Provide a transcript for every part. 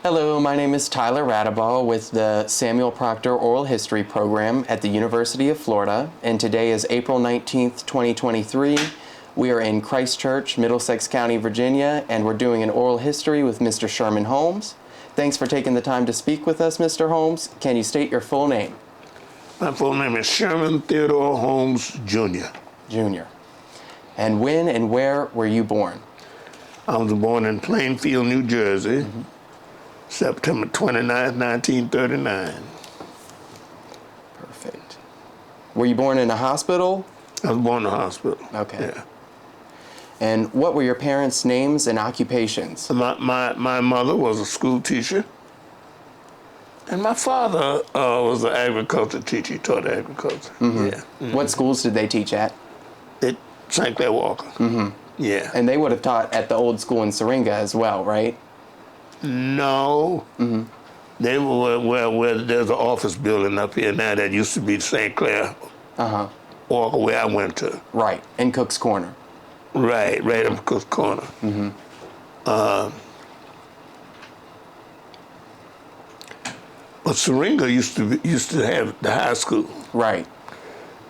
Hello, my name is Tyler Radabaugh with the Samuel Proctor Oral History Program at the University of Florida, and today is April 19th, 2023. We are in Christchurch, Middlesex County, Virginia, and we're doing an oral history with Mr. Sherman Holmes. Thanks for taking the time to speak with us, Mr. Holmes. Can you state your full name? My full name is Sherman Theodore Holmes, Jr. Jr. And when and where were you born? I was born in Plainfield, New Jersey, September 29, 1939. Perfect. Were you born in a hospital? I was born in a hospital. Okay. Yeah. And what were your parents' names and occupations? My mother was a school teacher, and my father was an agriculture teacher. He taught agriculture. Yeah. What schools did they teach at? At St. Clair Walker. Yeah. And they would have taught at the old school in Syringa as well, right? No. They were where there's an office building up here now that used to be St. Clair Walker, where I went to. Right, in Cook's Corner. Right up Cook's Corner. But Syringa used to have the high school. Right.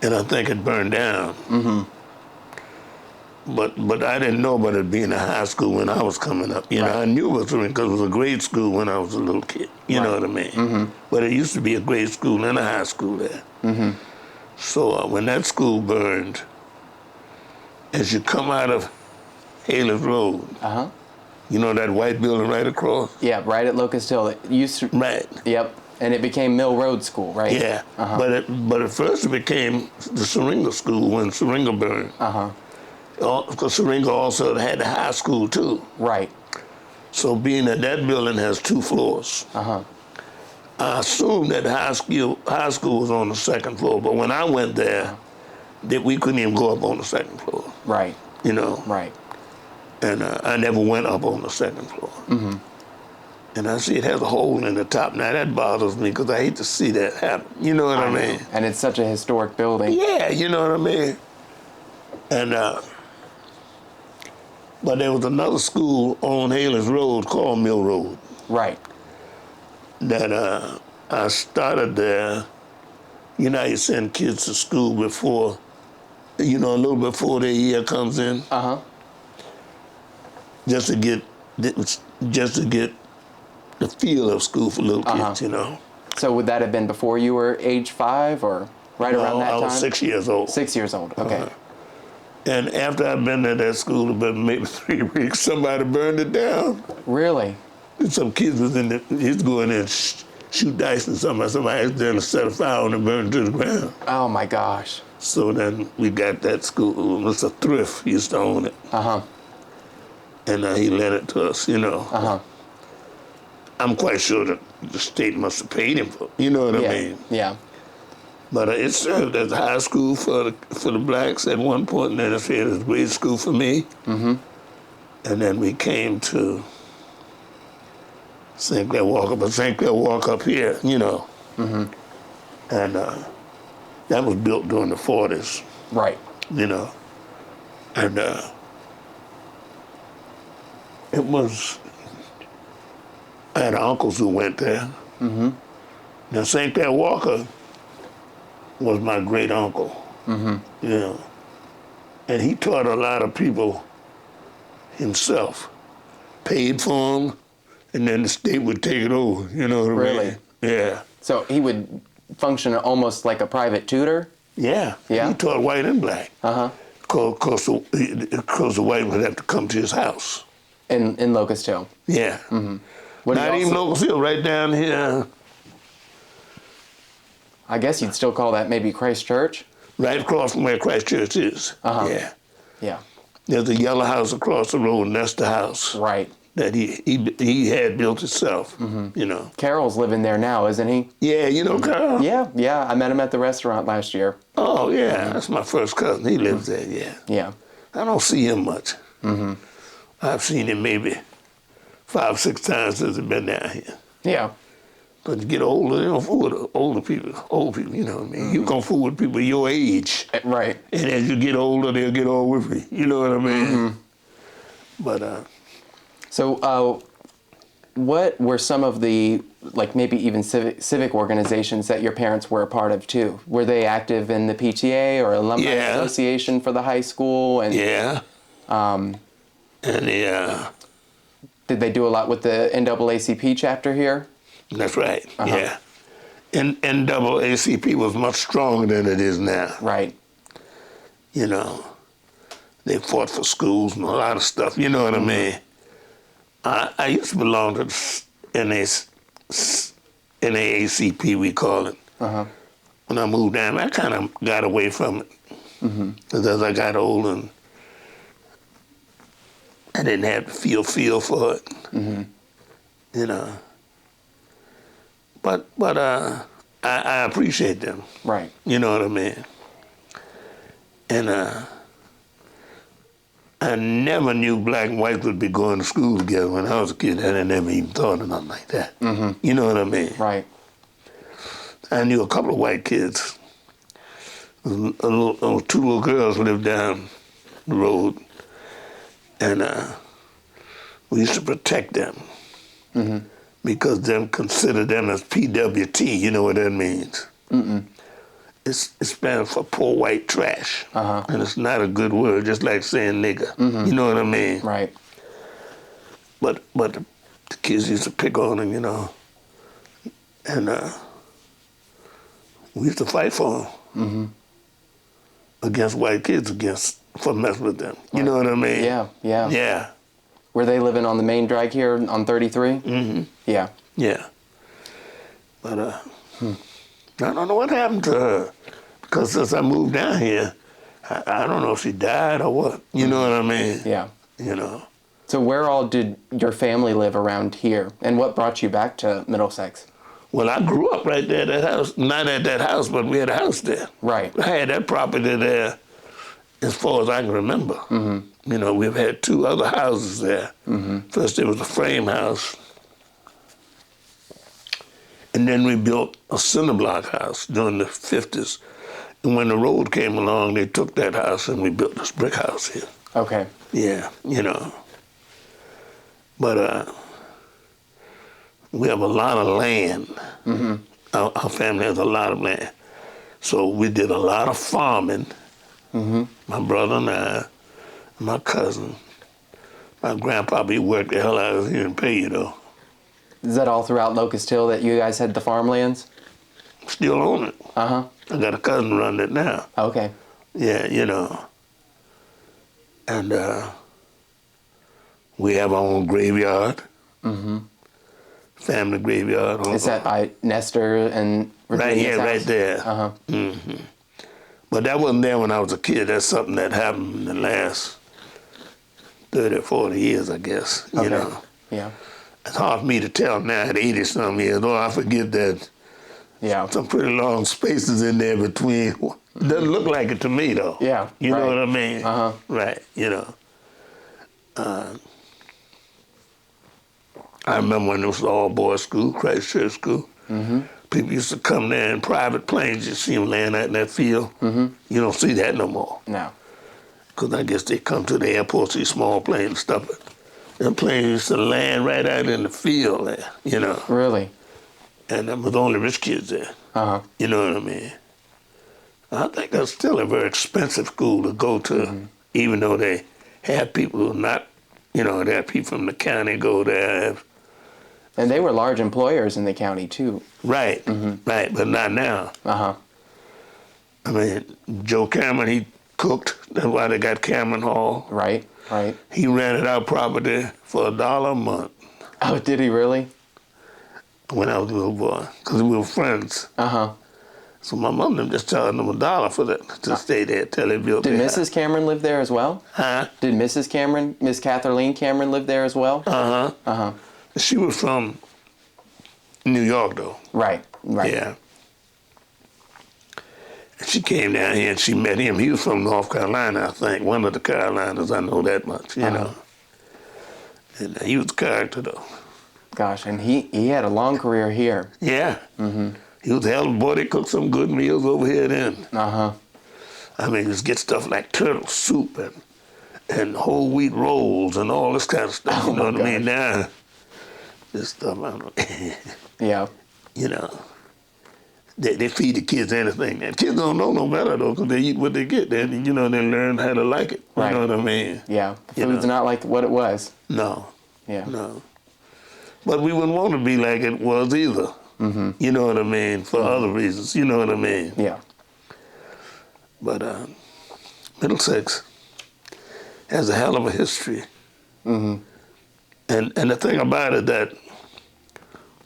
And I think it burned down. But I didn't know about it being a high school when I was coming up. You know, I knew it was Syringa because it was a grade school when I was a little kid. You know what I mean? But it used to be a grade school and a high school there. So when that school burned, as you come out of Haley's Road, you know that white building right across? Yeah, right at Locust Hill. It used to. Right. Yep. And it became Mill Road School, right? Yeah. But at first it became the Syringa School when Syringa burned. Because Syringa also had a high school too. Right. So being that building has 2 floors, I assumed that high school was on the 2nd floor. But when I went there, that we couldn't even go up on the 2nd floor. Right. You know. Right. And I never went up on the 2nd floor. And I see it has a hole in the top. Now that bothers me because I hate to see that happen. You know what I mean? And it's such a historic building. Yeah, you know what I mean? And but there was another school on Haley's Road called Mill Road. Right. That I started there. You know how you send kids to school before, you know, a little before their year comes in? Just to get the feel of school for little kids, you know. So would that have been before you were age 5 or right around that time? I was 6 years old. 6 years old, okay. And after I'd been at that school about maybe 3 weeks, somebody burned it down. Really? And some kids was in there, he'd go in there and shoot dice and somebody accidentally set a fire on and burned it to the ground. Oh my gosh. So then we got that school. It was a thrift, he used to own it. And he lent it to us, you know. I'm quite sure that the state must have paid him for it, you know what I mean? Yeah. But it served as a high school for the blacks at one point, and then it served as grade school for me. And then we came to St. Clair Walker, but St. Clair Walker up here, you know. And that was built during the 40s. Right. You know. And it was, I had uncles who went there. Now St. Clair Walker was my great uncle, you know. And he taught a lot of people himself, paid for them, and then the state would take it over, you know what I mean? Really? Yeah. So he would function almost like a private tutor? Yeah. Yeah? He taught white and black. Because the white would have to come to his house. In Locust Hill? Yeah. Not even Locust Hill, right down here. I guess you'd still call that maybe Christchurch? Right across from where Christchurch is. Yeah. Yeah. There's a yellow house across the road, and that's the house. Right. That he had built himself, you know. Carol's living there now, isn't he? Yeah, you know Carol? Yeah. I met him at the restaurant last year. Oh, yeah. That's my first cousin. He lives there, yeah. Yeah. I don't see him much. I've seen him maybe 5, 6 times since I've been down here. Yeah. But you get older, you don't fool with old people, you know what I mean? You gonna fool with people your age. Right. And as you get older, they'll get old with you. You know what I mean? But So what were some of the, like maybe even civic organizations that your parents were a part of too? Were they active in the PTA or Alumni Association for the high school? And yeah. And did they do a lot with the NAACP chapter here? that's right, yeah. And NAACP was much stronger than it is now. Right. You know, they fought for schools and a lot of stuff, you know what I mean? I used to belong to the NAACP, we call it. When I moved down, I kind of got away from it. Because as I got older, I didn't have the feel for it. You know. But I appreciate them. Right. You know what I mean? And I never knew black and white would be going to school together when I was a kid. I never even thought of nothing like that. You know what I mean? Right. I knew a couple of white kids. Two little girls lived down the road, and we used to protect them because them consider them as PWT. You know what that means? It stands for poor white trash, and it's not a good word, just like saying nigger. You know what I mean? Right. But the kids used to pick on them, you know, and we used to fight for them against white kids, for messing with them. You know what I mean? Yeah, yeah. Yeah. Were they living on the main drag here on 33? Yeah. Yeah. But I don't know what happened to her, because since I moved down here, I don't know if she died or what. You know what I mean? Yeah. You know. So where all did your family live around here, and what brought you back to Middlesex? Well, I grew up right there at that house. Not at that house, but we had a house there. Right. I had that property there as far as I can remember. You know, we've had two other houses there. First, there was a frame house. And then we built a cinder block house during the 50s. And when the road came along, they took that house and we built this brick house here. Okay. Yeah, you know. But we have a lot of land. Our family has a lot of land. So we did a lot of farming. My brother and I, my cousin. My grandpa, he worked the hell out of here and pay, you know. Is that all throughout Locust Hill that you guys had the farmlands? Still own it. I got a cousin running it now. Okay. Yeah, you know. And we have our own graveyard. Family graveyard. Is that by Nestor and Virginia's house? Right there. But that wasn't there when I was a kid. That's something that happened in the last 30 or 40 years, I guess. You know. Yeah. It's hard for me to tell now at 80-some years. Oh, I forget that. Yeah. Some pretty long spaces in there between. It doesn't look like it to me, though. Yeah. You know what I mean? Right, you know. I remember when it was an all-boys school, Christ Church School. People used to come there in private planes. You see them laying out in that field. You don't see that no more. No. Because I guess they come to the airport, see small planes and stuff. Them planes used to land right out in the field there, you know. Really? And there was only rich kids there. You know what I mean? I think that's still a very expensive school to go to, even though they have people who are not, you know, they have people from the county go there. And they were large employers in the county, too. Right, right, but not now. I mean, Joe Cameron, he cooked. That's why they got Cameron Hall. Right, right. He rented our property for $1 a month. Oh, did he really? When I was a little boy, because we were friends. So my mom them just charged them $1 for that to stay there till they built Did their Mrs. house. Cameron live there as well? Did Mrs. Cameron, Miss Kathleen Cameron, live there as well? She was from New York, though. Right, right. Yeah. And she came down here and she met him. He was from North Carolina, I think. One of the Carolinas, I know that much, you know. And he was a character, though. Gosh, and he had a long career here. Yeah. He was a hell of a boy. They cooked some good meals over here then. I mean, just get stuff like turtle soup and whole wheat rolls and all this kind of stuff. You know what I mean? Now, this stuff. I don't know. Yeah. You know, they feed the kids anything. And kids don't know no better though, because they eat what they get. Then you know they learn how to like it. You Right. know what I mean? Yeah. You Food's know. not like what it was. No. Yeah. No. But we wouldn't want to be like it was either. Mm-hmm. You know what I mean? For other reasons. You know what I mean? Yeah. But Middlesex has a hell of a history. Mm-hmm. And the thing about it that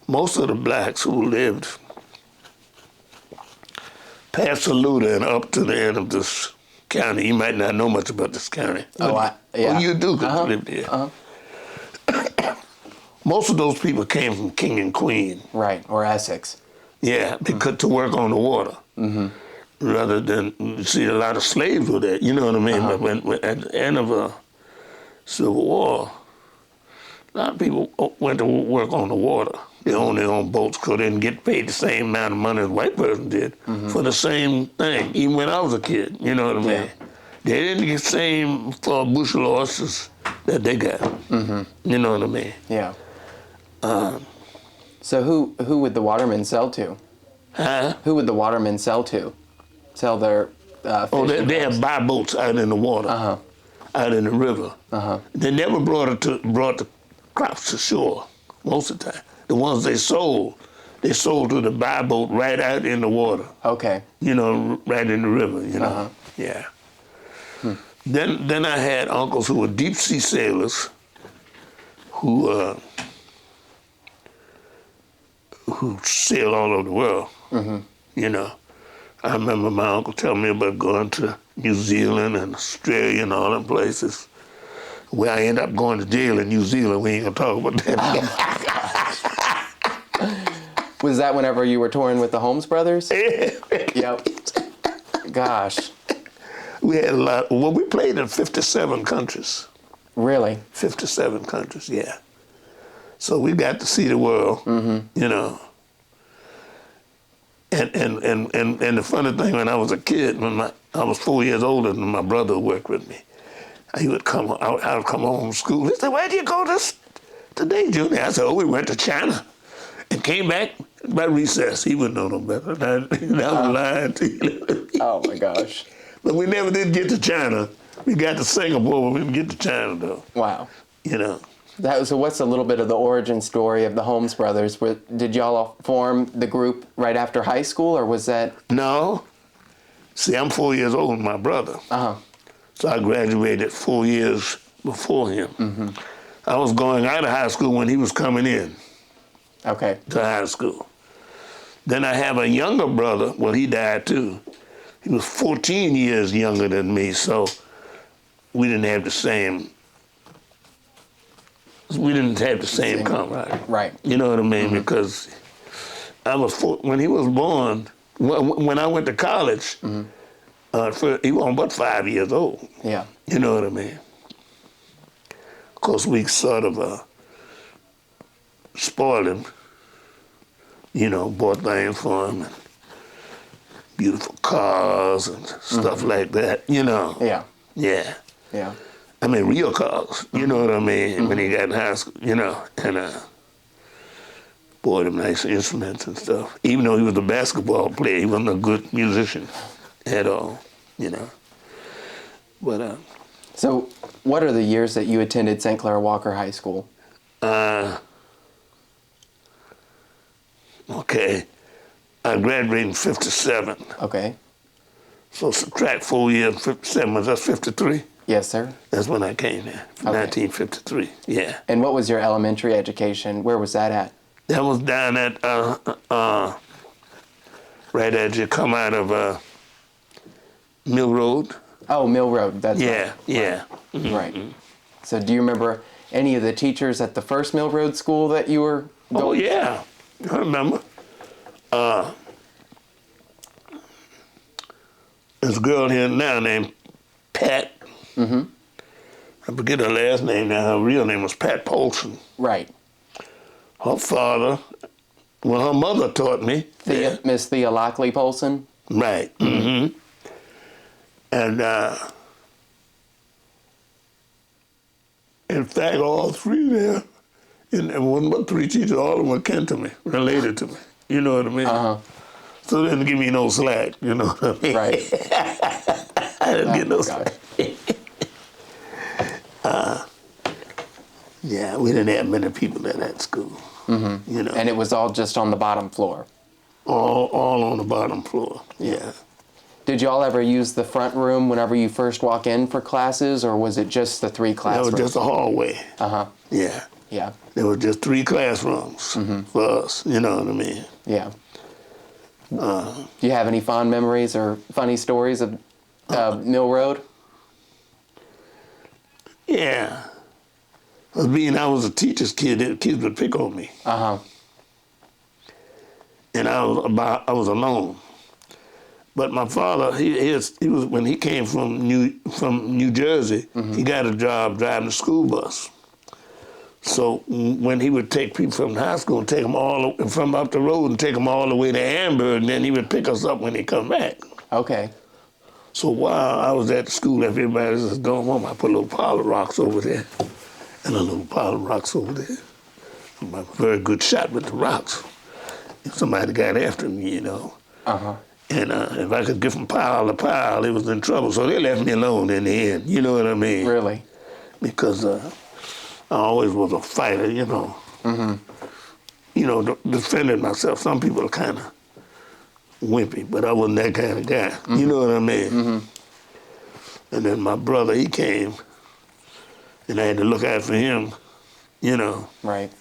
most of the blacks who lived past Saluda and up to the end of this county, you might not know much about this county. Yeah. Oh, you do because you lived here. Most of those people came from King and Queen. Right, or Essex. Yeah, because to work on the water. Mm-hmm. Rather than, you see, a lot of slaves were there, you know what I mean? But when at the end of the Civil War, a lot of people went to work on the water. They owned their own boats because they didn't get paid the same amount of money as a white person did for the same thing, even when I was a kid, you know what I mean? Yeah. They didn't get the same for bushel oysters that they got, you know what I mean? Yeah. So who would the watermen sell to? Huh? Who would the watermen sell to? Sell their fish? Oh, they have buy boats out in the water, out in the river. They never brought the crops to shore most of the time. The ones they sold to the buy boat right out in the water. Okay. You know, right in the river. You know, yeah. Then I had uncles who were deep sea sailors, who sailed all over the world. You know, I remember my uncle telling me about going to New Zealand and Australia and all them places. Where I ended up going to jail in New Zealand. We ain't gonna talk about that. Was that whenever you were touring with the Holmes brothers? Yep. Gosh. We had a lot. Well, we played in 57 countries. Really? 57 countries, yeah. So we got to see the world, you know. And the funny thing, when I was a kid, I was 4 years older than my brother who worked with me. He would I would come home from school. He said, "Where'd you go today, Junior?" I said, "Oh, we went to China and came back by recess." He wouldn't know no better. That was lying to you. Oh my gosh. But we never did get to China. We got to Singapore, but we didn't get to China, though. Wow. You know. So what's a little bit of the origin story of the Holmes brothers? Did y'all form the group right after high school, or was that? No. See, I'm 4 years older than my brother. So I graduated 4 years before him. I was going out of high school when he was coming in. Okay. To high school. Then I have a younger brother. Well, he died too. He was 14 years younger than me, so we didn't have the same. We didn't have the same camaraderie. Right. You know what I mean? Because I was when he was born. When I went to college, he was about 5 years old. Yeah. You know what I mean? Of course, we sort of spoiled him. You know, bought things for him, and beautiful cars and stuff like that. You know. Yeah. Yeah. Yeah. I mean, real cars. You know what I mean? When he got in high school, you know, and bought him nice instruments and stuff. Even though he was a basketball player, he wasn't a good musician at all. You know. But So, what are the years that you attended St. Clair Walker High School? Okay. I graduated in 57. Okay. So subtract 4 years, 57, that's 53. Yes, sir. That's when I came there, 1953, yeah. And what was your elementary education? Where was that at? That was down at, right as you come out of Mill Road. Oh, Mill Road. That's Yeah, right. yeah. Right. So do you remember any of the teachers at the first Mill Road school that you were going? Oh, yeah, I remember. There's a girl here now named Pat. I forget her last name now. Her real name was Pat Polson. Right. Her father, well, her mother taught me. Miss Thea Lockley Polson? Right. And in fact, all three there And it wasn't but 3 teachers, all of them were kin to me, related to me. You know what I mean? Uh-huh. So they didn't give me no slack, you know what I mean? Right. I didn't get no slack. Yeah, we didn't have many people at that school. You know, And it was all just on the bottom floor. all on the bottom floor. Yeah. Did y'all ever use the front room whenever you first walk in for classes, or was it just the 3 That classrooms? was just a hallway. Uh-huh. Yeah. Yeah. There were just 3 classrooms for us. You know what I mean? Yeah. Do you have any fond memories or funny stories of Mill Road? Yeah. Being I was a teacher's kid, the kids would pick on me. Uh-huh. And I was alone. But my father, he was when he came from New Jersey, he got a job driving the school bus. So when he would take people from the high school and take them all from up the road and take them all the way to Amber, and then he would pick us up when he come back. Okay. So while I was at the school, everybody was going home, I put a little pile of rocks over there and a little pile of rocks over there. I'm a very good shot with the rocks. If somebody got after me, you know. Uh-huh. And if I could get from pile to pile, it was in trouble. So they left me alone in the end. You know what I mean? Really? Because I always was a fighter, you know. You know, defending myself. Some people are kind of wimpy, but I wasn't that kind of guy. You know what I mean? And then my brother, he came, and I had to look out for him, you know. Right.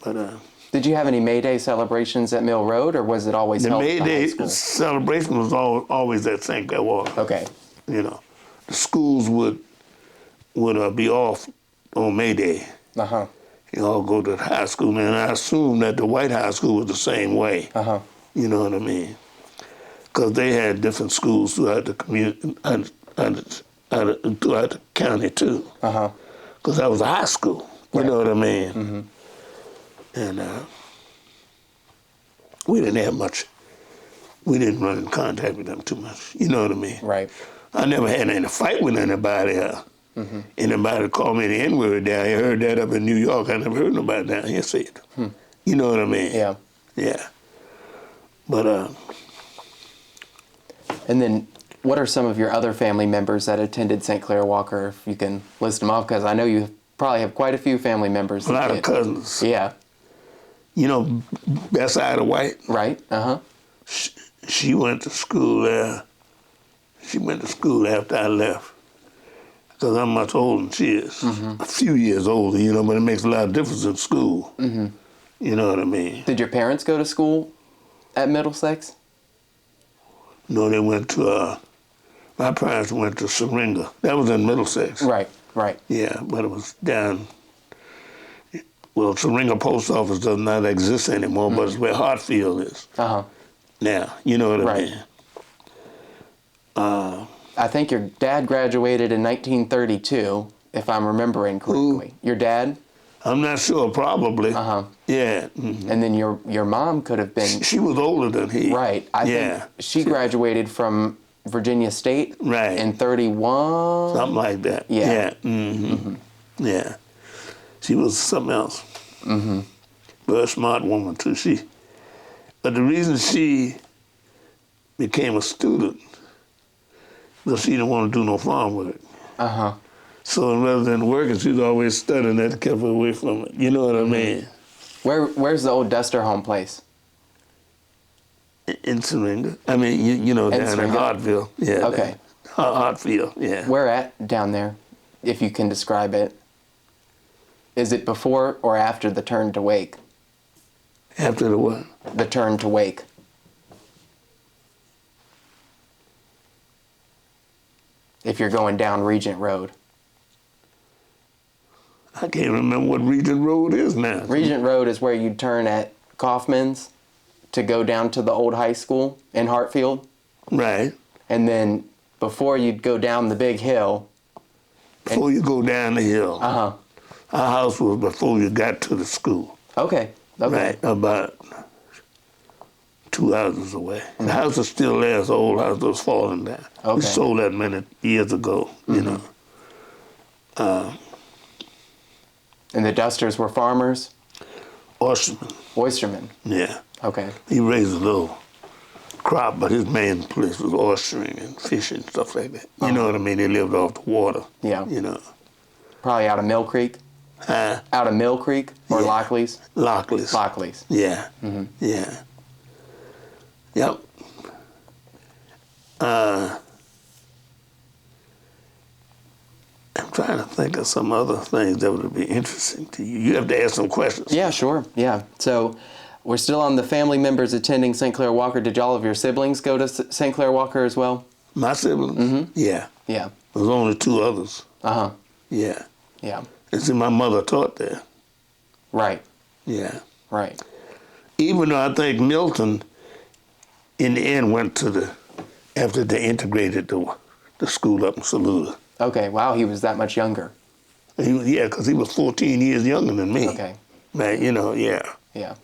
But Did you have any May Day celebrations at Mill Road, or was it always the held at May the high Day school? celebration was always at St. Tidewater. Okay. You know, the schools would be off on May Day. Uh-huh. You all go to the high school, and I assume that the white high school was the same way. Uh-huh. You know what I mean? Because they had different schools throughout the community, throughout the county too. Uh-huh. Because that was a high school. You Right. know what I mean? And we didn't have much. We didn't run in contact with them too much. You know what I mean? Right. I never had any fight with anybody. Anybody called me the N-word down here. I heard that up in New York. I never heard nobody down here say it. You know what I mean? Yeah. Yeah. But And then what are some of your other family members that attended St. Clair Walker, if you can list them off? Because I know you probably have quite a few family members. a lot of cousins. Yeah. You know, Bess Ida White. Right. Uh-huh. She went to school there. She went to school after I left. Because I'm much older than she is. A few years older, you know, but it makes a lot of difference in school. You know what I mean? Did your parents go to school at Middlesex? No, they went to, my parents went to Syringa. That was in Middlesex. Right. Right. Yeah, but it was down, well, Syringa Post Office does not exist anymore, but it's where Hartfield is Uh-huh. now. You know what I Right. mean? I think your dad graduated in 1932, if I'm remembering correctly. Your dad? I'm not sure, probably. Uh-huh. Yeah. And then your mom could have been... She was older than he. Right. I think she graduated from Virginia State Right. in 31. Something like that. Yeah. Yeah. Yeah. She was something else. Very smart woman, too. But the reason she became a student was she didn't want to do no farm work. Uh-huh. So rather than working, she was always studying. That kept her away from it. You know what I mean? Where's the old Duster home place? In Syringa. I mean, you know, In down in Syringa? Hartfield. Yeah. Okay. Hartfield, yeah. Where at down there, if you can describe it? Is it before or after the turn to Wake? After the what? The turn to Wake. If you're going down Regent Road. I can't remember what Regent Road is now. Regent Road is where you turn at Kaufman's to go down to the old high school in Hartfield. Right. And then before you'd go down the big hill. Before you go down the hill. Uh-huh. Our house was before you got to the school. Okay. Right. About 2 houses away. The house is still there. It's an old house that was falling down. Okay. We sold that many years ago, you know. And the Dusters were farmers? Oysterman. Oystermen? Yeah. Okay. He raised a little crop, but his main place was oystering and fishing, stuff like that. You know what I mean? They lived off the water. Yeah. You know. Probably out of Mill Creek? Huh? Out of Mill Creek or Yeah. Lockley's? Lockley's. Lockley's. Yeah. Yeah. Yep. I'm trying to think of some other things that would be interesting to you. You have to ask some questions. Yeah, sure. Yeah. So we're still on the family members attending St. Clair Walker. Did all of your siblings go to St. Clair Walker as well? My siblings? Yeah. Yeah. There's only 2 others. Uh-huh. Yeah. Yeah. And see, my mother taught there. Right. Yeah. Right. Even though I think Milton, in the end, went to after they integrated the school up in Saluda. Okay. Wow, he was that much younger. Yeah, because he was 14 years younger than me. Okay. Man, you know, yeah. Yeah.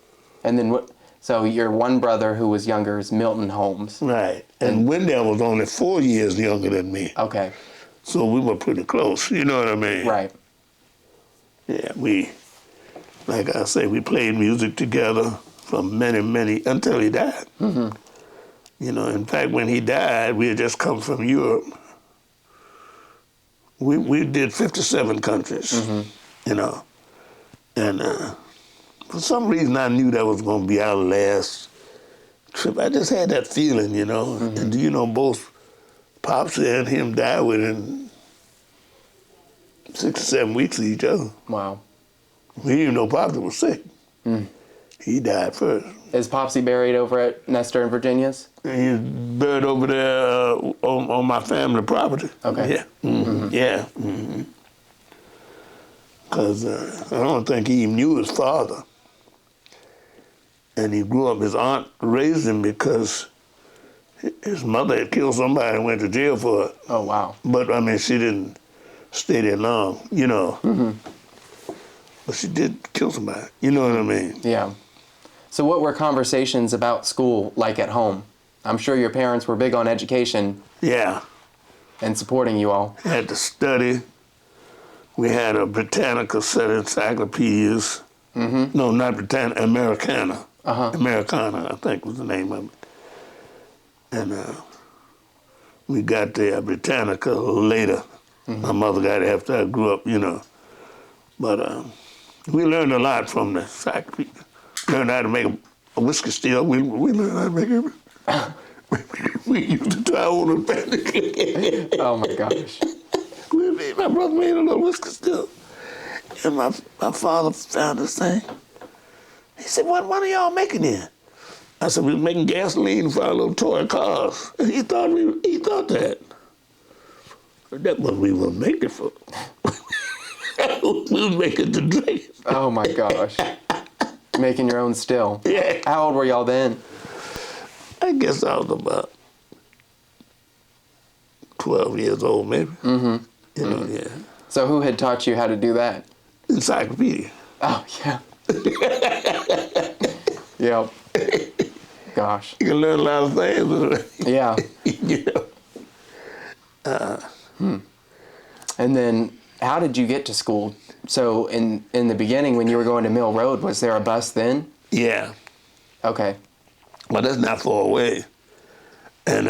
And then what? So your one brother who was younger is Milton Holmes. Right. And Wendell was only 4 years younger than me. Okay. So we were pretty close, you know what I mean? Right. Yeah, like I say, we played music together for many, until he died. You know, in fact, when he died, we had just come from Europe. We did 57 countries, you know. And for some reason, I knew that was going to be our last trip. I just had that feeling, you know. And, you know, both Pops and him died within 6 or 7 weeks of each other. Wow. We didn't even know Pops was sick. He died first. Is Popsy buried over at Nestor and Virginia's? And he's buried over there on my family property. Okay. Yeah. Yeah. Because I don't think he even knew his father. And he grew up, his aunt raised him because his mother had killed somebody and went to jail for it. Oh, wow. But, I mean, she didn't stay there long, you know. But she did kill somebody, you know what I mean? Yeah. So what were conversations about school like at home? I'm sure your parents were big on education. Yeah. And supporting you all. Had to study. We had a Britannica set of encyclopedias. No, not Britannica, Americana. Americana, I think was the name of it. And we got the Britannica later. My mother got it after I grew up, you know. But we learned a lot from the encyclopedia. Learned how to make a whiskey still. We learned how to make it. We used to try on the family. Oh my gosh. My brother made a little whiskey still. And my father found this thing. He said, what are y'all making here? I said, we were making gasoline for our little toy cars. And he thought that. That's what we were making for. We were making to drink. Oh my gosh. Making your own still. Yeah. How old were y'all then? I guess I was about 12 years old, maybe. You know, yeah. So who had taught you how to do that? Encyclopedia. Oh, yeah. Yep. Gosh. You can learn a lot of things. Yeah. You know. And then how did you get to school? So in the beginning when you were going to Mill Road, was there a bus then? Yeah. Okay. Well, that's not far away. And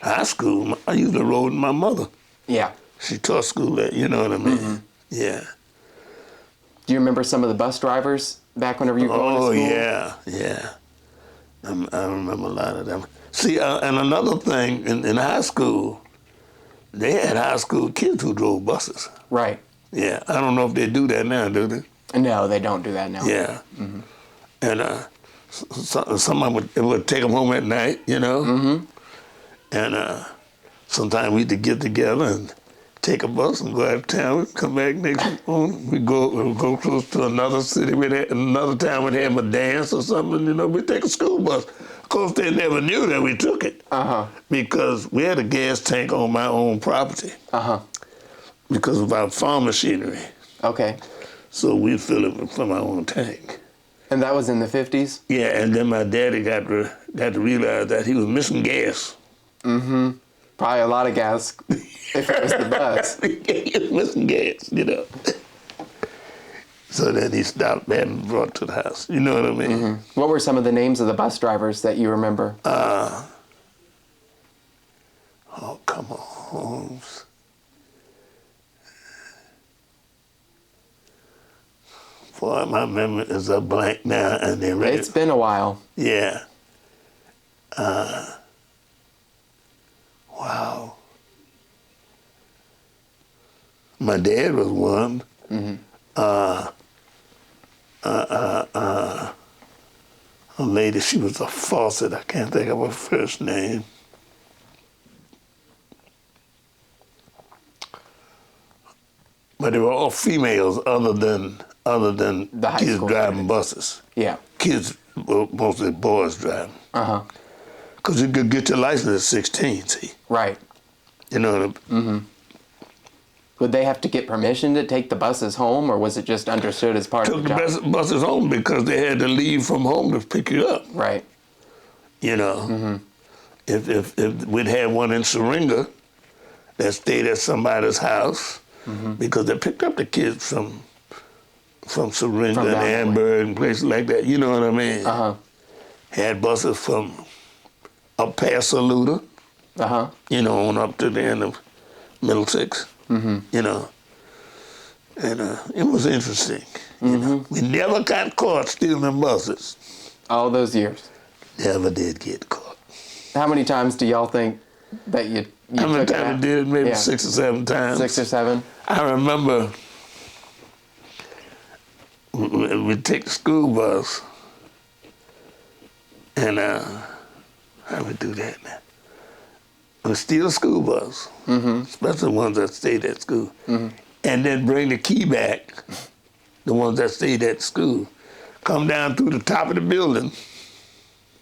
high school, I used to rode with my mother. Yeah. She taught school there, you know what I mean? Yeah. Do you remember some of the bus drivers back whenever you were going to school? Oh, yeah. I remember a lot of them. See, and another thing, in high school, they had high school kids who drove buses. Right. Yeah, I don't know if they do that now, do they? No, they don't do that now. Yeah. And someone would take them home at night, you know? And sometimes we would get together and take a bus and go out of town and come back next morning. We'd go close to another city, another town we'd have a dance or something, you know, we'd take a school bus. Of course, they never knew that we took it because we had a gas tank on my own property because of our farm machinery. Okay. So we fill it from our own tank. And that was in the 50s? Yeah, and then my daddy got to realize that he was missing gas. Probably a lot of gas if it was the bus. He was missing gas, you know. So then he stopped that and brought to the house. You know what I mean? What were some of the names of the bus drivers that you remember? Oh, come on, Holmes. Boy, my memory is a blank now, and they're ready. It's been a while. Yeah. Wow. My dad was one. A lady, she was a Fawcett. I can't think of her first name. But they were all females other than The high kids school driving students. buses. Yeah. Kids, well, mostly boys driving. Uh-huh. Because you could get your license at 16, see. Right. You know what I mean? Would they have to get permission to take the buses home, or was it just understood as part Took of the the job? buses home because they had to leave from home to pick you up. Right. You know, if we'd had one in Syringa that stayed at somebody's house because they picked up the kids from Syringa From and down that way. Amberg and places like that. You know what I mean? Uh-huh. Had buses from up past Saluda, Uh-huh. you know, on up to the end of Middlesex. You know, and it was interesting. You know, we never got caught stealing buses. All those years. Never did get caught. How many times do y'all think that you How many took it times out? we did it? Maybe Yeah. 6 or 7 times. 6 or 7? I remember we'd take the school bus, and how we do that now? We'd steal a school bus, especially the ones that stayed at school, and then bring the key back, the ones that stayed at school, come down through the top of the building,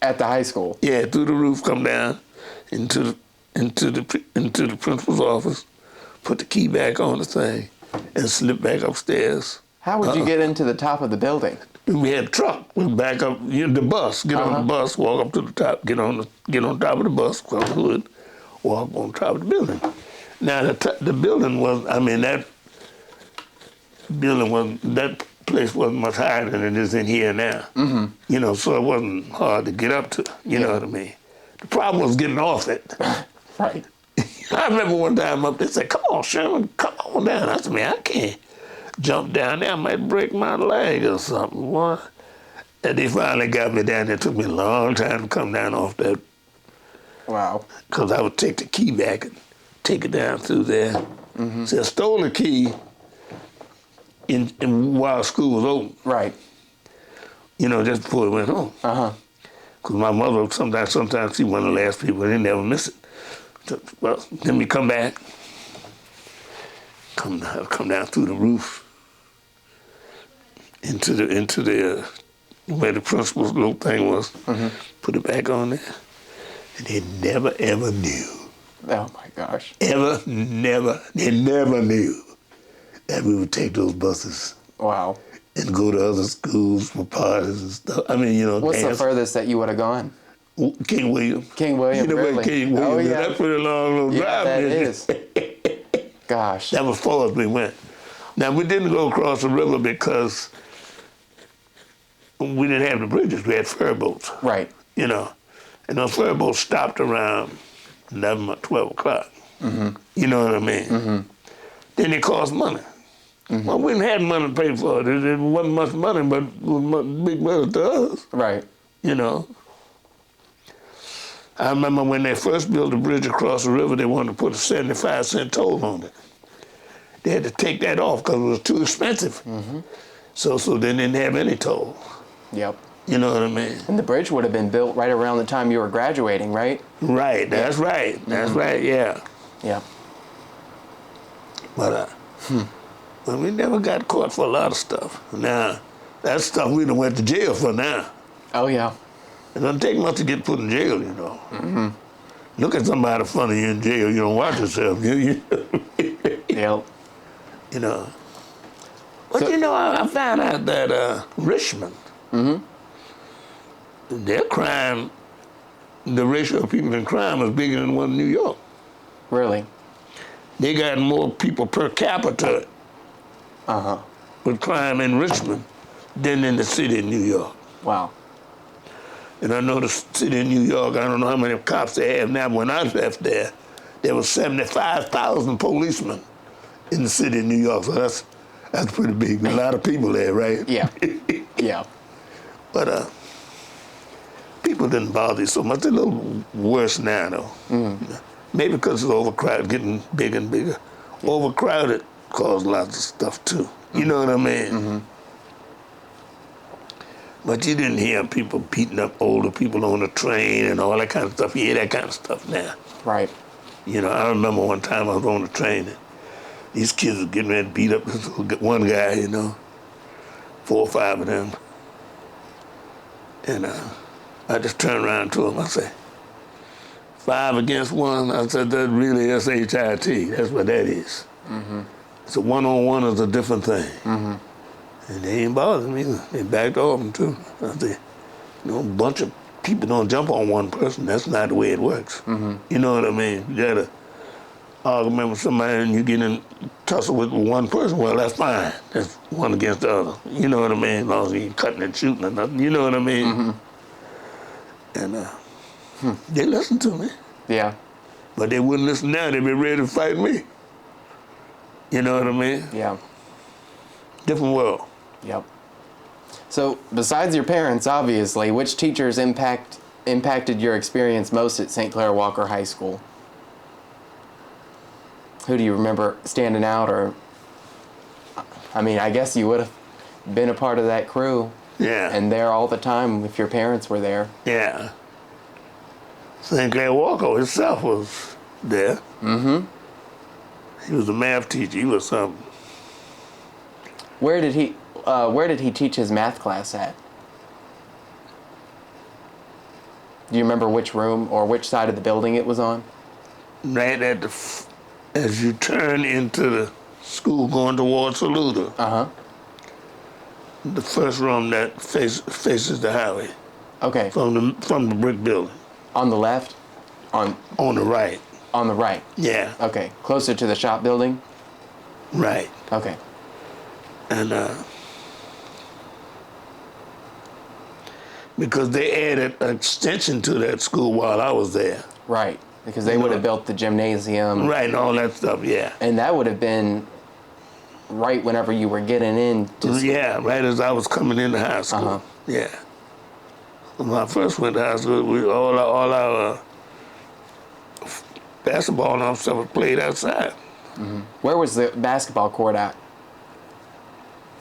At the high school? yeah, through the roof, come down into the principal's office, put the key back on the thing, and slip back upstairs. How would you get into the top of the building? We had a truck. We back up the bus. Get on the bus, walk up to the top. Get on top of the bus, cross the hood, walk on top of the building. Now the building was. I mean that building was. That place wasn't much higher than it is in here now. You know, so it wasn't hard to get up to. You know what I mean? The problem was getting off it. Right. I remember one time up there, said, "Come on, Sherman, come on down." I said, "Man, I can't jump down there. I might break my leg or something." Boy. And they finally got me down there. It took me a long time to come down off that, Wow. because I would take the key back and take it down through there. So I stole the key in while school was open, Right. you know, just before we went home. Uh-huh. Because my mother, sometimes she one of the last people, they never miss it. So, well, then we come back, come down through the roof into the where the principal's little thing was, put it back on there, and they never ever knew. Oh my gosh. They never knew that we would take those buses Wow. and go to other schools for parties and stuff. I mean, you know, What's the dance. furthest that you would have gone? King William. King William, You know really? where King William Oh, is? yeah. That's pretty long little Yeah, drive. that isn't it? is. Gosh. That was far as we went. Now, we didn't go across the river because we didn't have the bridges. We had ferry boats, Right. you know. And those ferry boats stopped around 11 or 12 o'clock. You know what I mean? Then it cost money. Well, we didn't have money to pay for it. It wasn't much money, but it was big money to us, Right. you know. I remember when they first built the bridge across the river, they wanted to put a 75-cent toll on it. They had to take that off because it was too expensive. So they didn't have any toll. Yep. You know what I mean? And the bridge would have been built right around the time you were graduating, right? Right, that's right. That's right, yeah. Yeah. But well, we never got caught for a lot of stuff. Now, that stuff we done went to jail for now. Oh, yeah. It doesn't take much to get put in jail, you know. Look at somebody in front of you in jail, you don't watch yourself. Yep. You know. But So- you know, I found out that Richmond, their crime, the ratio of people in crime is bigger than one in New York. Really? They got more people per capita Uh-huh. with crime in Richmond than in the city of New York. Wow. And I know the city of New York, I don't know how many cops they have now. When I left there were 75,000 policemen in the city of New York. So that's pretty big. A lot of people there, right? Yeah. Yeah. But people didn't bother you so much. They're a little worse now, though. Mm-hmm. Maybe because it's overcrowded, getting bigger and bigger. Overcrowded caused lots of stuff, too. Mm-hmm. You know what I mean? Mm-hmm. But you didn't hear people beating up older people on the train and all that kind of stuff. You hear that kind of stuff now. Right. You know, I remember one time I was on the train and these kids were getting ready to beat up this one guy, you know, 4 or 5 of them. And I just turned around to him. I said, 5 against 1. I said, that really is SHIT. That's what that is. Mm-hmm. So one-on-one is a different thing. Mm-hmm. And they ain't bothered me. They backed off him, too. I said, you know, a bunch of people don't jump on one person. That's not the way it works. Mm-hmm. You know what I mean? You got an argument with somebody and you get in tussle with one person, well, that's fine. That's one against the other. You know what I mean? As long as you ain't cutting and shooting or nothing. You know what I mean? Mm-hmm. And they listened to me. Yeah. But they wouldn't listen now. They'd be ready to fight me. You know what I mean? Yeah. Different world. Yep. So, besides your parents, obviously, which teachers impacted your experience most at St. Clair Walker High School? Who do you remember standing out? Or, I mean, I guess you would have been a part of that crew. Yeah. And there all the time if your parents were there. Yeah. St. Clair Walker himself was there. Mm-hmm. He was a math teacher. He was something. Where did he teach his math class at? Do you remember which room or which side of the building it was on? Right at as you turn into the school going towards Saluda. Uh-huh. The first room that faces the highway. Okay. From the brick building. On the left? On the right. On the right? Yeah. Okay. Closer to the shop building? Right. Okay. And because they added an extension to that school while I was there. Right, because they would have built the gymnasium. Right, and all that stuff, yeah. And that would have been right whenever you were getting into school. Yeah, right as I was coming into high school. Uh-huh. Yeah. When I first went to high school, all our basketball and all stuff was played outside. Mm-hmm. Where was the basketball court at?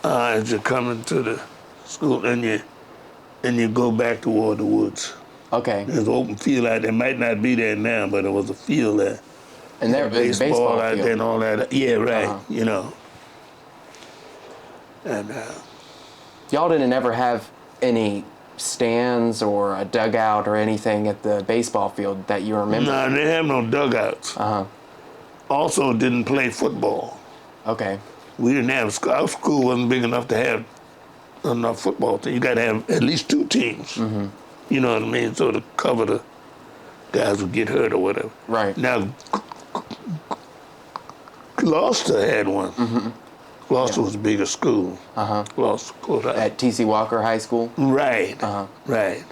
As you're coming to the school and you go back toward the woods. Okay. There's an open field out there. Might not be there now, but there was a field there. And there was baseball out field. there and all that. Yeah, right. Uh-huh. You know. And y'all didn't ever have any stands or a dugout or anything at the baseball field that you remember? No, they have no dugouts. Uh-huh. Also didn't play football. Okay. We didn't have, our school wasn't big enough to have enough football team. You got to have at least 2 teams. Mm-hmm. You know what I mean? So to cover the guys who get hurt or whatever. Right. Now, Gloucester had one. Mm-hmm. Gloucester was a bigger school. Uh-huh. Gloucester Courthouse. At T.C. Walker High School? Right. Uh-huh. Right.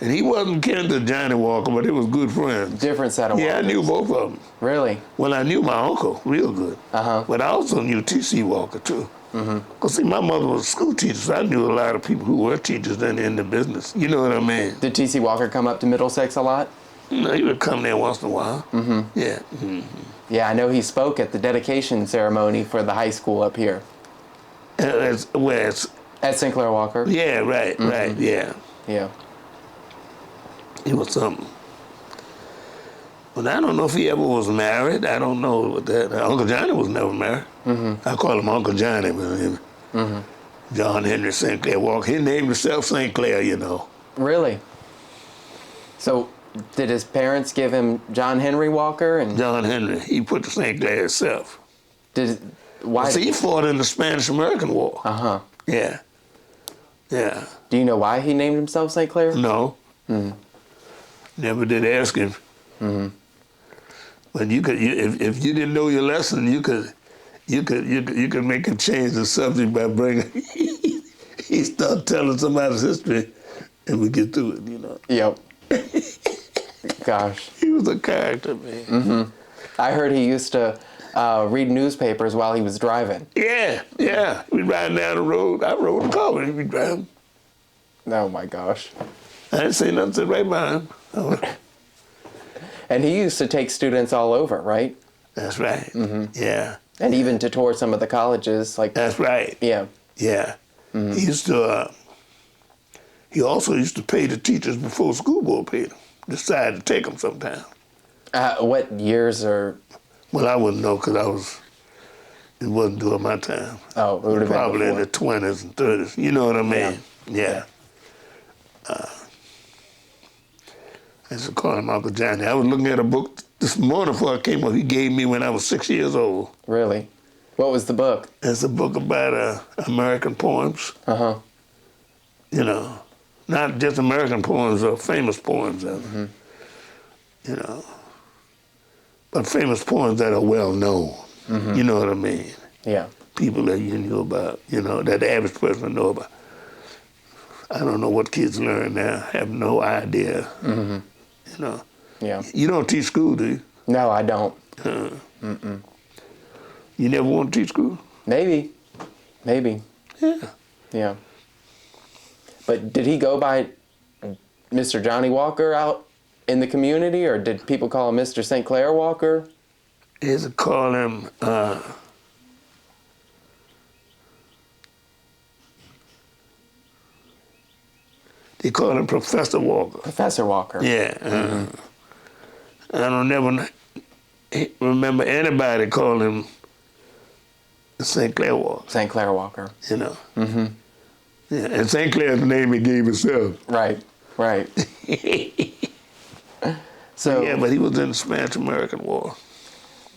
And he wasn't kin to Johnny Walker, but they was good friends. Different set of Walkers. Yeah, I knew both of them. Really? Well, I knew my uncle real good. Uh-huh. But I also knew T.C. Walker, too. Mm-hmm. Because, see, my mother was a school teacher, so I knew a lot of people who were teachers in the business. You know what I mean? Did T.C. Walker come up to Middlesex a lot? No, he would come there once in a while. Mm-hmm. Yeah. Mm-hmm. Yeah, I know he spoke at the dedication ceremony for the high school up here. At St. Clair Walker? Yeah, right, mm-hmm. Right, yeah. Yeah. He was something. But I don't know if he ever was married. I don't know what that. Uncle Johnny was never married. Mm-hmm. I call him Uncle Johnny, but John Henry St. Clair Walker. He named himself St. Clair, you know. Really? So, did his parents give him John Henry Walker? And John Henry. He put the St. Clair himself. Why? See, he fought in the Spanish-American War. Uh-huh. Yeah. Yeah. Do you know why he named himself St. Clair? No. Mm. Never did ask him. Mm-hmm. But you could, if you didn't know your lesson, you could, you could make him change the subject by bringing. He start telling somebody's history, and we get through it. You know. Yep. Gosh. He was a character, man. Mm-hmm. I heard he used to read newspapers while he was driving. Yeah. We riding down the road. I rode the car when he was driving. Oh my gosh. I didn't say nothing, sit right behind him. And he used to take students all over, right? That's right. Mm-hmm. Yeah. And even to tour some of the colleges, like. That's right. Yeah. Yeah. Mm-hmm. He used to. He also used to pay the teachers before school board paid them. Decided to take them sometime. What years or? Well, I wouldn't know because it wasn't during my time. Oh, it would have been probably in before. the 20s and 30s. You know what I mean? Yeah. I used to call him Uncle Johnny. I was looking at a book this morning before I came up. He gave me when I was 6 years old. Really? What was the book? It's a book about American poems. Uh-huh. You know, not just American poems or famous poems. Mm-hmm. You know, but famous poems that are well known. Mm-hmm. You know what I mean? Yeah. People that you knew about, you know, that the average person know about. I don't know what kids learn now. Have no idea. Mm-hmm. You know. Yeah. You don't teach school, do you? No, I don't. Mm-mm. You never want to teach school? Maybe. Yeah. Yeah. But did he go by Mr. Johnny Walker out in the community, or did people call him Mr. St. Clair Walker? They used to call him, they call him Professor Walker. Professor Walker. Yeah. I don't never remember anybody calling him St. Clair Walker. St. Clair Walker. You know. Mm-hmm. Yeah, and St. Clair's the name he gave himself. Right. So yeah, but he was in the Spanish-American War.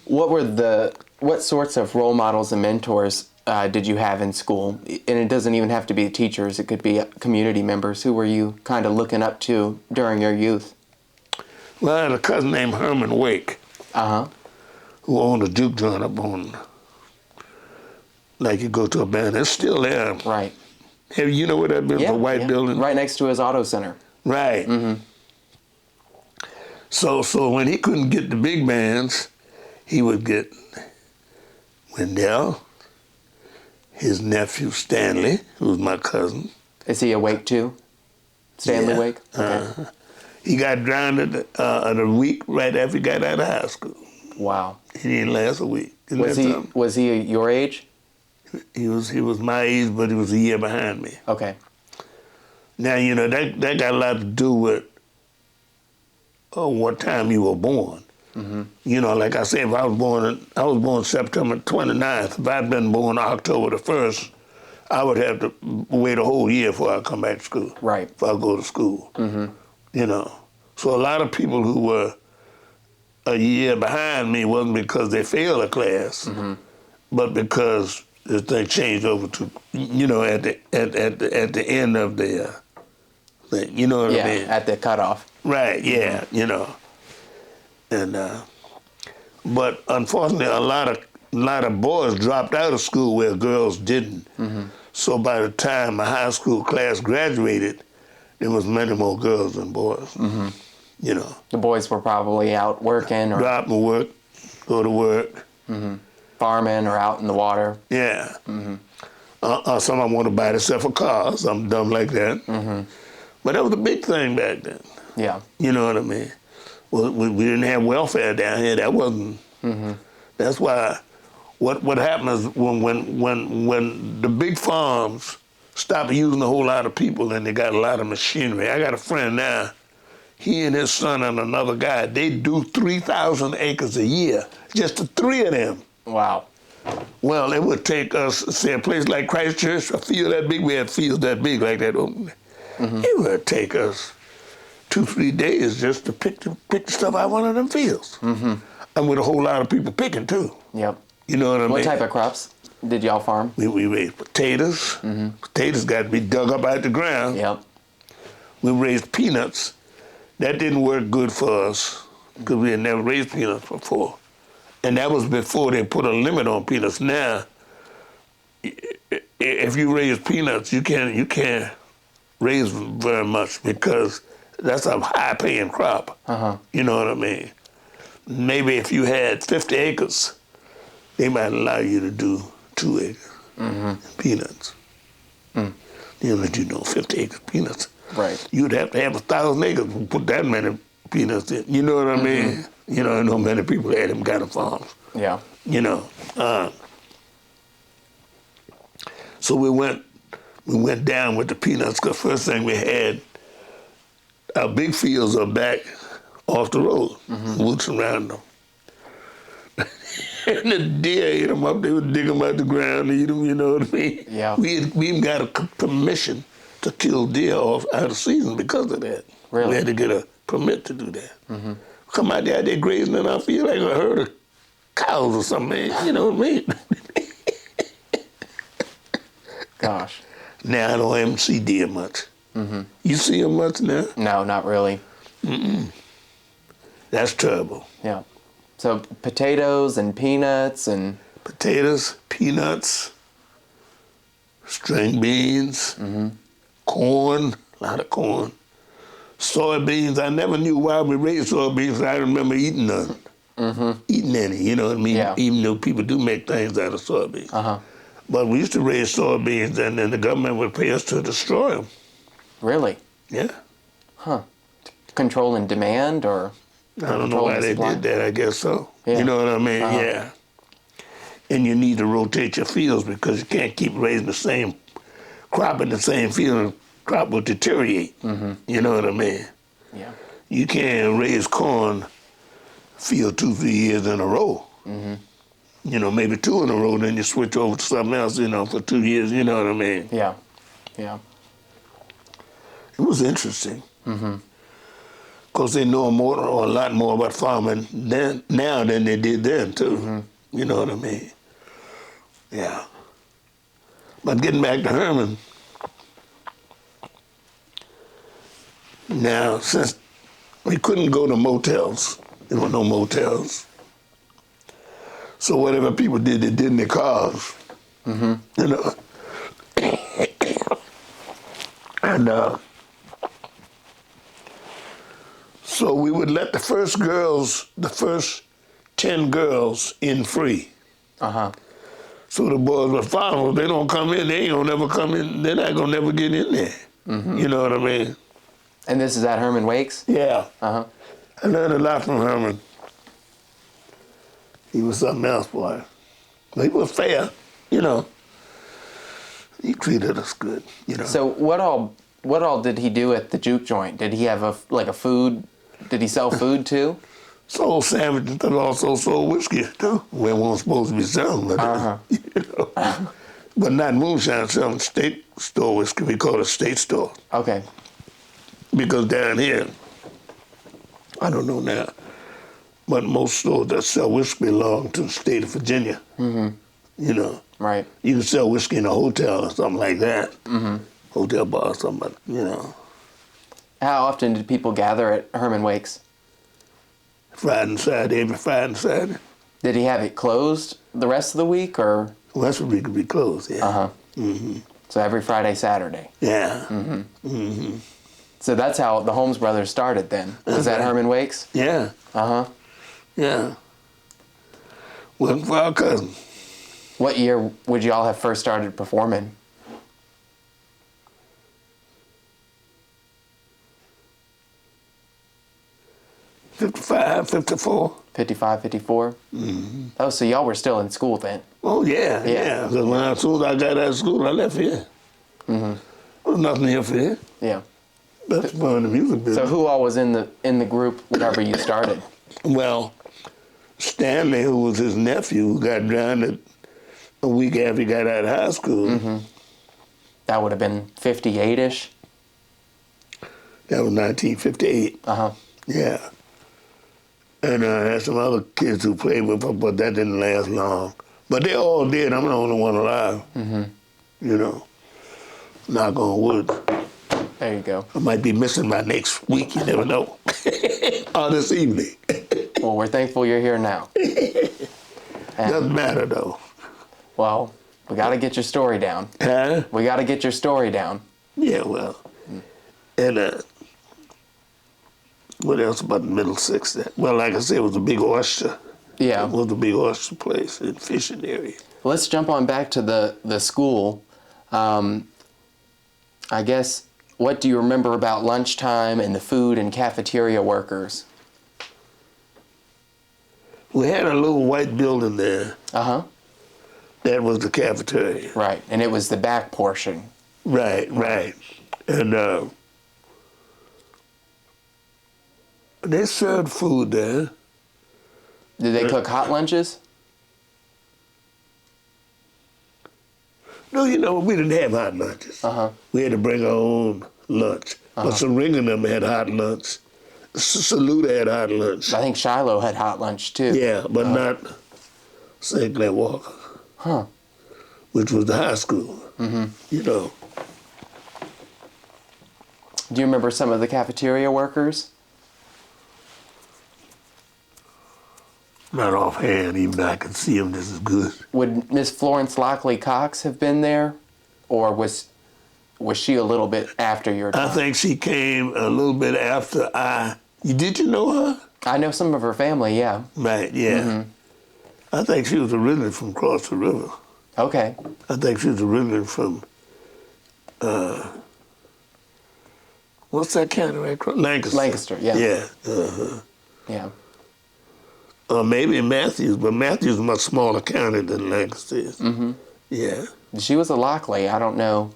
What sorts of role models and mentors did you have in school? And it doesn't even have to be teachers. It could be community members. Who were you kind of looking up to during your youth? Well, I had a cousin named Herman Wake. Uh-huh. Who owned a juke joint up on, like you go to a band. It's still there. Right. Hey, you know where that building, the white building? Right next to his auto center. Right. Mm-hmm. So when he couldn't get the big bands, he would get Wendell, his nephew Stanley, who was my cousin. Is he awake too? Stanley Wake? Okay. He got drowned a week right after he got out of high school. Wow. He didn't last a week. Was he your age? He was my age, but he was a year behind me. Okay. Now, you know, that got a lot to do with what time you were born. Mm-hmm. You know, like I said, if I was born September 29th. If I'd been born October the 1st, I would have to wait a whole year before I come back to school. Right. If I go to school. Mm-hmm. You know. So a lot of people who were a year behind me wasn't because they failed a class, mm-hmm. but because the thing changed over to, you know, at the end of the thing. You know what I mean? Yeah, at the cutoff. Right, yeah, you know. And but unfortunately a lot of boys dropped out of school where girls didn't. Mm-hmm. So by the time a high school class graduated, there was many more girls than boys. Mm-hmm. You know. The boys were probably out working or drop and work, go to work. Mm-hmm. Farming or out in the water. Yeah. Mm-hmm. Some of them want to buy themselves a car, something dumb like that. Mm-hmm. But that was a big thing back then. Yeah. You know what I mean? Well, we didn't have welfare down here. That wasn't. Mm-hmm. That's why. What happened is when the big farms stopped using a whole lot of people and they got a lot of machinery. I got a friend now. He and his son and another guy, they do 3,000 acres a year, just the three of them. Wow. Well, it would take us, say, a place like Christchurch, a field that big, we had fields that big like that. Mm-hmm. It would take us 2-3 days just to pick the stuff out of one of them fields. Mm-hmm. And with a whole lot of people picking, too. Yep. You know what I mean? What type of crops did y'all farm? We raised potatoes. Mm-hmm. Potatoes got to be dug up out the ground. Yep. We raised peanuts. That didn't work good for us because we had never raised peanuts before. And that was before they put a limit on peanuts. Now, if you raise peanuts, you can't raise very much because that's a high-paying crop. You know what I mean? Maybe if you had 50 acres, they might allow you to do 2 acres peanuts. They'll let you know 50 acres peanuts. Right. You'd have to have 1,000 acres to put that many peanuts in. You know what I mean? You know, I know many people had them kind of farms. Yeah. You know. So we went down with the peanuts because first thing we had, our big fields are back off the road, woods around them. And the deer ate them up. They would dig them out the ground and eat them, you know what I mean? Yeah. We even got a permission to kill deer off out of season because of that. Really? We had to get a permit to do that. Come out there grazing in our field like a herd of cows or something, man. You know what I mean? Gosh. Now I don't even see deer much. You see them much now? No, not really. That's terrible. Yeah. So potatoes and peanuts and... Potatoes, peanuts, string beans, corn, a lot of corn. Soybeans, I never knew why we raised soybeans. I remember eating none. Eating any, you know what I mean? Yeah. Even though people do make things out of soybeans. But we used to raise soybeans and then the government would pay us to destroy them. Really? Yeah. Controlling demand or... I don't know why they did that, I guess so. Yeah. You know what I mean? Yeah. And you need to rotate your fields because you can't keep raising the same crop in the same field and the crop will deteriorate. You know what I mean? Yeah. You can't raise corn field 2-3 years in a row. You know, maybe 2 in a row, then you switch over to something else, you know, for 2 years, you know what I mean? Yeah. Yeah. It was interesting. Because they know a lot more about farming now than they did then, too. You know what I mean? Yeah. But getting back to Herman, now, since we couldn't go to motels, there were no motels. So whatever people did, they did in their cars. You know? And so we would let the first 10 girls in free. So the boys would follow. If they don't come in, they ain't gonna never come in. They're not gonna never get in there. You know what I mean? And this is at Herman Wakes? Yeah. I learned a lot from Herman. He was something else, boy. But he was fair, you know. He treated us good, you know. So what all did he do at the juke joint? Did he have a food? Did he sell food too? Sold sandwiches, but also sold whiskey too. We weren't supposed to be selling, but you know. But not moonshine, selling state store whiskey. We call it state store. Okay. Because down here, I don't know now, but most stores that sell whiskey belong to the state of Virginia. You know. Right. You can sell whiskey in a hotel or something like that. Hotel bar or something, you know. How often did people gather at Herman Wakes? Friday and Saturday, every Friday and Saturday. Did he have it closed the rest of the week, or? Well, that's what we could be closed, yeah. So every Friday, Saturday. Yeah. So that's how the Holmes brothers started then. Was that Herman Wakes? Yeah. Yeah. Working for our cousin. What year would you all have first started performing? 55, 54. 55, 54? Oh, so y'all were still in school then? Oh, yeah. Because as soon as I got out of school, I left here. There was nothing here for here. Yeah. That's part of the music business. So who all was in the group whenever you started? Well, Stanley, who was his nephew, who got drowned a week after he got out of high school. That would have been 58-ish? That was 1958. Yeah. And had some other kids who played with her, but that didn't last long. But they all did. I'm the only one alive. You know, knock on wood. There you go. I might be missing by next week. You never know. Or this evening. Well, we're thankful you're here now. Doesn't matter though. Well, we got to get your story down. Huh? We got to get your story down. Yeah, well. And what else about the Middlesex? Well, like I said, it was a big oyster. Yeah. It was a big oyster place and fishing area. Let's jump on back to the school. I guess, what do you remember about lunchtime and the food and cafeteria workers? We had a little white building there. Uh-huh. That was the cafeteria. Right, and it was the back portion. Right. And they served food there. Did they cook hot lunches? No, we didn't have hot lunches. Uh-huh. We had to bring our own lunch. But Syringa and them had hot lunch. Saluda had hot lunch. I think Shiloh had hot lunch too. Yeah, but not St. Clair Walker. Huh. Which was the high school. Mm-hmm. Do you remember some of the cafeteria workers? Not offhand, even though I can see them just as good. Would Miss Florence Lockley Cox have been there? Or was she a little bit after your time? I think she came a little bit after Did you know her? I know some of her family, yeah. Right, yeah. Mm-hmm. I think she was originally from across the river. Okay. I think she was originally from, what's that county right across? Lancaster. Lancaster, yeah. Yeah, uh-huh. Yeah. Maybe Matthews, but Matthews is a much smaller county than Lancaster is. Mm-hmm. Yeah. She was a Lockley, I don't know.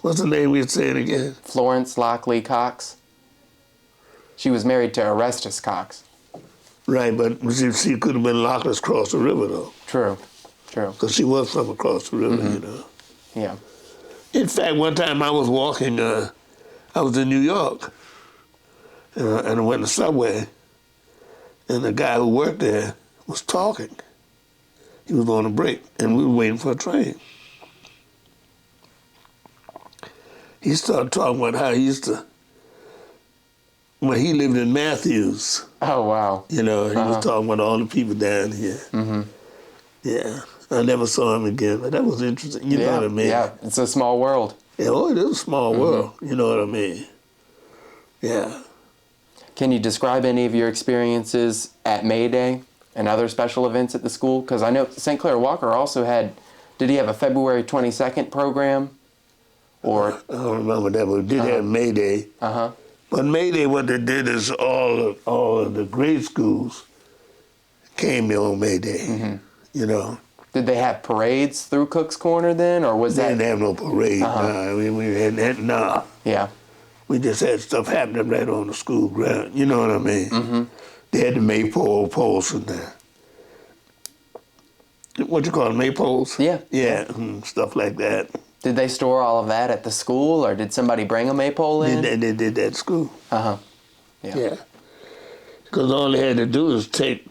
What's the name we were saying again? Florence Lockley Cox. She was married to Orestes Cox. Right, but she could have been Lockley's across the river, though. True. Because she was from across the river, Yeah. In fact, one time I was walking, I was in New York, and I went in the subway, and the guy who worked there was talking. He was on a break, and we were waiting for a train. He started talking about how he used to, when he lived in Matthews. Oh, wow. He was talking about all the people down here. Mm-hmm. Yeah, I never saw him again, but that was interesting. You know what I mean? Yeah, it's a small world. Yeah, it is a small world. You know what I mean? Yeah. Can you describe any of your experiences at May Day and other special events at the school? Because I know St. Clair Walker also did he have a February 22nd program? Or I don't remember that, but we did have May Day. Uh-huh. But May Day, what they did is all of the grade schools came here on May Day, Did they have parades through Cook's Corner then, or was They that? didn't have no parade. Nah, we had nah. Yeah. We just had stuff happening right on the school ground. You know what I mean? Mm-hmm. They had the maypole posts in there. What you call them, maypoles? Yeah. Yeah, stuff like that. Did they store all of that at the school, or did somebody bring a maypole in? They did that at school. Uh-huh. Yeah. Because all they had to do is take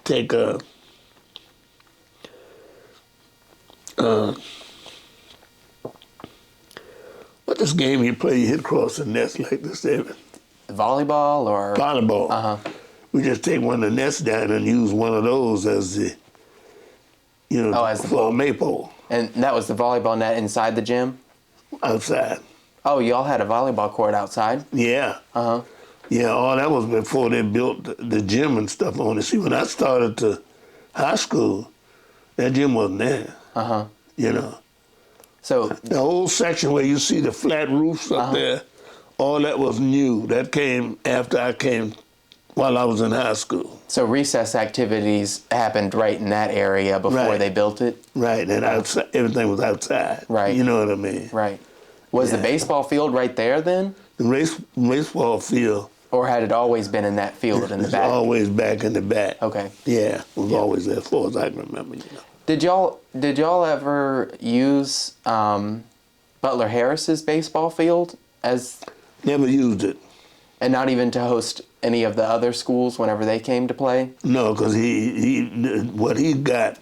what this game you play, you hit across the nest like this, David? Volleyball or? Volleyball. Uh-huh. We just take one of the nests down and use one of those as the, as the for a maypole. And that was the volleyball net inside the gym? Outside. Oh, y'all had a volleyball court outside? Yeah. Uh-huh. Yeah, all that was before they built the gym and stuff on it. See, when I started to high school, that gym wasn't there. Uh-huh. So the whole section where you see the flat roofs up there, all that was new. That came after I came while I was in high school. So recess activities happened right in that area before they built it? Right, and outside, everything was outside. Right. You know what I mean? Right. Was the baseball field right there then? The baseball field. Or had it always been in that field in the back? Always back in the back. Okay. Yeah, it was always there as far as I can remember. Did y'all ever use Butler Harris's baseball field as? Never used it. And not even to host any of the other schools whenever they came to play? No, because he got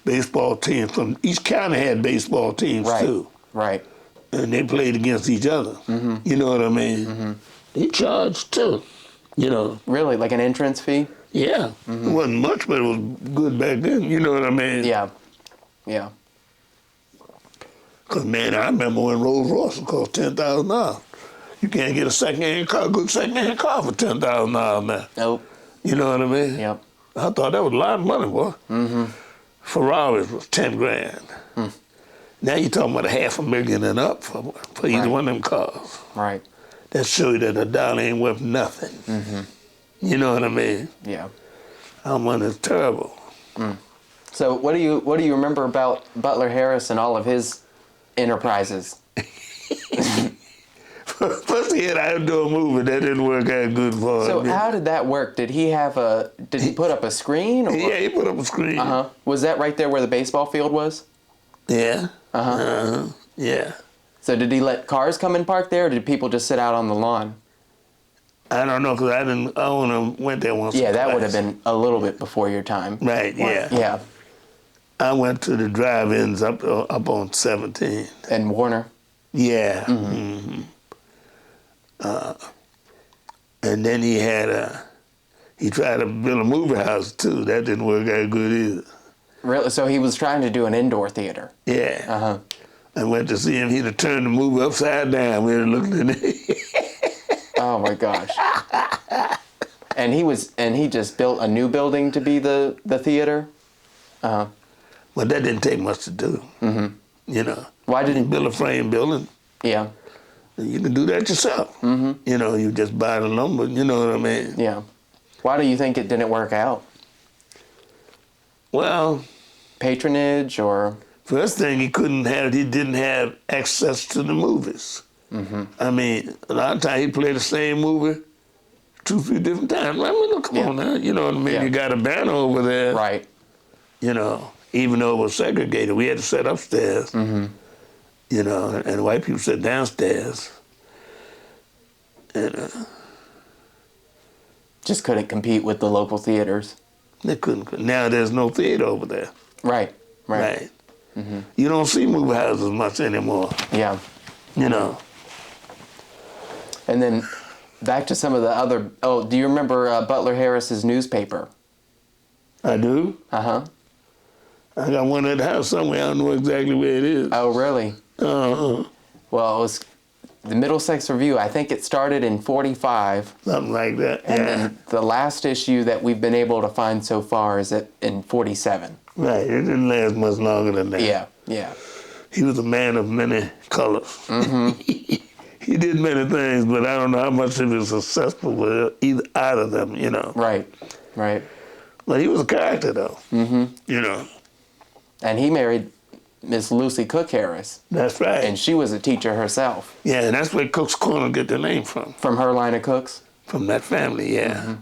baseball teams from each county had baseball teams too. Right. And they played against each other. Mm-hmm. You know what I mean? Mm-hmm. They charged too. Really, like an entrance fee? Yeah. It wasn't much, but it was good back then. You know what I mean? Yeah. Yeah. Because, man, I remember when Rolls Royce cost $10,000. You can't get a second-hand car, good second-hand car for $10,000 now. Nope. You know what I mean? Yep. I thought that was a lot of money, boy. Ferraris was 10 grand. Now you're talking about $500,000 and up for either one of them cars. Right. That show you that a dollar ain't worth nothing. You know what I mean? Yeah. Our money is terrible. So what do you remember about Butler Harris and all of his enterprises? First he had to do a movie that didn't work out good for him. So how did that work? Did he put up a screen? Or? Yeah, he put up a screen. Was that right there where the baseball field was? Yeah. Yeah. So did he let cars come and park there, or did people just sit out on the lawn? I don't know, because I only went there once. Yeah, that would have been a little bit before your time. Right, yeah. Yeah. I went to the drive-ins up on 17. And Warner? Yeah. And then he tried to build a movie house too. That didn't work out good either. Really? So he was trying to do an indoor theater? Yeah. I went to see him. He'd have turned the movie upside down. We'd have looked at it. Oh my gosh. And he just built a new building to be the theater? Well, that didn't take much to do. You know. Why didn't you build a frame building? Yeah. You can do that yourself. You know, you just buy the lumber. You know what I mean? Yeah. Why do you think it didn't work out? Well, patronage or? First thing, he didn't have access to the movies. I mean, a lot of times he played the same movie 2-3 different times. I mean, look, come on now. You know what I mean? You got a banner over there. Right. You know, even though it was segregated, we had to sit upstairs. You know, and white people sat downstairs. And just couldn't compete with the local theaters. They couldn't. Now there's no theater over there. Right. You don't see movie houses much anymore. Yeah. You know. And then back to some of the other. Oh, do you remember Butler Harris's newspaper? I do. I got one at the house somewhere. I don't know exactly where it is. Oh, really? Well, it was the Middlesex Review. I think it started in '45. Something like that. And then the last issue that we've been able to find so far is in '47. Right. It didn't last much longer than that. Yeah. He was a man of many colors. He did many things, but I don't know how much he was successful with either out of them, you know. Right. But he was a character, though. You know. And he married Miss Lucy Cook Harris. That's right. And she was a teacher herself. Yeah, and that's where Cook's Corner get their name from. From her line of cooks? From that family, yeah.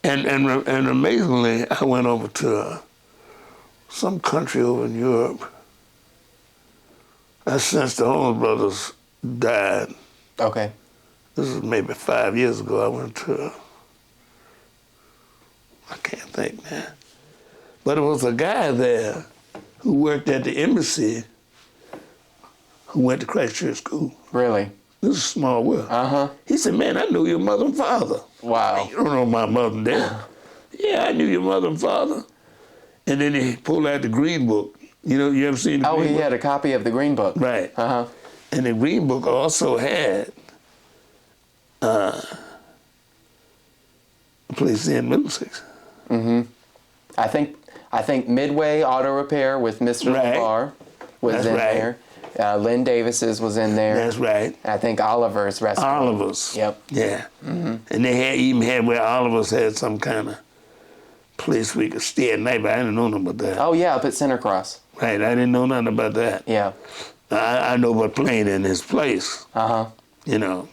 And amazingly, I went over to some country over in Europe. Since the Holmes brothers died. Okay. This is maybe 5 years ago. I went to, I can't think now. But it was a guy there who worked at the embassy who went to Christ Church School. Really? This is a small world. He said, man, I knew your mother and father. Wow. You don't know my mother and dad. Yeah, I knew your mother and father. And then he pulled out the Green Book. You know, you ever seen the Green Book? Oh, he had a copy of the Green Book. Right. And the Green Book also had a place in Middlesex. I think Midway Auto Repair with Mr. LeVar was in there. Lynn Davis's was in there. That's right. I think Oliver's restaurant. Oliver's. Yep. Yeah. And they even had where Oliver's had some kind of place we could stay at night, but I didn't know nothing about that. Oh, yeah, up at Center Cross. Right, I didn't know nothing about that. Yeah. I know about playing in his place. You know.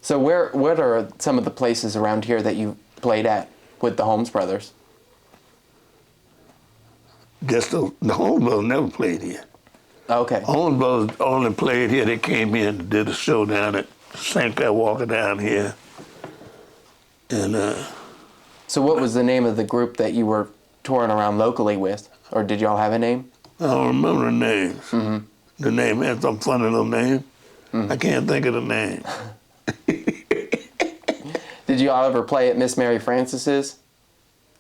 So what are some of the places around here that you played at with the Holmes brothers? Just the Holmes brothers never played here. Okay. Holmes brothers only played here. They came here and did a show down at St. Clair Walker down here. And so what was the name of the group that you were touring around locally with? Or did y'all have a name? I don't remember the names. The name had some funny little name. I can't think of the name. Did y'all ever play at Miss Mary Francis's?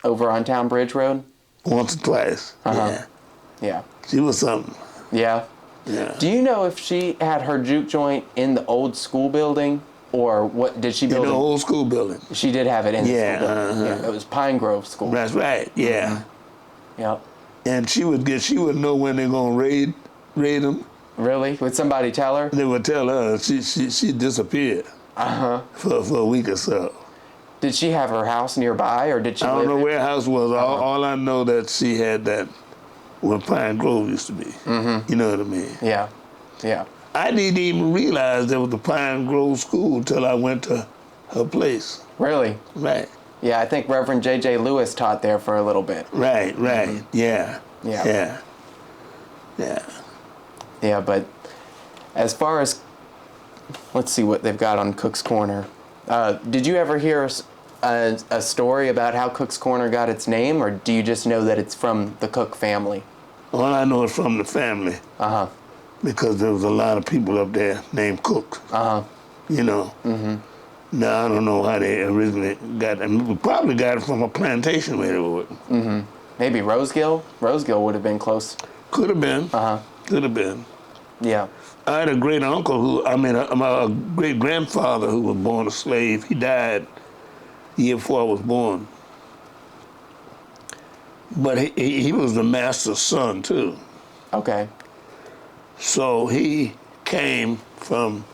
over on Town Bridge Road? Once or twice. Yeah. Yeah. She was something. Yeah. Yeah. Do you know if she had her juke joint in the old school building, or what did she build? In the old school building. She did have it in the Yeah, school building. Yeah, it was Pine Grove School. That's right. Yeah. Yep. And she would know when they're gonna raid them. Really? Would somebody tell her? They would tell her. She disappeared. For a week or so. Did she have her house nearby, or did she? I don't know live where her house was. All I know that she had that where Pine Grove used to be. You know what I mean? Yeah. Yeah. I didn't even realize there was the Pine Grove School till I went to her place. Really? Right. Yeah, I think Reverend J.J. Lewis taught there for a little bit. Right. Yeah. Yeah. Yeah. Yeah. Yeah, but as far as, let's see what they've got on Cook's Corner. Did you ever hear a story about how Cook's Corner got its name, or do you just know that it's from the Cook family? All I know is from the family. Because there was a lot of people up there named Cook. You know. Now I don't know how they originally got it. We probably got it from a plantation where they were. Maybe Rosegill? Rosegill would have been close. Could have been. Could have been. Yeah. I had a great uncle a great grandfather who was born a slave. He died the year before I was born. But he was the master's son too. Okay. So he came from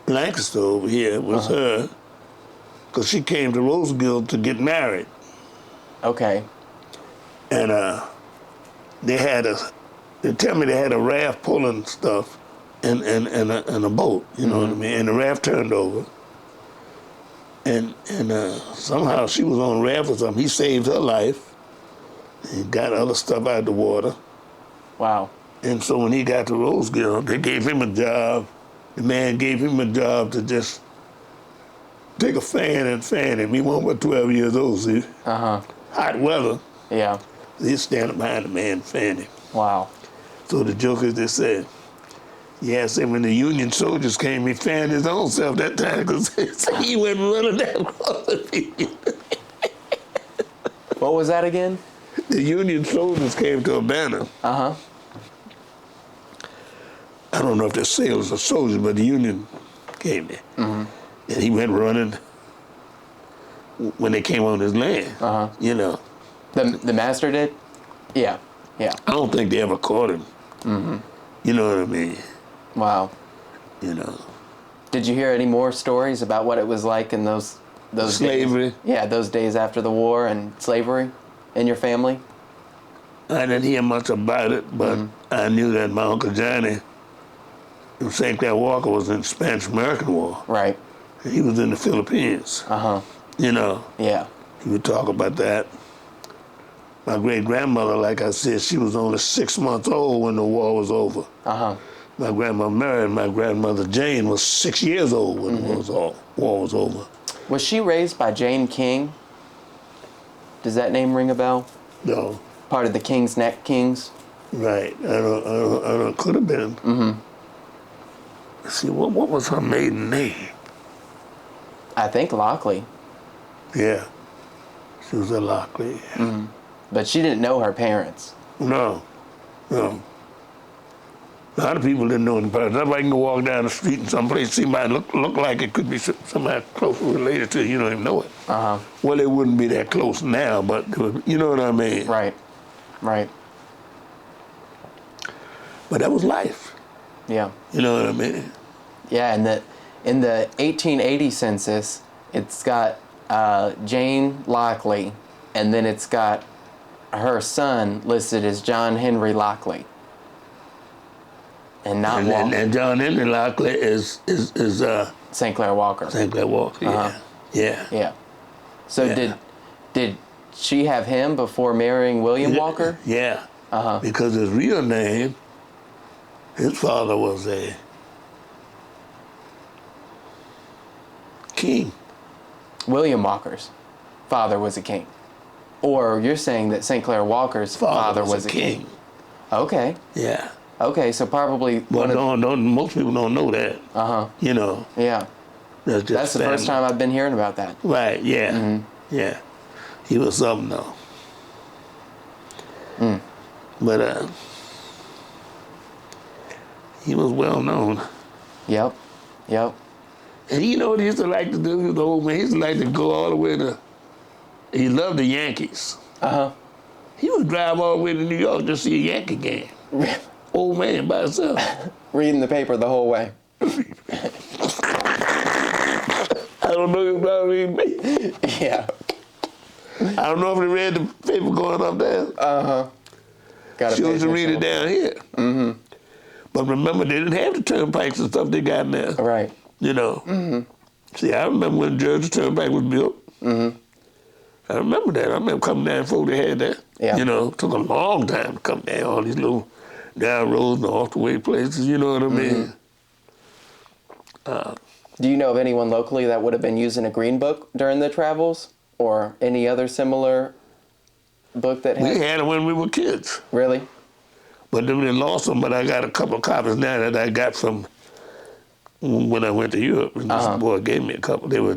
Lancaster over here with her, because she came to Rosegill to get married. Okay. And they tell me they had a raft pulling stuff and a boat, you know what I mean? And the raft turned over. And somehow she was on a raft or something. He saved her life. He got other stuff out of the water. Wow. And so when he got to Rosegill, they gave him a job. The man gave him a job to just take a fan and fan him. He wasn't but 12 years old, see? Hot weather. Yeah. He's standing behind the man and fan him. Wow. So the jokers just said, yeah, said when the Union soldiers came, he fanned his own self that time because he went running down across the field. What was that again? The Union soldiers came to Urbana. I don't know if they're sailors or soldiers, but the Union came there. And he went running when they came on his land, you know. The master did? Yeah. Yeah. I don't think they ever caught him. You know what I mean? Wow. You know. Did you hear any more stories about what it was like in those slavery? Days? Yeah, those days after the war and slavery in your family? I didn't hear much about it, but I knew that my Uncle Johnny in St. Clair Walker was in the Spanish-American War. Right. He was in the Philippines. You know. Yeah. He would talk about that. My great-grandmother, like I said, she was only 6 months old when the war was over. My grandma Mary and my grandmother Jane was 6 years old when the war was over. Was she raised by Jane King? Does that name ring a bell? No. Part of the King's Neck Kings? Right. I don't could have been. Let's see, what was her maiden name? I think Lockley. Yeah. She was a Lockley. But she didn't know her parents. No. A lot of people didn't know any parents. Everybody can walk down the street and someplace see somebody look like it could be somebody closely related to you don't even know it. Well, they wouldn't be that close now, but you know what I mean? Right. Right. But that was life. Yeah. You know what I mean? Yeah, and in the 1880 census, it's got Jane Lockley, and then it's got her son listed as John Henry Lockley. And not Walker. And John Henry Lockley is St. Clair Walker. St. Clair Walker, yeah. Yeah. So did she have him before marrying William Walker? Yeah. Because his real name, his father was a king. William Walker's father was a king. Or you're saying that St. Clair Walker's father was a king. Okay. Yeah. Okay, so probably... Well, most people don't know that. You know. Yeah. That's the first time I've been hearing about that. Right, yeah. Yeah. He was something though. But he was well known. Yep. Yep. And you know what he used to like to do? He was the old man. He used to like to go all the way to. He loved the Yankees. He would drive all the way to New York to see a Yankee game. Old man by himself. Reading the paper the whole way. I don't know if I read me. Yeah. I don't know if he read the paper going up there. Got She used to read it down here. But remember, they didn't have the turnpikes and stuff they got now. Right. You know. See, I remember when Jersey Turnpike was built. I remember that. I remember coming down before they had that. Yeah. You know, it took a long time to come down all these little down roads and off the way places. You know what I mean? Do you know of anyone locally that would have been using a green book during the travels, or any other similar book that We had? had them when we were kids. Really? But then they lost them, but I got a couple of copies now that I got from when I went to Europe. And this boy gave me a couple. They were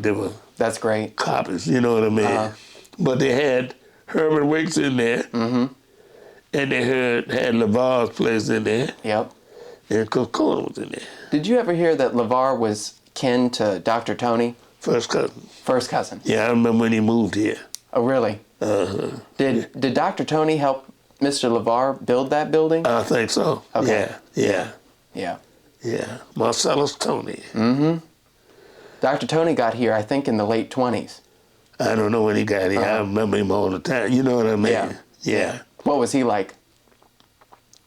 That's great. copies, you know what I mean? But they had Herman Wicks in there, and they had LeVar's place in there, Yep. and Coca-Cola was in there. Did you ever hear that LeVar was kin to Dr. Tony? First cousin. First cousin. Yeah, I remember when he moved here. Oh, really? Did Dr. Tony help Mr. LeVar build that building? I think so. Okay. Yeah. Marcellus Tony. Dr. Tony got here, I think, in the late 20s. I don't know when he got here. I remember him all the time. You know what I mean? Yeah. What was he like?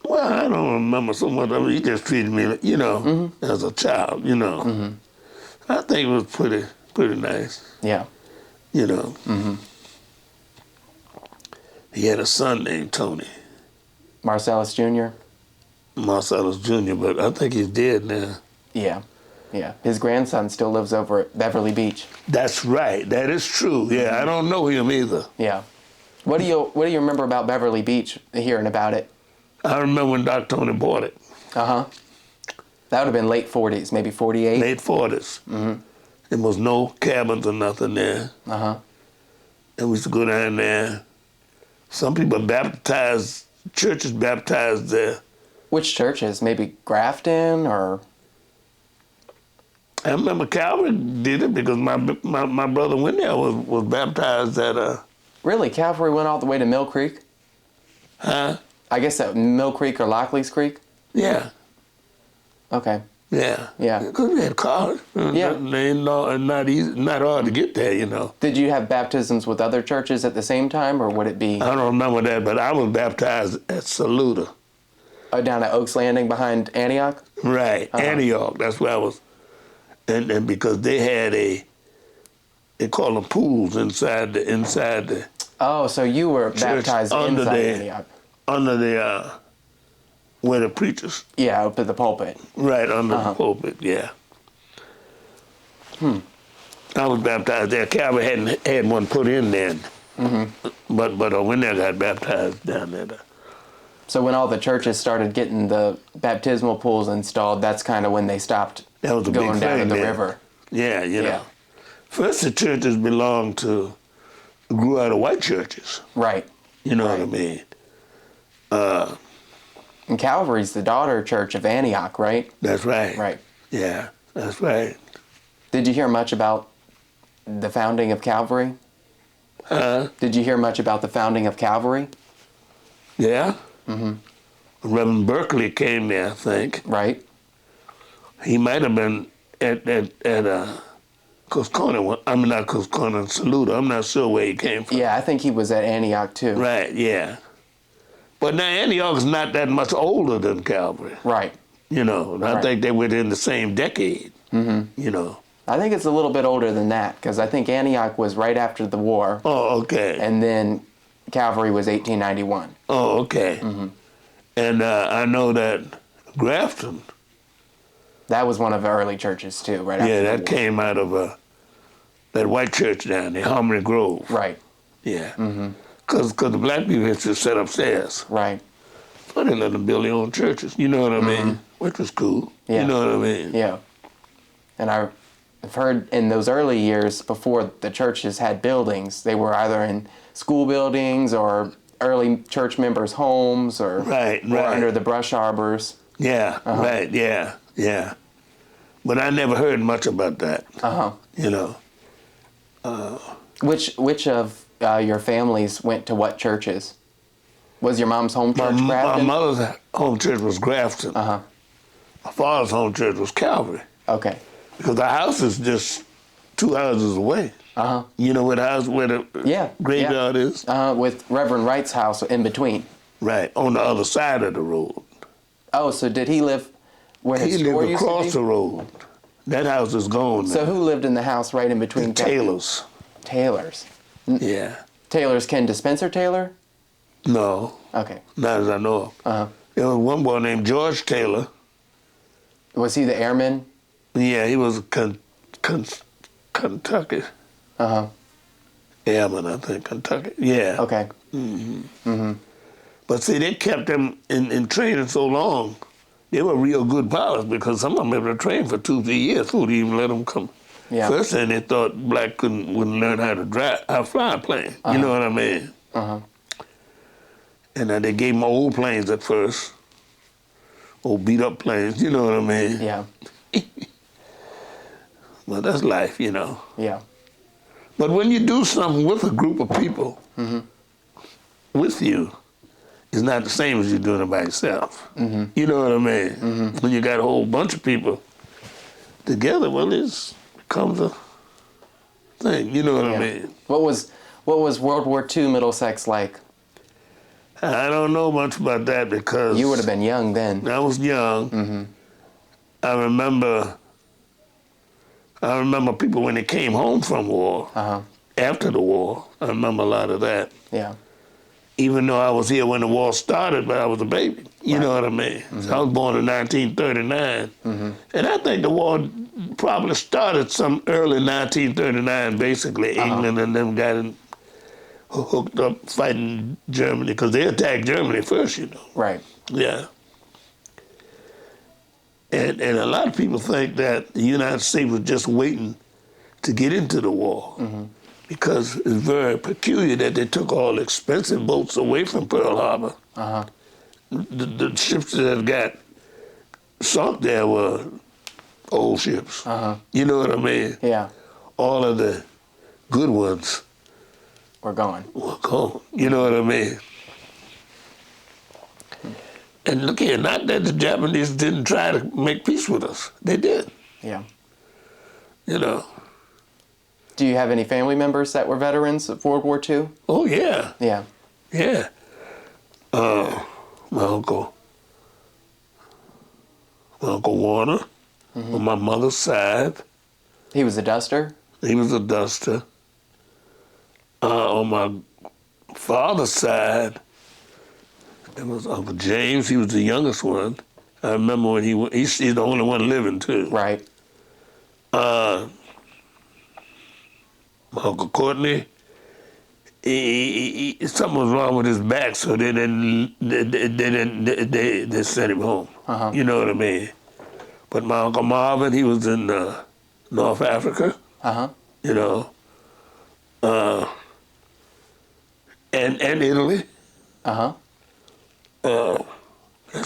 Well, I don't remember so much of it. He just treated me, you know, as a child, you know. I think it was pretty nice, Yeah. you know. He had a son named Tony, Marcellus Jr.? Marcellus Jr., but I think he's dead now. Yeah. Yeah. His grandson still lives over at Beverly Beach. That's right. That is true. Yeah, I don't know him either. Yeah. What do you remember about Beverly Beach, hearing about it? I remember when Dr. Tony bought it. That would have been late 40s, maybe 48? Late 40s. There was no cabins or nothing there. And we used to go down there. Some people baptized, churches baptized there. Which churches? Maybe Grafton or? I remember Calvary did it because my brother went there was baptized at Really? Calvary went all the way to Mill Creek? Huh? I guess at Mill Creek or Lockley's Creek? Yeah. Okay. Yeah. Yeah. Because we had cars. Yeah. They not easy, not hard to get there, you know. Did you have baptisms with other churches at the same time, or would it be I don't remember that, but I was baptized at Saluda. down at Oaks Landing behind Antioch? Right. Antioch. That's where I was. And because they had they call them pools inside the Oh, so you were baptized under inside the- Antioch? under the where the preachers. Yeah, up at the pulpit. Right under the pulpit, yeah. I was baptized there. Calvary hadn't had one put in then. But when I got baptized down there. So when all the churches started getting the baptismal pools installed, that's kind of when they stopped That was a going big down thing to the then. river. Yeah, you Yeah. know. First the churches grew out of white churches. Right. You know what I Right. mean? And Calvary's the daughter church of Antioch, right? That's right. Right. Yeah, that's right. Did you hear much about the founding of Calvary? Did you hear much about the founding of Calvary? Yeah? Reverend Berkeley came there, I think. Right. He might have been at Coscona. I mean, not Coscona, Saluda. I'm not sure where he came from. Yeah, I think he was at Antioch too. Right, yeah. But now Antioch is not that much older than Calvary. Right. You know, and I Right. think they were in the same decade. You know. I think it's a little bit older than that, because I think Antioch was right after the war, Oh, okay. and then Calvary was 1891. Oh, okay. And I know that Grafton, That was one of the early churches too, right after yeah, the that war. came out of that white church down there, Harmony Grove. Right, Yeah. Because the black people used to sit upstairs. right. So they let them build their own churches. You know what I mean? Which was cool. Yeah. You know what I mean? Yeah. And I I've heard in those early years before the churches had buildings, they were either in school buildings or early church members' homes or, Right, or right. under the brush arbors. Yeah, right, yeah, yeah. But I never heard much about that, you know. Which of your families went to what churches? Was your mom's home church My Grafton? mother's home church was Grafton. My father's home church was Calvary. Okay. Because the house is just 2 houses away. You know where the graveyard is? With Reverend Wright's house in between. Right, on the other side of the road. Oh, so did he live where his He store lived used to across be? the road. That house is gone now. So who lived in the house right in between? The Taylors. Taylors. Yeah. Taylor's Ken Dispenser Taylor? No, Okay. not as I know of. There was one boy named George Taylor. Was he the airman? Yeah, he was Kentucky. Airman, I think, Kentucky. Yeah. Okay. But see, they kept them in training so long. They were real good pilots because some of them had trained for 2-3 years before they even let them come. Yeah. First thing they thought black wouldn't learn how to fly a plane. You know what I mean? And they gave them old planes at first, old beat up planes. You know what I mean? Yeah. Well, that's life, you know. Yeah. But when you do something with a group of people with you, it's not the same as you doing it by yourself. You know what I mean? When you got a whole bunch of people together, well, it becomes a thing. You know what I mean? What was World War II Middlesex like? I don't know much about that because You would have been young then. I was young. I remember people when they came home from war. After the war, I remember a lot of that. Yeah. Even though I was here when the war started, but I was a baby. You know what I mean? So I was born in 1939. And I think the war probably started some early 1939, basically. England and them got hooked up fighting Germany, because they attacked Germany first, you know. Right. Yeah. And a lot of people think that the United States was just waiting to get into the war. Because it's very peculiar that they took all the expensive boats away from Pearl Harbor. The ships that got sunk there were old ships. You know what I mean? Yeah. All of the good ones We're gone. were gone. You know what I mean? And look here, not that the Japanese didn't try to make peace with us. They did, Yeah. you know. Do you have any family members that were veterans of World War II? Oh, yeah, Yeah. yeah. My uncle Warner, on my mother's side, He was a duster? he was a duster. On my father's side, it was Uncle James. He was the youngest one. I remember when he's the only one living too. Right. My Uncle Courtney, something was wrong with his back, so they sent him home. You know what I mean? But my Uncle Marvin, he was in North Africa. You know, and Italy. That's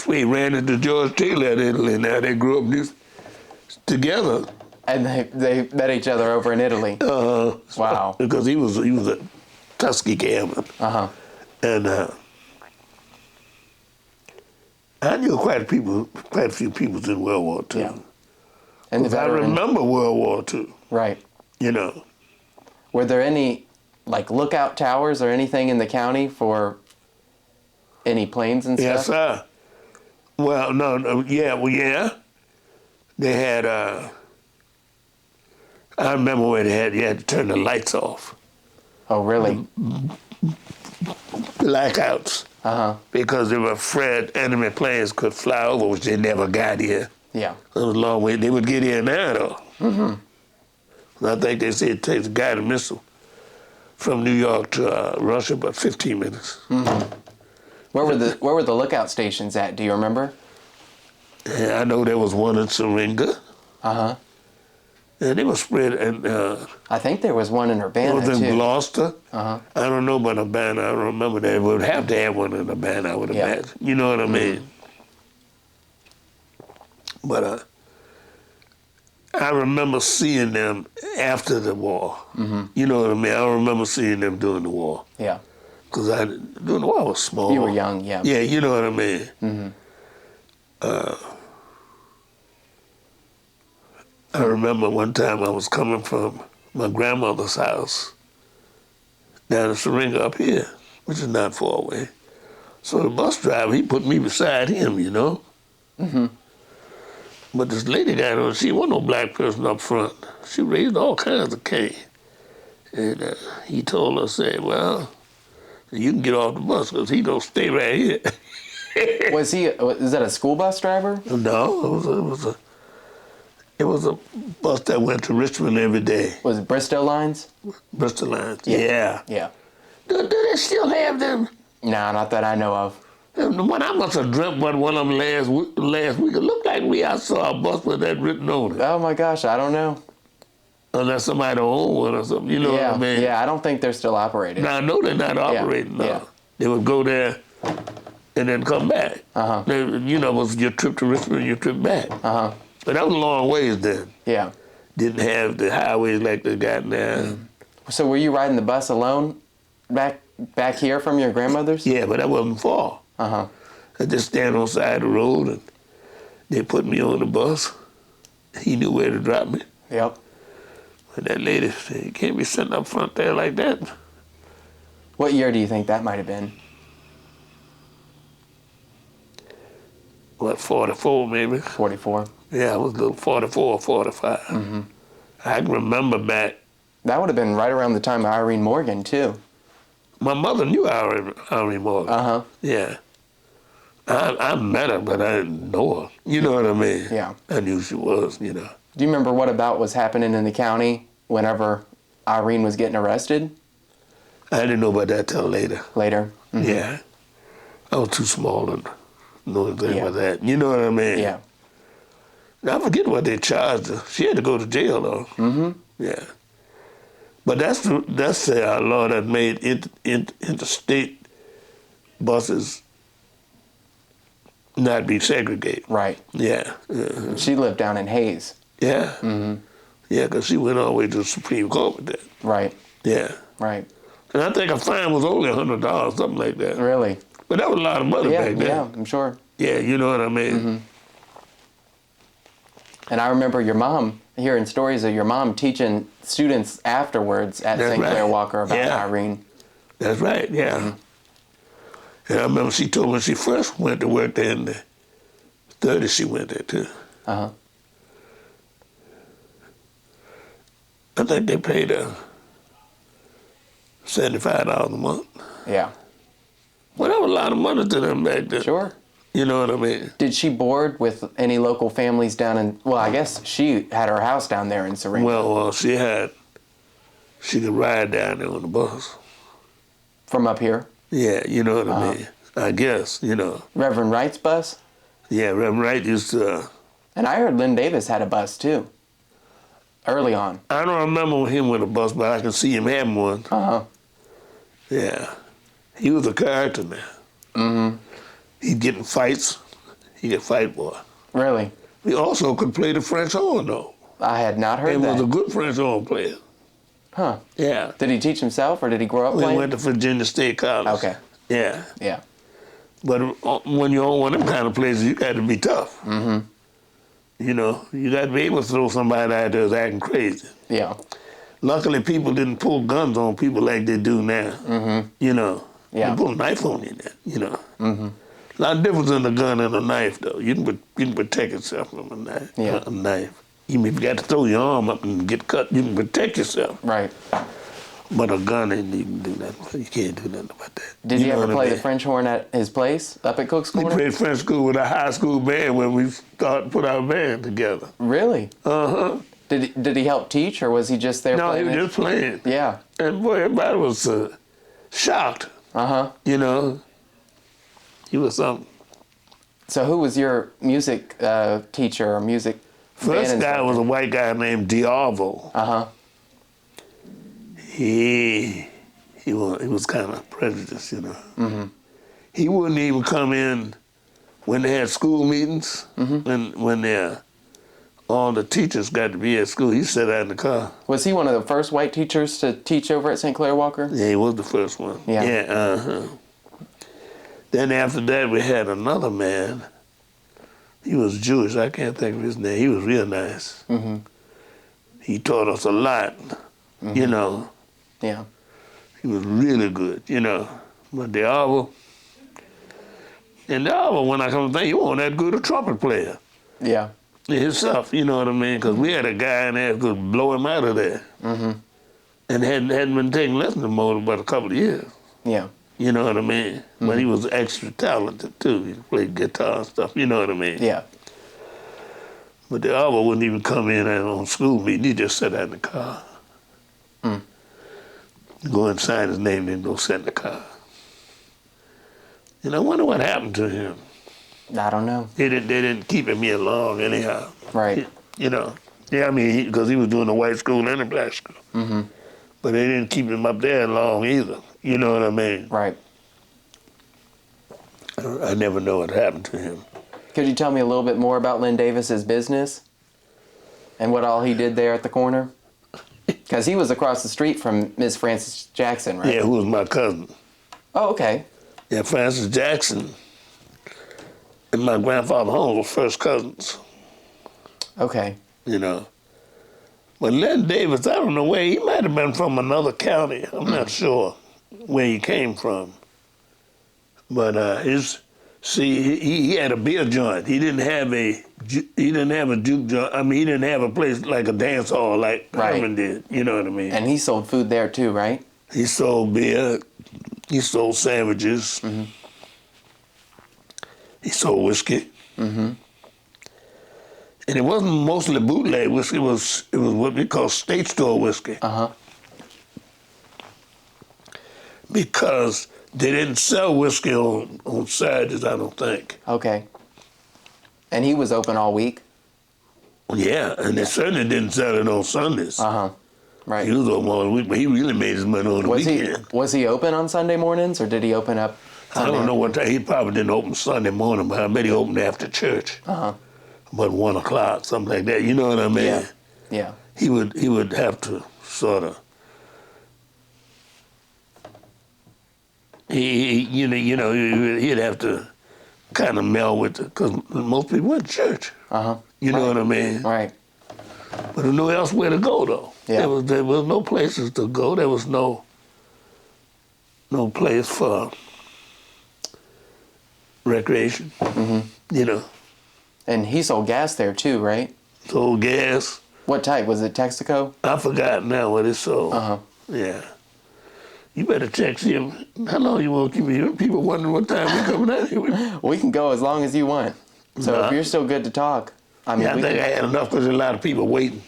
where he ran into George Taylor in Italy. Now they grew up together. And they met each other over in Italy. Wow. Because he was a Tuskegee airman. And I knew quite a few people in World War II. Yeah. And the I remember World War II. Right. You know. Were there any like lookout towers or anything in the county for any planes and stuff? Yes, sir. Well, no, yeah. They had. I remember when you had to turn the lights off. Oh, really? Blackouts. Because they were afraid enemy planes could fly over, which they never got here. Yeah. It was a long way. They would get here now, though. I think they said it takes a guided missile from New York to Russia about 15 minutes. Where were the lookout stations at? Do you remember? Yeah, I know there was one in Syringa. And they were spread, and I think there was one in it Urbana, was in too. Gloucester. Uh-huh. I don't know about Urbana. I don't remember that. We would have to have one in Urbana, I would Yeah. imagine. You know what I mean? But I remember seeing them after the war. You know what I mean? I don't remember seeing them during the war. Yeah. Because during the war I was small. You were young, yeah. Yeah, you know what I mean? I remember one time I was coming from my grandmother's house down in Syringa up here, which is not far away. So the bus driver, he put me beside him, you know? But this lady got on, she wasn't no black person up front. She raised all kinds of cane. And he told her, said, well, you can get off the bus because he don't stay right here. Was that a school bus driver? No, it was a bus that went to Richmond every day. Was it Bristow Lines? Bristol Lines, yeah. Yeah. Do they still have them? No, not that I know of. When I must have dreamt about one of them last week, it looked like I saw a bus with that written on it. Oh my gosh, I don't know. Unless somebody owned one or something, you know what I mean? Yeah, I don't think they're still operating. Now, I know they're not operating, no. yeah. They would go there and then come back. Uh-huh. You know, it was your trip to Richmond, your trip back. Uh-huh. But that was a long ways then. Yeah. Didn't have the highways like they got now. So were you riding the bus alone back here from your grandmother's? Yeah, but that wasn't far. Uh-huh. I just stand on the side of the road and they put me on the bus. He knew where to drop me. Yep. And that lady said, you can't be sitting up front there like that. What year do you think that might have been? What, 44 maybe? 44. Yeah, I was a little 44 or 45. I can remember back. That would have been right around the time of Irene Morgan, too. My mother knew Irene Morgan. Uh-huh. Yeah. I met her, but I didn't know her. You know what I mean? Yeah. I knew she was, you know. Do you remember what about was happening in the county whenever Irene was getting arrested? I didn't know about that till later. Later? Yeah. I was too small to know anything Yeah. about that. You know what I mean? Yeah. I forget what they charged her. She had to go to jail, though. Yeah. But that's the law that made interstate buses not be segregated. Right. Yeah. She lived down in Hayes. Yeah. Yeah, because she went all the way to the Supreme Court with that. Right. Yeah. Right. And I think a fine was only $100, something like that. Really? But that was a lot of money back then. Yeah, I'm sure. Yeah, you know what I mean? And I remember your mom, hearing stories of your mom teaching students afterwards at That's St. Clair right. Walker about Yeah. Irene. That's right, yeah. And I remember she told me when she first went to work there in the 30s, she went there too. Uh-huh. I think they paid her $75 a month. Yeah. Well, that was a lot of money to them back then. Sure. You know what I mean? Did she board with any local families down in, well, I guess she had her house down there in Syringa. Well, she could ride down there on the bus. From up here? Yeah, you know what I mean? I guess, you know. Reverend Wright's bus? Yeah, Reverend Wright used to... And I heard Lynn Davis had a bus too. Early on. I don't remember him with a bus, but I can see him having one. Uh-huh. Yeah. He was a character now. He'd get in fights. He could fight, boy. Really? He also could play the French horn, though. I had not heard He that. was a good French horn player. Huh. Yeah. Did he teach himself or did he grow up We playing? went to Virginia State College. Okay. Yeah. Yeah. But when you're on one of them kind of places, you got to be tough. You know, you got to be able to throw somebody out there that's acting crazy. Yeah. Luckily, people didn't pull guns on people like they do now. You know. Yeah. They pull a knife on you now, you know. A lot of difference in a gun and a knife, though. You can protect yourself from a knife. Yeah. A knife. Even if you got to throw your arm up and get cut, you can protect yourself. Right. But a gun, you can do nothing. You can't do nothing about that. Did you he know ever what I play the mean? French horn at his place up at Cook's We Corner? played French school with a high school band when we put our band together. Really? Uh-huh. Did he help teach or was he just there No, he playing was it? just playing. Yeah. And boy, everybody was shocked. Uh-huh. You know, he was something. So who was your music teacher or music First guy was a white guy named D'Arvo. Uh-huh. He was kind of prejudiced, you know. Mm-hmm. He wouldn't even come in when they had school meetings, when all the teachers got to be at school. He sat out in the car. Was he one of the first white teachers to teach over at St. Clair Walker? Yeah, he was the first one. Yeah. Yeah, Then after that, we had another man. He was Jewish. I can't think of his name. He was real nice. Mm-hmm. He taught us a lot, you know. Yeah. He was really good, you know. But D'Arvo, when I come to think, he wasn't that good a trumpet player. Yeah. Himself, you know what I mean? Because we had a guy in there who could blow him out of there. Mm-hmm. And hadn't been taking lessons in more than about a couple of years. Yeah. You know what I mean? Mm-hmm. But he was extra talented too. He played guitar and stuff, you know what I mean? Yeah. But the other wouldn't even come in on school meeting. He just sat out in the car. Mm. Go and sign his name, then go sit in the car. And I wonder what happened to him. I don't know. They didn't keep him here long anyhow. Right. You know. Yeah, I mean, because he was doing the white school and the black school. Mm-hmm. But they didn't keep him up there long either. You know what I mean? Right. I never know what happened to him. Could you tell me a little bit more about Lynn Davis's business and what all he did there at the corner? Because he was across the street from Miss Frances Jackson, right? Yeah, who was my cousin. Oh, okay. Yeah, Frances Jackson and my grandfather Holmes were first cousins. Okay. You know. But Lynn Davis, I don't know where, he might have been from another county. I'm not sure where he came from. But he had a beer joint. He didn't have a juke joint. I mean, he didn't have a place like a dance hall like Herman did. You know what I mean? And he sold food there too, right? He sold beer. He sold sandwiches. Mm-hmm. He sold whiskey. Mm-hmm. And it wasn't mostly bootleg whiskey. It was what we call state store whiskey. Uh-huh. Because they didn't sell whiskey on Saturdays, I don't think. Okay. And he was open all week? Yeah, and they certainly didn't sell it on Sundays. Uh-huh. Right. He was open all week, but he really made his money on the weekend. Was he open on Sunday mornings, or did he open up Sunday? I don't know what time. He probably didn't open Sunday morning, but I bet he opened after church. Uh-huh. About 1 o'clock, something like that. You know what I mean? Yeah. Yeah. He would have to sort of. He'd have to kind of meld with it, because most people went to church. Uh-huh. You know what I mean? Right. But there was nowhere else where to go, though. Yeah. There was no places to go. There was no place for recreation. Mm-hmm. You know. And he sold gas there too, right? Sold gas. What type? Was it Texaco? I forgot now what it sold. Uh-huh. Yeah. You better check, see how long you want to keep me. People wondering what time we're coming out here. We can go as long as you want. So if you're still good to talk, I mean, I think I had enough because there's a lot of people waiting.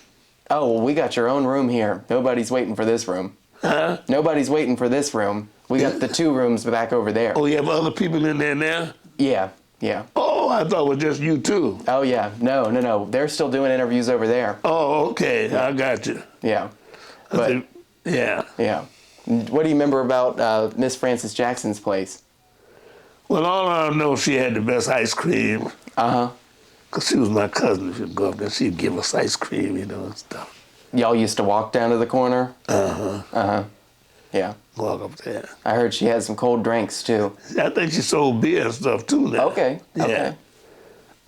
Oh, well, we got your own room here. Nobody's waiting for this room. Huh? Nobody's waiting for this room. We got the 2 rooms back over there. Oh, you have other people in there now? Yeah, yeah. Oh, I thought it was just you two. Oh, yeah. No. They're still doing interviews over there. Oh, okay. Yeah. I got you. Yeah. But, yeah. Yeah. What do you remember about Miss Frances Jackson's place? Well, all I know, she had the best ice cream. Uh-huh. Because she was my cousin. She'd go up there, she'd give us ice cream, and stuff. Y'all used to walk down to the corner? Uh-huh. Uh-huh. Yeah. Walk up there. I heard she had some cold drinks, too. I think she sold beer and stuff, too, now. Okay. Yeah. Okay.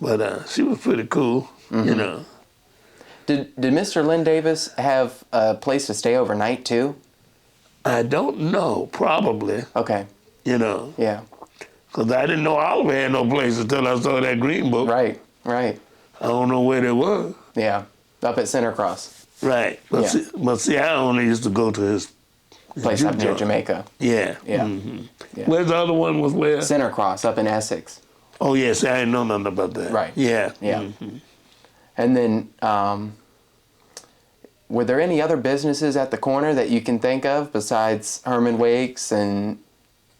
But she was pretty cool, you know. Did Mr. Lynn Davis have a place to stay overnight, too? I don't know. Probably. Okay. You know. Yeah. Because I didn't know Oliver had no place until I saw that green book. Right. I don't know where they were. Yeah. Up at Center Cross. Right. But see, I only used to go to his place up near Jamaica. Yeah. Yeah. Mm-hmm. Yeah. Where's the other one was where? Center Cross up in Essex. Oh, yes. I didn't know nothing about that. Right. Yeah. Yeah. Mm-hmm. And then, were there any other businesses at the corner that you can think of besides Herman Wake's and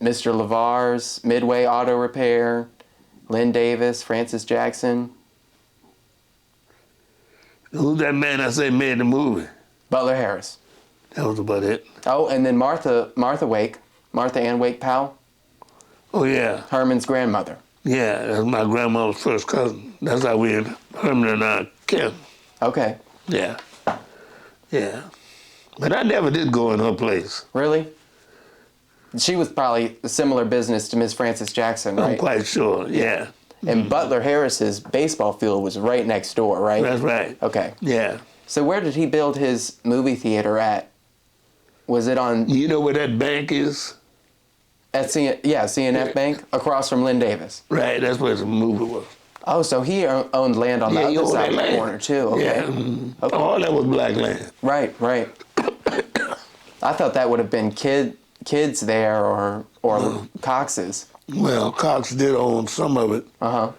Mr. LeVar's, Midway Auto Repair, Lynn Davis, Frances Jackson? Who's that man I say made the movie? Butler Harris. That was about it. Oh, and then Martha Ann Wake Powell, Oh, yeah. Herman's grandmother. Yeah, that's my grandmother's first cousin. That's how Herman and I came. Okay. Yeah. Yeah. But I never did go in her place. Really? She was probably a similar business to Miss Frances Jackson, right? I'm quite sure, yeah. And Butler Harris's baseball field was right next door, right? That's right. Okay. Yeah. So where did he build his movie theater at? Was it on You know where that bank is? at CNF Bank across from Lynn Davis? Right, that's where the movie was. Oh, so he owned land on the he other owned side that of the land. corner too. Okay. Yeah. Okay. All that was black land. Right. I thought that would have been kids there or Cox's. Well, Cox did own some of it. Uh-huh.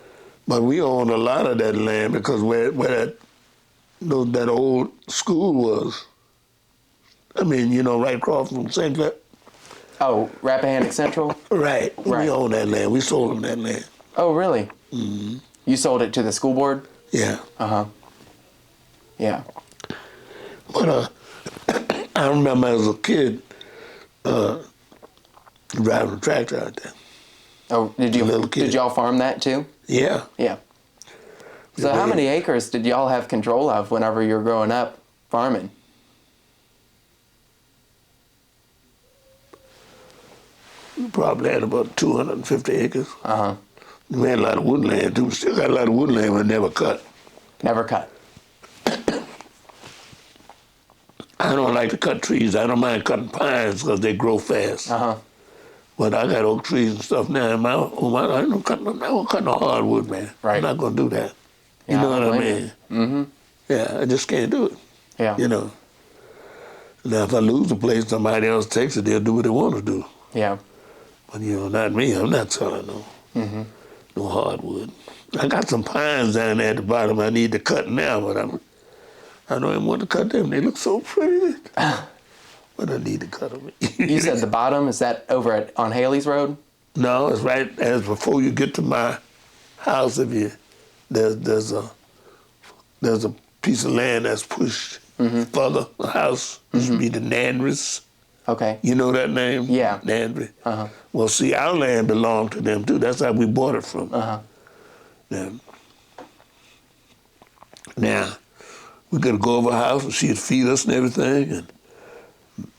But we owned a lot of that land because where that old school was. I mean, right across from St. Clair. Oh, Rappahannock Central? Right. Right. We owned that land. We sold them that land. Oh, really? Mm-hmm. You sold it to the school board? Yeah. Uh-huh. Yeah. But I remember as a kid driving a tractor out there. Oh, did y'all farm that too? Yeah. Yeah. So how many acres did y'all have control of whenever you were growing up farming? We probably had about 250 acres. Uh-huh. We had a lot of woodland too. We still got a lot of woodland we never cut. Never cut. I don't like to cut trees. I don't mind cutting pines because they grow fast. Uh-huh. But I got oak trees and stuff now in my home. I don't cut no hardwood, man. Right. I'm not going to do that. Yeah, You know what I blame mean? Mm-hmm. Yeah, I just can't do it. Yeah. Now, if I lose the place, somebody else takes it, they'll do what they want to do. Yeah. But, not me. I'm not selling no hardwood. I got some pines down there at the bottom I need to cut now, but I don't even want to cut them. They look so pretty. But I need to cut them. You said the bottom, is that over on Haley's Road? No, it's right as before you get to my house. There's a piece of land that's pushed further. The house used to be the Nandrys. Okay. You know that name? Yeah. Nandry. Uh-huh. Well, see, our land belonged to them too. That's how we bought it from them. Now, we could go over her house and she'd feed us and everything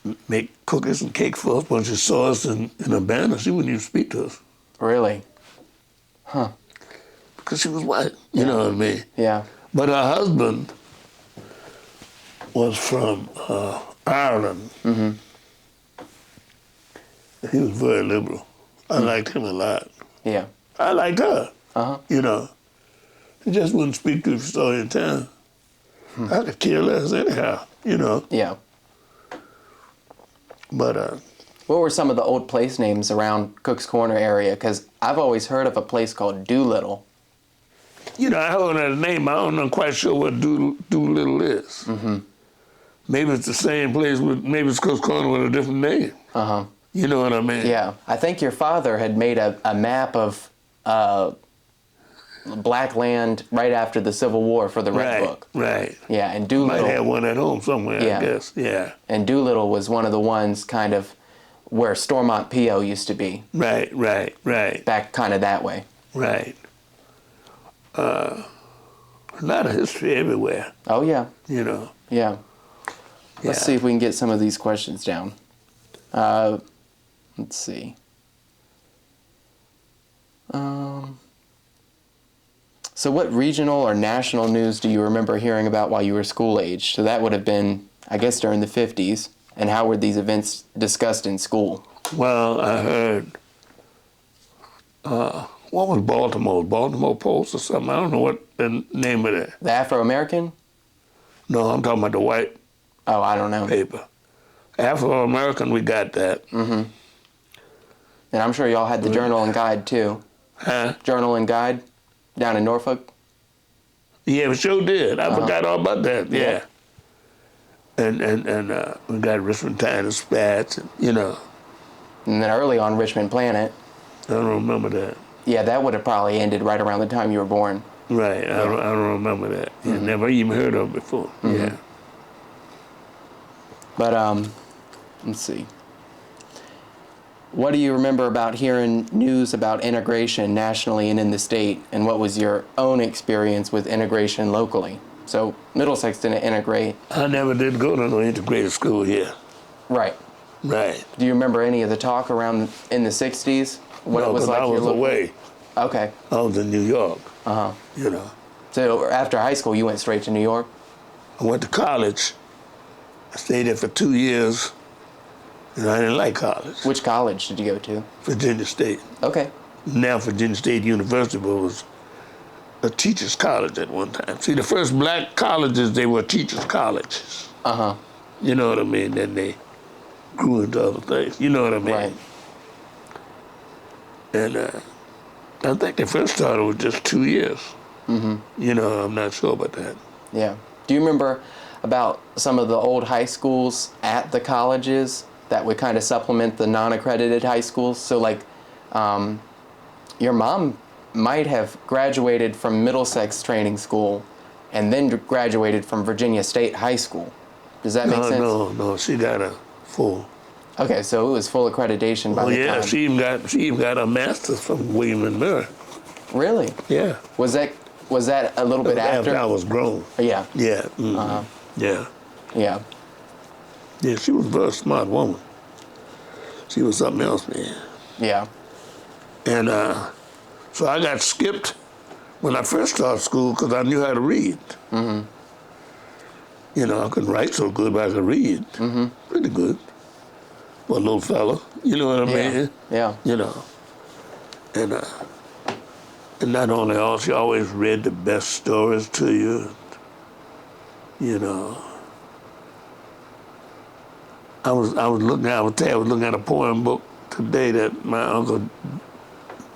and make cookies and cake for us. When she saw us in a banner, she wouldn't even speak to us. Really? Huh. Because she was white, you know what I mean? Yeah. But her husband was from Ireland. Mm-hmm. He was very liberal. I liked him a lot. Yeah. I liked her, Uh-huh. He just wouldn't speak to you if you saw her in town. I could care less anyhow, Yeah. But What were some of the old place names around Cook's Corner area? Because I've always heard of a place called Doolittle. I heard that name. I'm not quite sure what Doolittle is. Mm-hmm. Maybe it's the same place. Maybe it's Cook's Corner with a different name. Uh-huh. You know what I mean? Yeah. I think your father had made a map of black land right after the Civil War for the Red Book. Right. Yeah, and Doolittle. Might have one at home somewhere, I guess. Yeah. And Doolittle was one of the ones kind of where Stormont P.O. used to be. Right. Back kind of that way. Right. A lot of history everywhere, Oh, yeah. Yeah. Let's see if we can get some of these questions down. Let's see. So what regional or national news do you remember hearing about while you were school age? So that would have been, I guess, during the 50s. And how were these events discussed in school? Well, I heard, what was Baltimore? Baltimore Post or something? I don't know what the name of that. The Afro-American? No, I'm talking about the white Oh, I don't know. paper. Afro-American, we got that. Mm-hmm. And I'm sure y'all had the Journal and Guide, too. Huh? Journal and Guide down in Norfolk? Yeah, we sure did. I forgot all about that, yeah. And we got Richmond Times-Dispatch, And then early on, Richmond Planet. I don't remember that. Yeah, that would have probably ended right around the time you were born. Right. I don't remember that. Yeah, never even heard of it before. Yeah. But let's see. What do you remember about hearing news about integration nationally and in the state, and what was your own experience with integration locally? So Middlesex didn't integrate. I never did go to no integrated school here. Right. Right. Do you remember any of the talk around in the 60s? What it was like? I was away. Okay. I was in New York. Uh-huh. You know. So after high school, you went straight to New York? I went to college. I stayed there for 2 years, and I didn't like college. Which college did you go to? Virginia State. Okay. Now Virginia State University was a teacher's college at one time. See, the first black colleges, they were teacher's colleges. Uh-huh. You know what I mean? Then they grew into other things. You know what I mean? Right. And I think they first started with just 2 years. You know, I'm not sure about that. Yeah. Do you remember about some of the old high schools at the colleges that would kind of supplement the non-accredited high schools? So like, your mom might have graduated from Middlesex Training School and then graduated from Virginia State High School. Does that make sense? No, she got a full. Okay, so it was full accreditation by the time. She even got a master's from William and Mary. Really? Yeah. Was that a little bit after? I was grown. Yeah. Yeah. Yeah. Yeah. Yeah, she was a very smart woman. She was something else, man. Yeah. And so I got skipped when I first started school because I knew how to read. You know, I couldn't write so good, but I could read. Pretty good. For a little fella. You know what I mean? Yeah. You know. And not only all, she always read the best stories to you. You know. I was looking at a poem book today that my uncle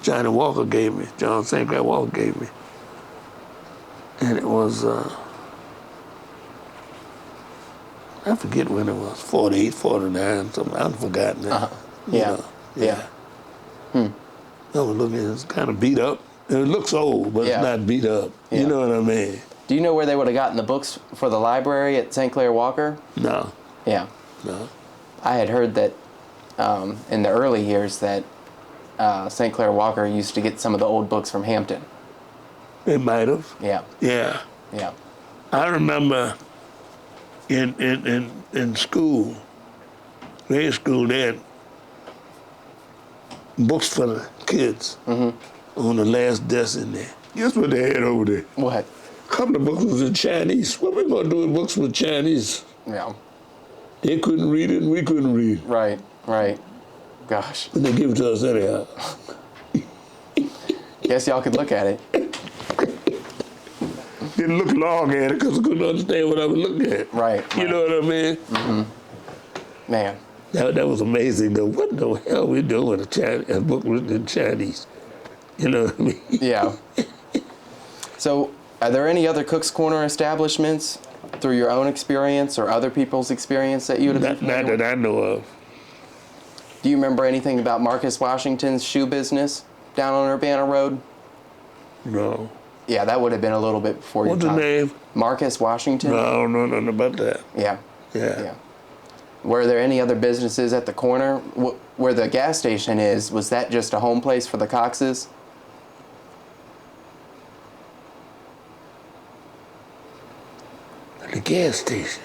Johnny Walker gave me, John St. Clair Walker gave me. And it was, I forget when it was, 48, 49, something, I've forgotten that. Yeah. Yeah. I was looking, it's kind of beat up. It looks old, but it's not beat up. Yeah. You know what I mean? Do you know where they would have gotten the books for the library at St. Clair Walker? No. Yeah. No. I had heard that in the early years that St. Clair Walker used to get some of the old books from Hampton. It might have. Yeah. Yeah. Yeah. I remember in school, grade school, they had books for the kids on the last desk in there. Guess what they had over there? What? A couple of books was in Chinese. What we gonna do with books with Chinese? Yeah. They couldn't read it and we couldn't read it. Right. Gosh. And they give it to us anyhow. Guess y'all could look at it. Didn't look long at it because I couldn't understand what I was looking at. Right. You know what I mean? Man. That was amazing though. What the hell are we doing with a book written in Chinese? You know what I mean? Yeah. So, are there any other Cook's Corner establishments through your own experience or other people's experience that you would have been Not familiar that I know of. Do you remember anything about Marcus Washington's shoe business down on Urbana Road? No. Yeah, that would have been a little bit before your time. What's the name? Marcus Washington? No, I don't know nothing about that. Yeah. Yeah. Were there any other businesses at the corner? Where the gas station is, was that just a home place for the Coxes? The gas station.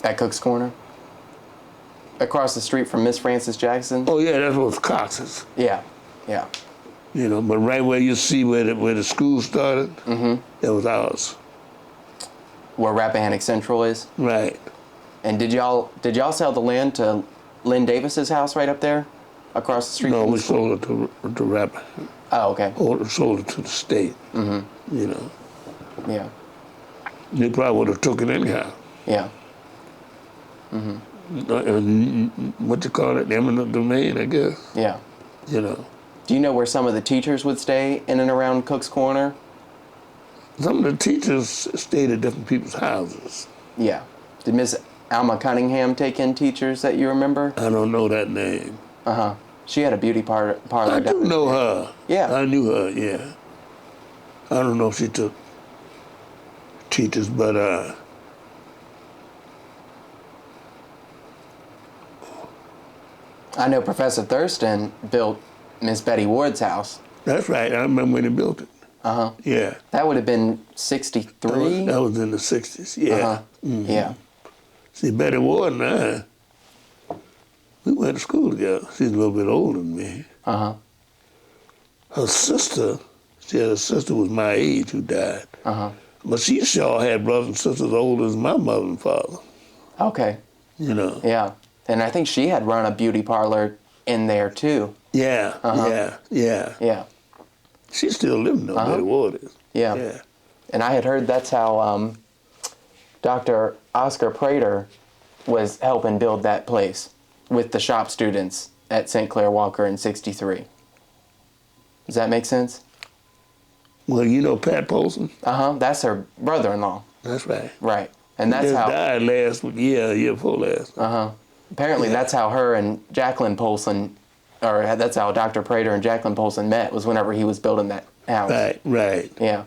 At Cook's Corner? Across the street from Miss Frances Jackson? Oh yeah, that was Cox's. Yeah. You know, but right where you see where the school started, that was ours. Where Rappahannock Central is? Right. And did y'all sell the land to Lynn Davis's house right up there? Across the street No, from we the school? sold it to Rapper. Oh, okay. Or sold it to the state. You know. Yeah. They probably would have took it anyhow. Yeah. What you call it, eminent domain, I guess. Yeah. You know. Do you know where some of the teachers would stay in and around Cook's Corner? Some of the teachers stayed at different people's houses. Yeah. Did Miss Alma Cunningham take in teachers that you remember? I don't know that name. She had a beauty parlor I down do know her. Yeah. I knew her, yeah. I don't know if she took teachers, but I know Professor Thurston built Miss Betty Ward's house. that's right. I remember when he built it. Uh-huh. Yeah. That would have been 63? That was in the 60s, yeah. Uh-huh. Mhm. Yeah. See, Betty Ward and I, we went to school together. She's a little bit older than me. Uh-huh. Her sister, she had a sister who was my age who died. Uh-huh. But she sure had brothers and sisters older than my mother and father, Okay. you know. Yeah. And I think she had run a beauty parlor in there too. Yeah, yeah. Yeah. She's still living though, Betty Ward is. Yeah. Yeah. And I had heard that's how Dr. Oscar Prater was helping build that place with the shop students at St. Clair Walker in 63. Does that make sense? Well, you know Pat Polson? Uh-huh. That's her brother-in-law. That's right. Right. And that's He just how... died last year, year before last. Uh-huh. Apparently that's how her and Jacqueline Polson, or that's how Dr. Prater and Jacqueline Polson met, was whenever he was building that house. Right. Yeah.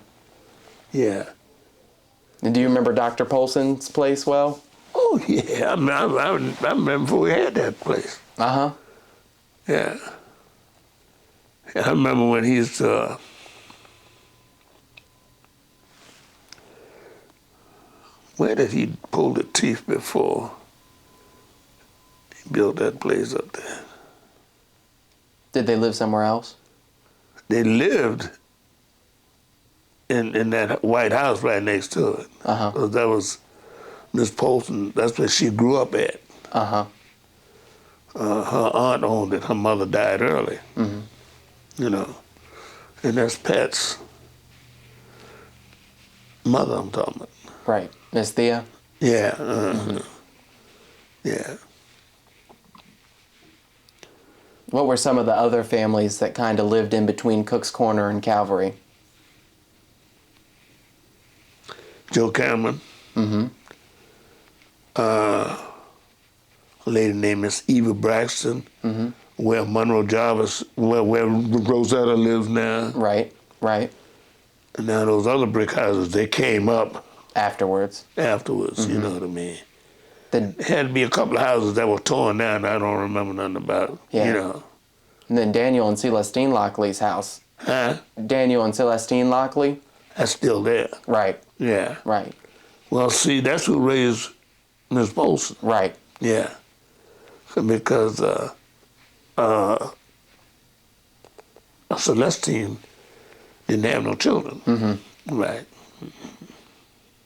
Yeah. And do you remember Dr. Polson's place well? Oh, yeah. I remember before we had that place. Uh-huh. Yeah. I remember when he used to, where did he pull the teeth before he built that place up there? Did they live somewhere else? They lived in that white house right next to it. Uh-huh. 'Cause that was Miss Polson, that's where she grew up at. Uh-huh. Her aunt owned it. Her mother died early. Mm-hmm. You know. And that's Pat's mother I'm talking about. Right. Miss Thea? Yeah. Yeah. What were some of the other families that kind of lived in between Cook's Corner and Calvary? Joe Cameron. Mm-hmm. A lady named Miss Eva Braxton. Mm-hmm. Where Monroe Jarvis, where Rosetta lives now. Right. And now those other brick houses, they came up Afterwards. you know what I mean? Then, There had to be a couple of houses that were torn down. I don't remember nothing about it. Yeah. You know. and then Daniel and Celestine Lockley's house. Huh? Daniel and Celestine Lockley? That's still there. Right. Yeah. Right. Well, see, that's who raised Miss Polson. Right. Yeah. Because Celestine didn't have no children. Mm-hmm. Right.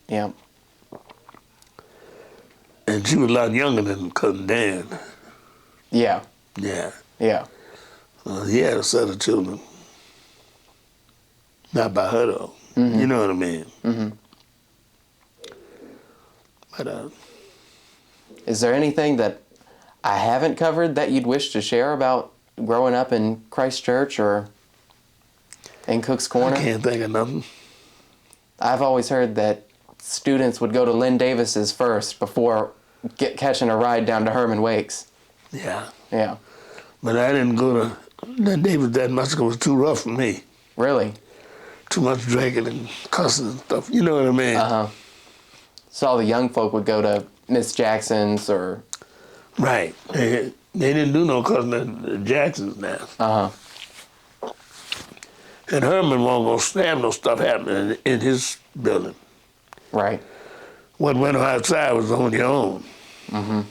Yeah. And she was a lot younger than cousin Dan. Yeah. Yeah. Yeah. He had a set of children. Not by her, though. Mm-hmm. You know what I mean? Mm-hmm. But, Is there anything that I haven't covered that you'd wish to share about growing up in Christchurch or in Cook's Corner? I can't think of nothing. I've always heard that students would go to Lynn Davis's first before catching a ride down to Herman Wake's. Yeah. Yeah. But I didn't go to that Davis that much. It was too rough for me. Really? Too much drinking and cussing and stuff. You know what I mean? Uh-huh. So all the young folk would go to Miss Jackson's or... Right. They didn't do no cussing at Jackson's now. Uh-huh. And Herman wasn't going to have no stuff happening in his building. Right. What went outside was on your own. Mm-hmm.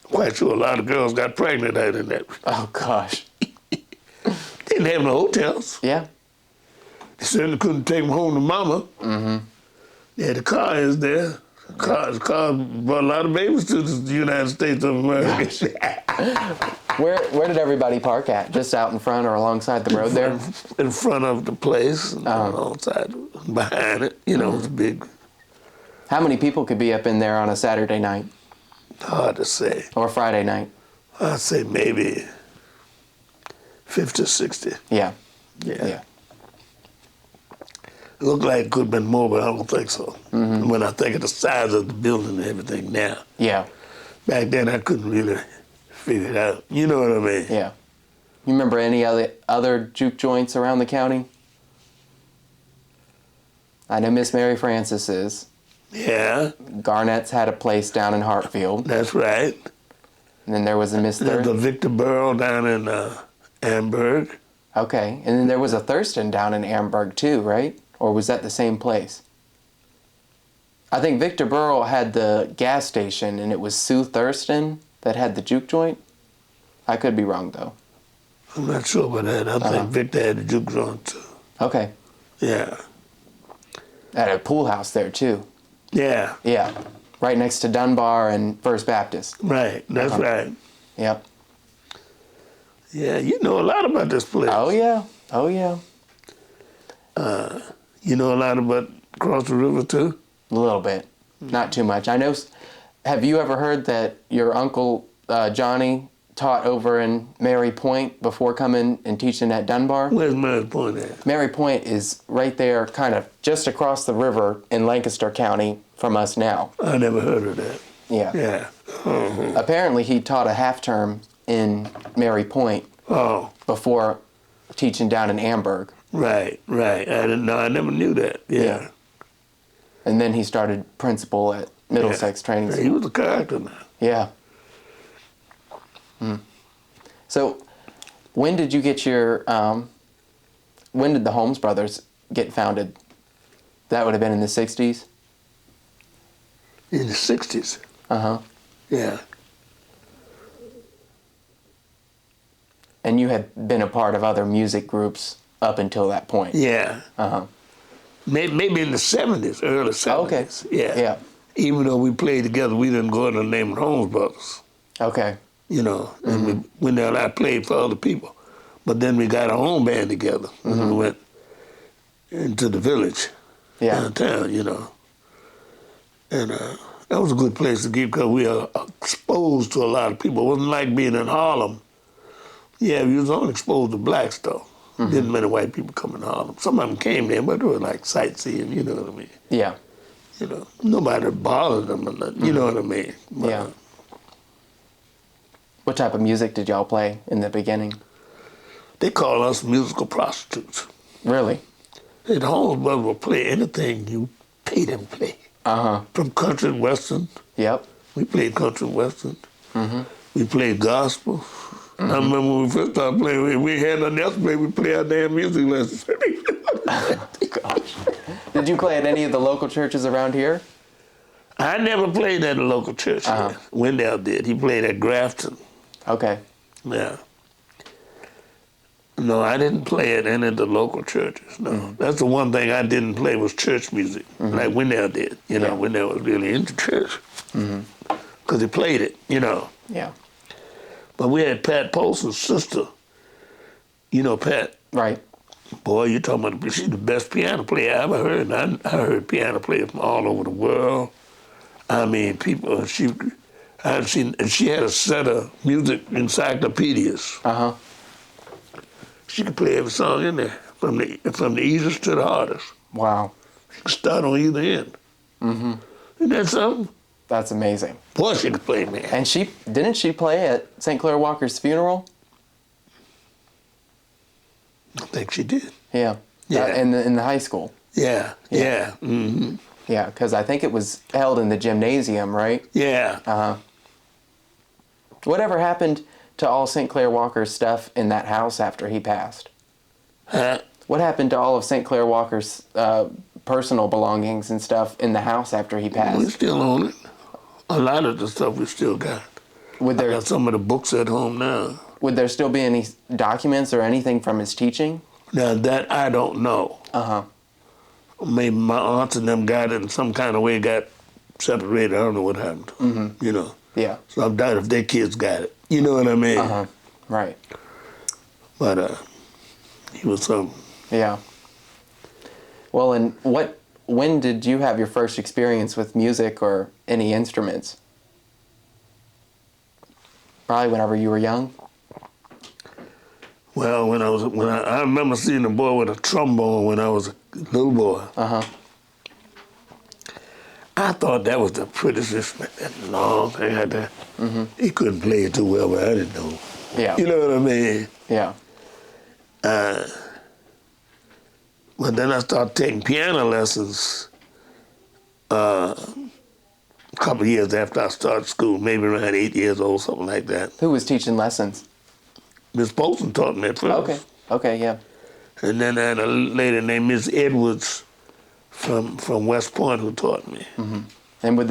Quite sure a lot of girls got pregnant out in that. Oh, gosh. Didn't have no hotels. Yeah. They certainly couldn't take them home to mama. Mm-hmm. Yeah, the car is there. The car brought a lot of babies to the United States of America. Where did everybody park at? Just out in front or alongside the road there? In front of the place, and alongside, behind it. You know, it's big. How many people could be up in there on a Saturday night? Hard to say. Or Friday night? I'd say maybe 50 or 60. Yeah. Yeah. It looked like it could have been more, but I don't think so. Mm-hmm. When I think of the size of the building and everything now. Yeah. Back then, I couldn't really figure it out. You know what I mean? Yeah. You remember any other juke joints around the county? I know Miss Mary Frances is. Yeah, Garnett's had a place down in Hartfield. that's right. And then there was a Miss There's the Victor Burrow down in Amberg. Okay. And then there was a Thurston down in Amberg too, right? Or was that the same place? I think Victor Burrow had the gas station and it was Sue Thurston that had the juke joint. I could be wrong though. I'm not sure about that. I think Victor had the juke joint too. Okay. Yeah. At a pool house there too. Yeah. Yeah. Right next to Dunbar and First Baptist. Right. That's right. Yep. Yeah, you know a lot about this place. Oh yeah. Oh yeah. You know a lot about across the river too? A little bit. Not too much. I know. Have you ever heard that your uncle Johnny taught over in Mary Point before coming and teaching at Dunbar? Where's Mary Point at? Mary Point is right there, kind of just across the river in Lancaster County from us now. I never heard of that. Yeah. Yeah. Uh-huh. Apparently he taught a half term in Mary Point before teaching down in Amberg. Right. I didn't know. I never knew that. Yeah. And then he started principal at Middlesex Training School. He was a character now. Yeah. So, when did you get your? When did the Holmes brothers get founded? That would have been in the '60s. In the 60s. Yeah. And you had been a part of other music groups up until that point. Yeah. Maybe in the 70s, early 70s. Okay. Yeah. Even though we played together, we didn't go under the name of Holmes Brothers. Okay. You know, and we went there and I played for other people. But then we got our own band together when we went into the village downtown, you know. And that was a good place to be because we were exposed to a lot of people. It wasn't like being in Harlem. Yeah, we was only exposed to blacks, though. Didn't many white people come in Harlem. Some of them came there, but they were like sightseeing, you know what I mean? Yeah. You know, nobody bothered them or nothing, you know what I mean? But, Yeah. What type of music did y'all play in the beginning? They call us musical prostitutes. Really? The Holmes Brothers will play anything you pay them to play. From country and western. Yep. We played country and western. We played gospel. I remember when we first started playing, we had nothing else to play. We played our damn music lessons. Gosh. Did you play at any of the local churches around here? I never played at a local church. Wendell did. He played at Grafton. Okay. Yeah. No, I didn't play at any of the local churches. No, that's the one thing I didn't play was church music, like Wendell did. You know, Wendell was really into church because he played it. You know. Yeah. But we had Pat Polson's sister. You know Pat. Right. Boy, you're talking about she's the best piano player I ever heard. And I heard piano players from all over the world. I mean, people. I've seen. And she had a set of music encyclopedias. She could play every song in there, from the easiest to the hardest. Wow. She could start on either end. Isn't that something? That's amazing. Boy, she could play, man. And didn't she play at St. Clair Walker's funeral? I think she did. Yeah. Yeah. In the high school. Yeah. Mm-hmm. Yeah, because I think it was held in the gymnasium, right? Yeah. Whatever happened to all St. Clair Walker's stuff in that house after he passed? Huh? What happened to all of St. Clair Walker's personal belongings and stuff in the house after he passed? We still own it. A lot of the stuff we still got. I got some of the books at home now. Would there still be any documents or anything from his teaching? Now that I don't know. Maybe my aunts and them got it in some kind of way, got separated. I don't know what happened. You know. Yeah. So I doubt if their kids got it. You know what I mean? Right. But he was something. Yeah. Well, and when did you have your first experience with music or any instruments? Probably whenever you were young. Well, I remember seeing a boy with a trombone when I was a little boy. I thought that was the prettiest instrument. That long thing had that. He couldn't play it too well, but I didn't know. Yeah. You know what I mean? Yeah. But then I started taking piano lessons a couple of years after I started school, maybe around 8 years old, something like that. Who was teaching lessons? Miss Polson taught me at first. Okay. Okay, yeah. And then I had a lady named Miss Edwards from West Point who taught me. Mm-hmm. And would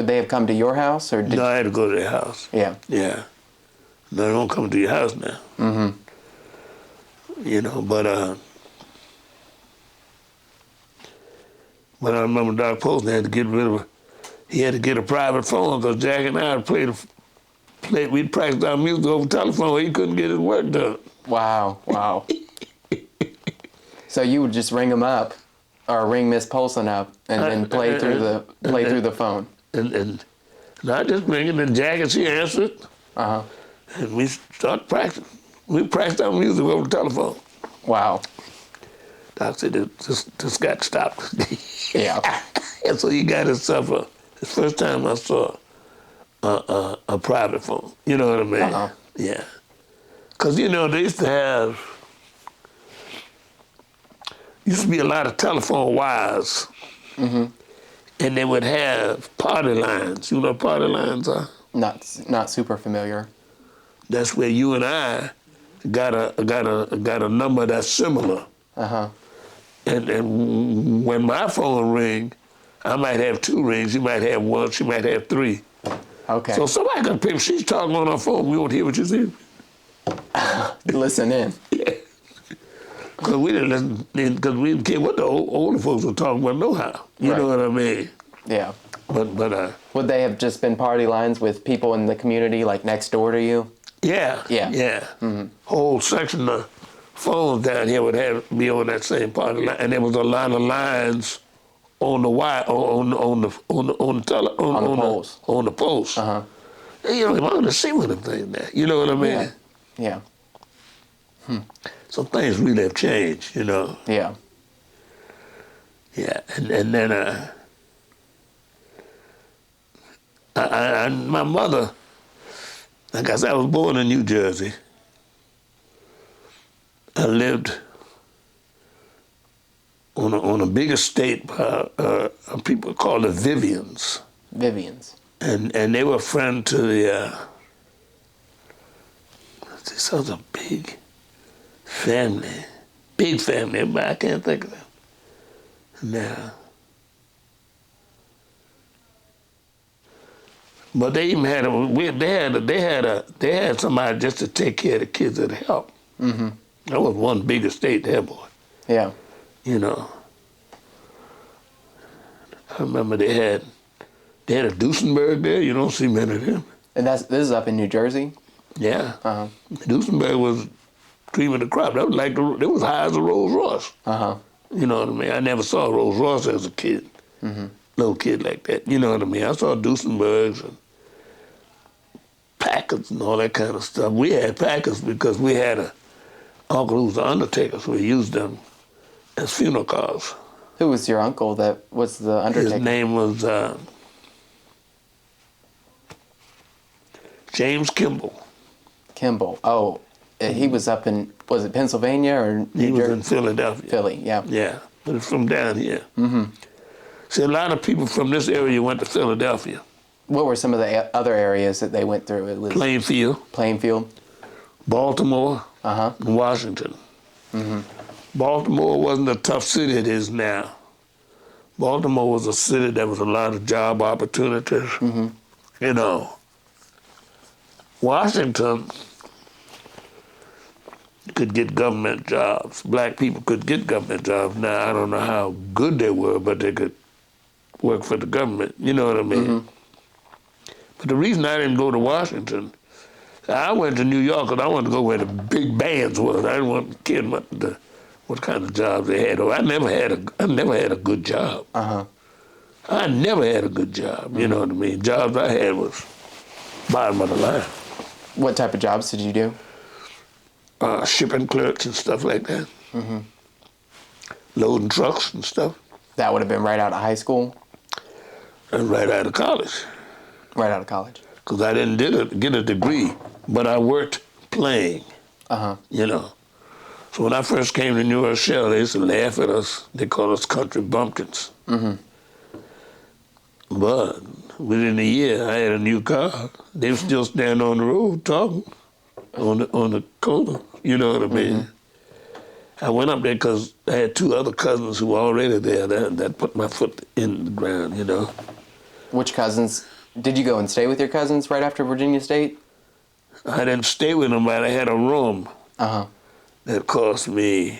they have come to your house, or did No, I had to go to their house. Yeah. Yeah. No, they don't come to your house now. Mm-hmm. You know, but I remember Doc Polson had to get rid of he had to get a private phone because Jack and I we'd practice our music over telephone. He couldn't get his work done. Wow, wow. So you would just ring him up, or ring Miss Polson up, and then play through the phone. And I just ring it, and Jack and she answered. Uh-huh. And we start practicing. We practiced our music over the telephone. Wow. Doc said, this got to stop. Yeah. And so he got himself the first time I saw a private phone. You know what I mean? Uh-huh. Yeah. Because, you know, they used to be a lot of telephone wires. Mm-hmm. And they would have party lines. You know what party lines are? Not super familiar. That's where you and I got a number that's similar. Uh-huh. And when my phone ring, I might have 2 rings. You might have 1. She might have 3. Okay. So somebody can pick. She's talking on her phone. We won't hear what you're saying. Listen in. Yeah. Because we didn't listen. Because we didn't care what the older folks were talking about. No how. You Right. know what I mean? Yeah. But Would they have just been party lines with people in the community, like next door to you? yeah. Yeah. Yeah. Mm-hmm. Whole section of phones down here would be on that same party line, and there was a lot of lines on the wire on the poles. On the posts. Uh-huh. And, you know, I wanted to see what them things there. You know what I mean? Yeah. So things really have changed. You know. Yeah. Yeah, and then my mother, like I said, I was born in New Jersey. I lived on a big estate by people called the Vivians. Vivians. And they were a friend to the, this was a big family, but I can't think of them now. But they even had somebody just to take care of the kids that help. Mm-hmm. That was one big estate there, boy. Yeah. You know. I remember they had a Duesenberg there. You don't see many of them. And this is up in New Jersey? Yeah. Uh-huh. Duesenberg was cream of the crop. That was like it was high as a Rolls Royce. Uh-huh. You know what I mean? I never saw a Rolls Royce as a kid. Mm-hmm. Little kid like that. You know what I mean? I saw Duesenbergs and Packards and all that kind of stuff. We had Packards because we had a uncle who was an undertaker, so we used them as funeral cars. Who was your uncle that was the undertaker? His name was James Kimball. Kimball. Oh, he was up in, was it Pennsylvania or New Jersey? He was in Philadelphia. Philly, yeah. Yeah, but it's from down here. Mm-hmm. See, a lot of people from this area went to Philadelphia. What were some of the other areas that they went through? It was Plainfield. Baltimore, Uh-huh. and Washington. Mm-hmm. Baltimore wasn't a tough city it is now. Baltimore was a city that was a lot of job opportunities. Mm-hmm. You know, Washington could get government jobs. Black people could get government jobs. Now, I don't know how good they were, but they could work for the government. You know what I mean? Mm-hmm. But the reason I didn't go to Washington, I went to New York because I wanted to go where the big bands was. I didn't want to kid what kind of jobs they had. I never had a good job. Uh-huh. I never had a good job. Mm-hmm. You know what I mean? Jobs I had was bottom of the line. What type of jobs did you do? Shipping clerks and stuff like that. Mm-hmm. Loading trucks and stuff. That would have been right out of high school? And right out of college. Right out of college. Because I didn't get a degree, but I worked playing. Uh-huh. You know, So when I first came to New Rochelle, they used to laugh at us. They called us country bumpkins. But within a year, I had a new car. They were still standing on the road talking on the corner. You know what I mean? I went up there because I had two other cousins who were already there that put my foot in the ground, you know. Which cousins? Did you go and stay with your cousins right after Virginia State? I didn't stay with them, but I had a room Uh-huh. that cost me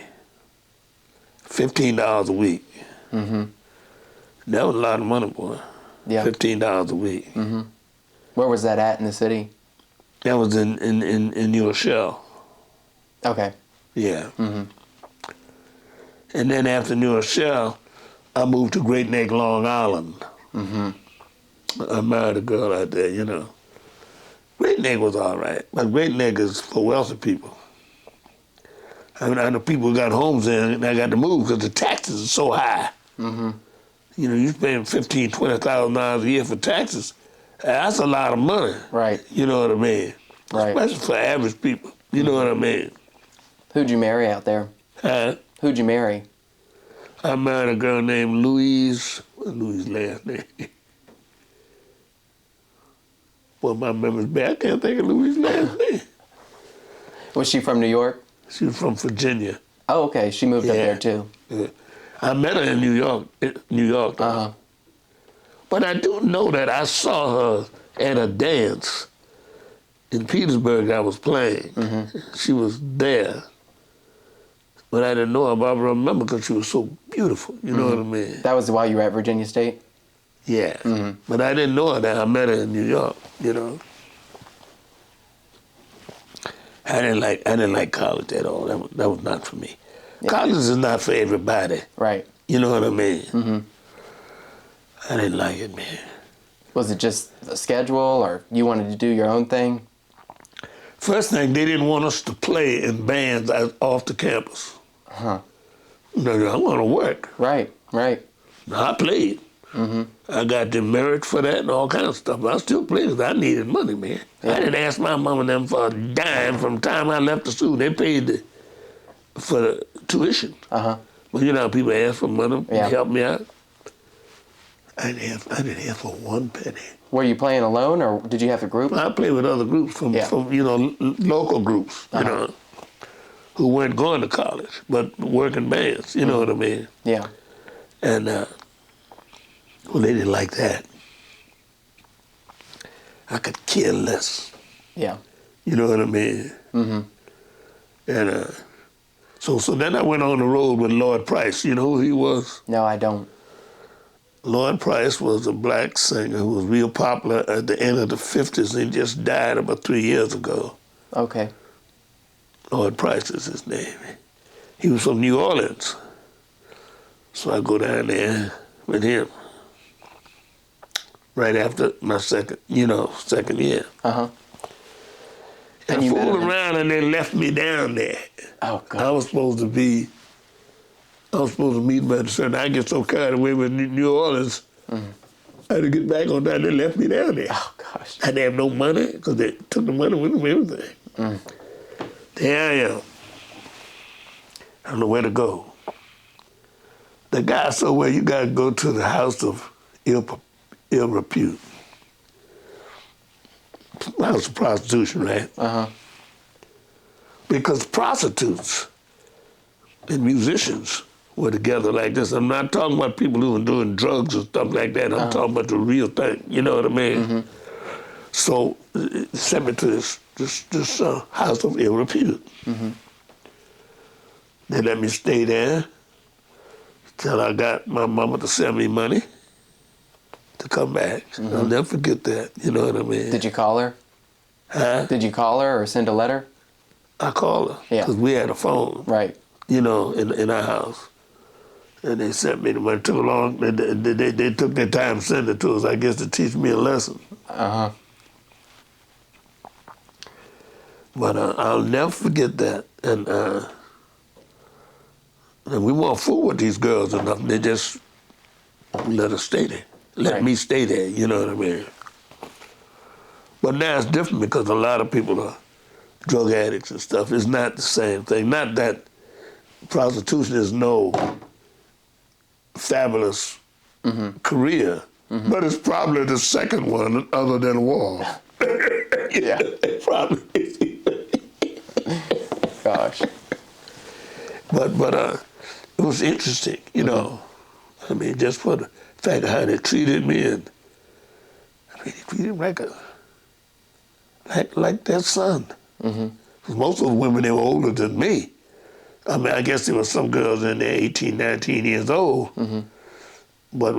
$15 a week. That was a lot of money, boy. Yeah. $15 a week. Where was that at in the city? That was in New Rochelle. Okay. Yeah. And then after New Rochelle, I moved to Great Neck, Long Island. I married a girl out there, you know. Great Neck was all right, but Great Neck is for wealthy people. I mean, I know people who got homes there and I got to move because the taxes are so high. You know, you're paying $15,000, $20,000 a year for taxes. That's a lot of money. Right. You know what I mean? Right. Especially for average people. You know what I mean? Who'd you marry out there? Huh? Who'd you marry? I married a girl named Louise. What's Louise's last name? Well, my memory's bad. I can't think of Louise's last name. Was she from New York? She was from Virginia. Oh, okay. She moved up there too. Yeah. I met her in New York. But I do know that I saw her at a dance in Petersburg I was playing. She was there. But I didn't know her, but I remember because she was so beautiful. You know what I mean? That was while you were at Virginia State? Yeah. But I didn't know her there. I met her in New York, you know. I didn't like college at all. That was not for me. Yeah. College is not for everybody. Right. You know what I mean? I didn't like it, man. Was it just a schedule, or you wanted to do your own thing? First thing, they didn't want us to play in bands off the campus. No, I want to work. Right. I played. I got demerit for that and all kinds of stuff. But I still played because I needed money, man. I didn't ask my mom and them for a dime from the time I left the school. They paid for the tuition. Well, you know how people ask for money to help me out? I didn't ask for one penny. Were you playing alone, or did you have a group? I played with other groups from you know, local groups, you know, who weren't going to college, but working bands, you know what I mean? Yeah. And, well, they didn't like that. I could care less. Yeah. You know what I mean? And so then I went on the road with Lloyd Price. You know who he was? No, I don't. Lloyd Price was a black singer who was real popular at the end of the 50s. He just died about 3 years ago. Okay. Lloyd Price is his name. He was from New Orleans. So I go down there with him right after my second year. And I fooled around and they left me down there. Oh, God. I was supposed to meet by the certain. I get so carried away with New Orleans, I had to get back on that. They left me down there. Oh, gosh. I didn't have no money because they took the money with them, everything. There I am. I don't know where to go. The guy said, well, you got to go to the house of ill repute. House of prostitution, right? Because prostitutes and musicians were together like this. I'm not talking about people who are doing drugs or stuff like that. I'm talking about the real thing. You know what I mean? So it sent me to this house of ill repute. They let me stay there till I got my mama to send me money to come back. I'll never forget that. You know what I mean? Did you call her? Huh? Did you call her or send a letter? I called her because we had a phone. Right. You know, in our house. And they sent me the money. It took long. They took their time sending it to us, I guess, to teach me a lesson. But I'll never forget that. And we won't fool with these girls enough. They just let us stay there. Let me stay there, you know what I mean? But now it's different because a lot of people are drug addicts and stuff. It's not the same thing. Not that prostitution is no fabulous career, but it's probably the second one other than war. Yeah. Probably. Gosh. But it was interesting, you know. I mean, just for the fact of how they treated me, and I mean, they treated me like their son. 'Cause most of the women, they were older than me. I mean, I guess there were some girls in there 18, 19 years old. But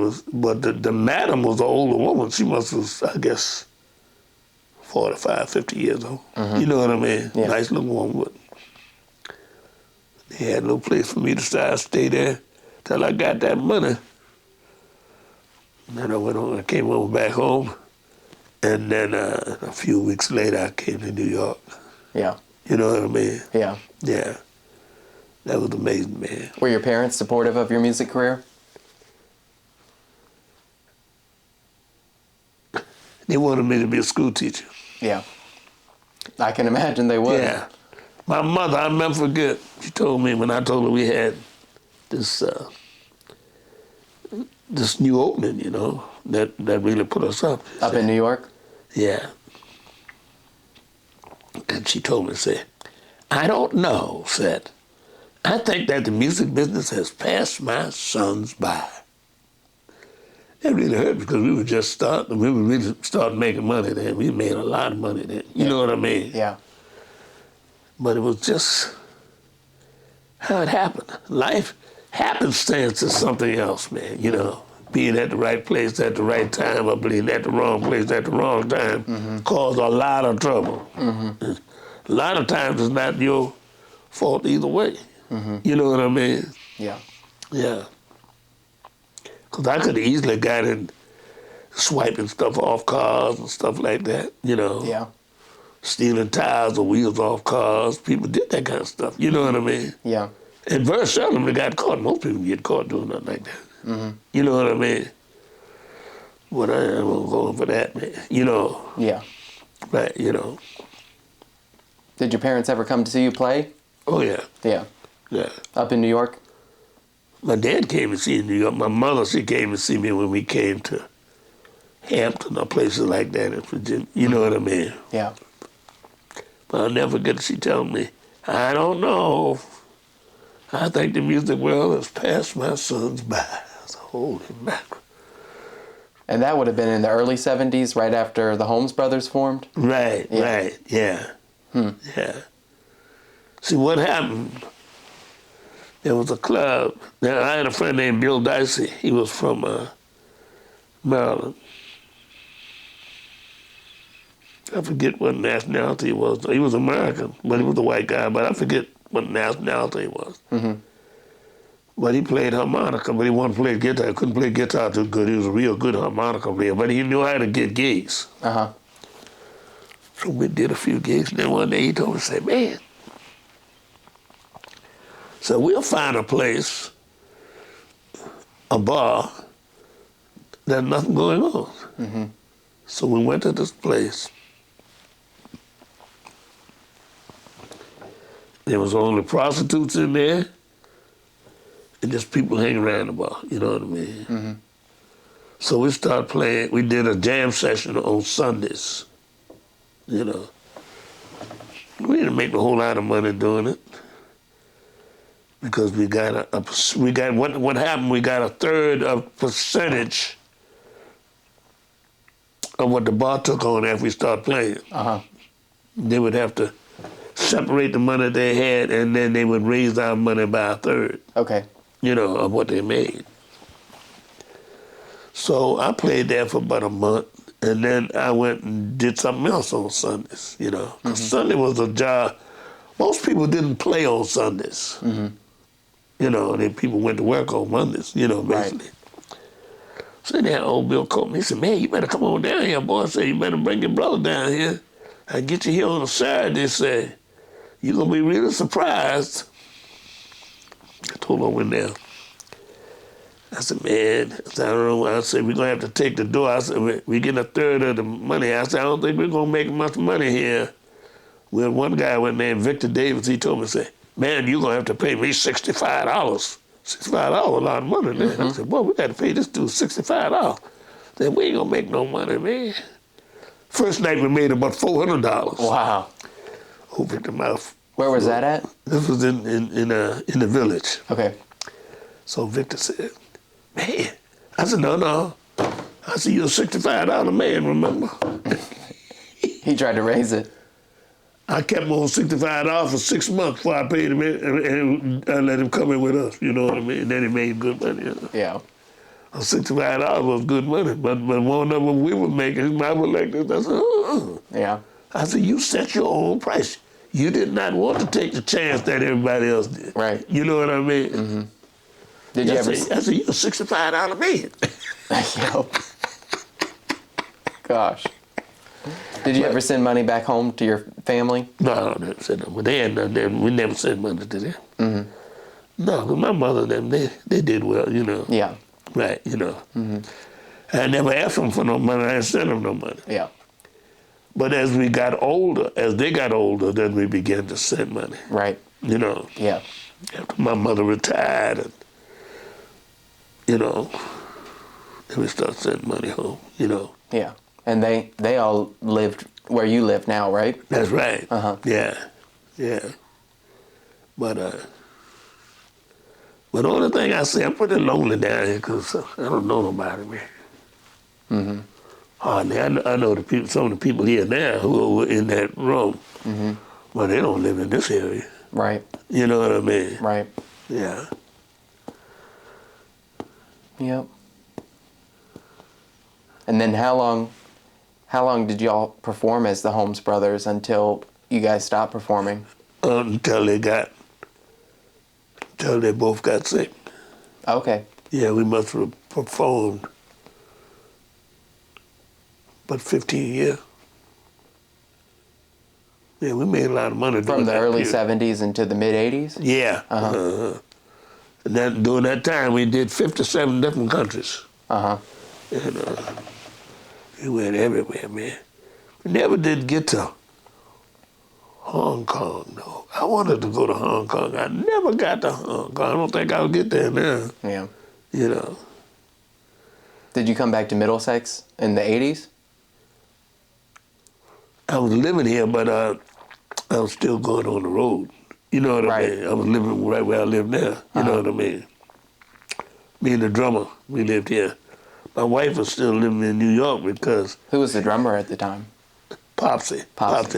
the madam was an older woman. She was, I guess, 45, 50 years old. You know what I mean? Yeah. Nice little woman. But they had no place for me to stay there till I got that money. And then I went on. I came over back home, and then a few weeks later, I came to New York. Yeah. You know what I mean? Yeah. Yeah. That was amazing, man. Were your parents supportive of your music career? They wanted me to be a school teacher. Yeah. I can imagine they would. Yeah. My mother, I'll never forget, she told me when I told her we had this this new opening, you know, that really put us up. Up in New York? Yeah. And she told me, said, I don't know, said, I think that the music business has passed my sons by. That really hurt because we were just starting, we were really starting making money then. We made a lot of money then. You know what I mean? Yeah. But it was just how it happened. Life happenstance is something else, man, you know. Being at the right place at the right time, or being at the wrong place at the wrong time, caused a lot of trouble. A lot of times it's not your fault either way. You know what I mean? Yeah. Yeah. Because I could have easily got in swiping stuff off cars and stuff like that, you know. Yeah. Stealing tires or wheels off cars. People did that kind of stuff. You know what I mean? Yeah. And very seldom they got caught. Most people get caught doing nothing like that. You know what I mean? But I am going for that, man. You know? Yeah. Right, you know. Did your parents ever come to see you play? Oh, yeah. Yeah. Yeah. Up in New York? My dad came to see me in New York. My mother, she came to see me when we came to Hampton or places like that in Virginia. You know what I mean? Yeah. But I'll never forget she telling me, I don't know. I think the music world has passed my sons by. I was holy mackerel. And that would have been in the early 70s, right after the Holmes brothers formed? Right, Yeah. right, yeah. Yeah. See, what happened, there was a club. Now, I had a friend named Bill Dicey. He was from Maryland. I forget what nationality he was. He was American, but he was a white guy, but I forget what nationality he was. But he played harmonica, but he wanted to play guitar. He couldn't play guitar too good. He was a real good harmonica player, but he knew how to get gigs. So we did a few gigs, and then one day he told me, say, man, so we'll find a place, a bar, there's nothing going on. So we went to this place. There was only prostitutes in there and just people hanging around the bar, you know what I mean? So we started playing, we did a jam session on Sundays, you know. We didn't make a whole lot of money doing it because we got what happened, we got a third of percentage of what the bar took on after we started playing. They would have to separate the money they had, and then they would raise our money by a third. Okay. You know, of what they made. So I played there for about a month, and then I went and did something else on Sundays, you know. 'Cause Sunday was a job. Most people didn't play on Sundays. You know, people went to work on Mondays, you know, basically. So then old Bill called me. He said, man, you better come on down here, boy. I said, you better bring your brother down here. I get you here on a Saturday. Say, you're going to be really surprised. I told him I went down. I said, man, I don't know. I said, we're going to have to take the door. I said, we get a third of the money. I said, I don't think we're going to make much money here. We had one guy named Victor Davis. He told me, say, man, you're gonna have to pay me $65. $65 a lot of money, man. I said, boy, we got to pay this dude $65. Said, we ain't gonna make no money, man. First night we made about $400. Wow. Opened the mouth. Where was that at? This was in the village. Okay. So Victor said, man. I said, no. I said, you're a $65 man, remember? He tried to raise it. I kept him on $65 for 6 months before I paid him and I let him come in with us, you know what I mean? And then he made good money. You know? Yeah. $65 was good money, but one of them we were making, his mouth was like this. I said, Yeah. I said, you set your own price. You did not want to take the chance that everybody else did. Right. You know what I mean? Mm-hmm. Did you ever? I said, you're a $65 man. Yep. Gosh. Did you ever send money back home to your family? No, I never sent them. But they had nothing. We never sent money to them. Mm-hmm. No, because my mother and them, they did well, you know. Yeah. Right, you know. Mm-hmm. I never asked them for no money. I didn't send them no money. Yeah. But as they got older, then we began to send money. Right. You know. Yeah. After my mother retired, and, you know, then we started sending money home, you know. Yeah. And they all lived where you live now, right? That's right. Uh-huh. Yeah. But the only thing I say, I'm pretty lonely down here because I don't know nobody, man. Mm-hmm. Hardly. I know the people, some of the people here now who are in that room, but they don't live in this area. Right. You know what I mean? Right. Yeah. Yep. And then how long did y'all perform as the Holmes brothers until you guys stopped performing? Until they both got sick. Okay. Yeah, we must have performed about 15 years. Yeah, we made a lot of money From the early period. 70s into the mid 80s? Yeah. And during that time, we did 57 different countries. Uh-huh. And we went everywhere, man. We never did get to Hong Kong, though. I wanted to go to Hong Kong. I never got to Hong Kong. I don't think I'll get there now. Yeah. You know. Did you come back to Middlesex in the 80s? I was living here, but I was still going on the road. You know what I mean? I was living right where I live now. You know what I mean? Me and the drummer, we lived here. My wife was still living in New York because... Who was the drummer at the time? Popsy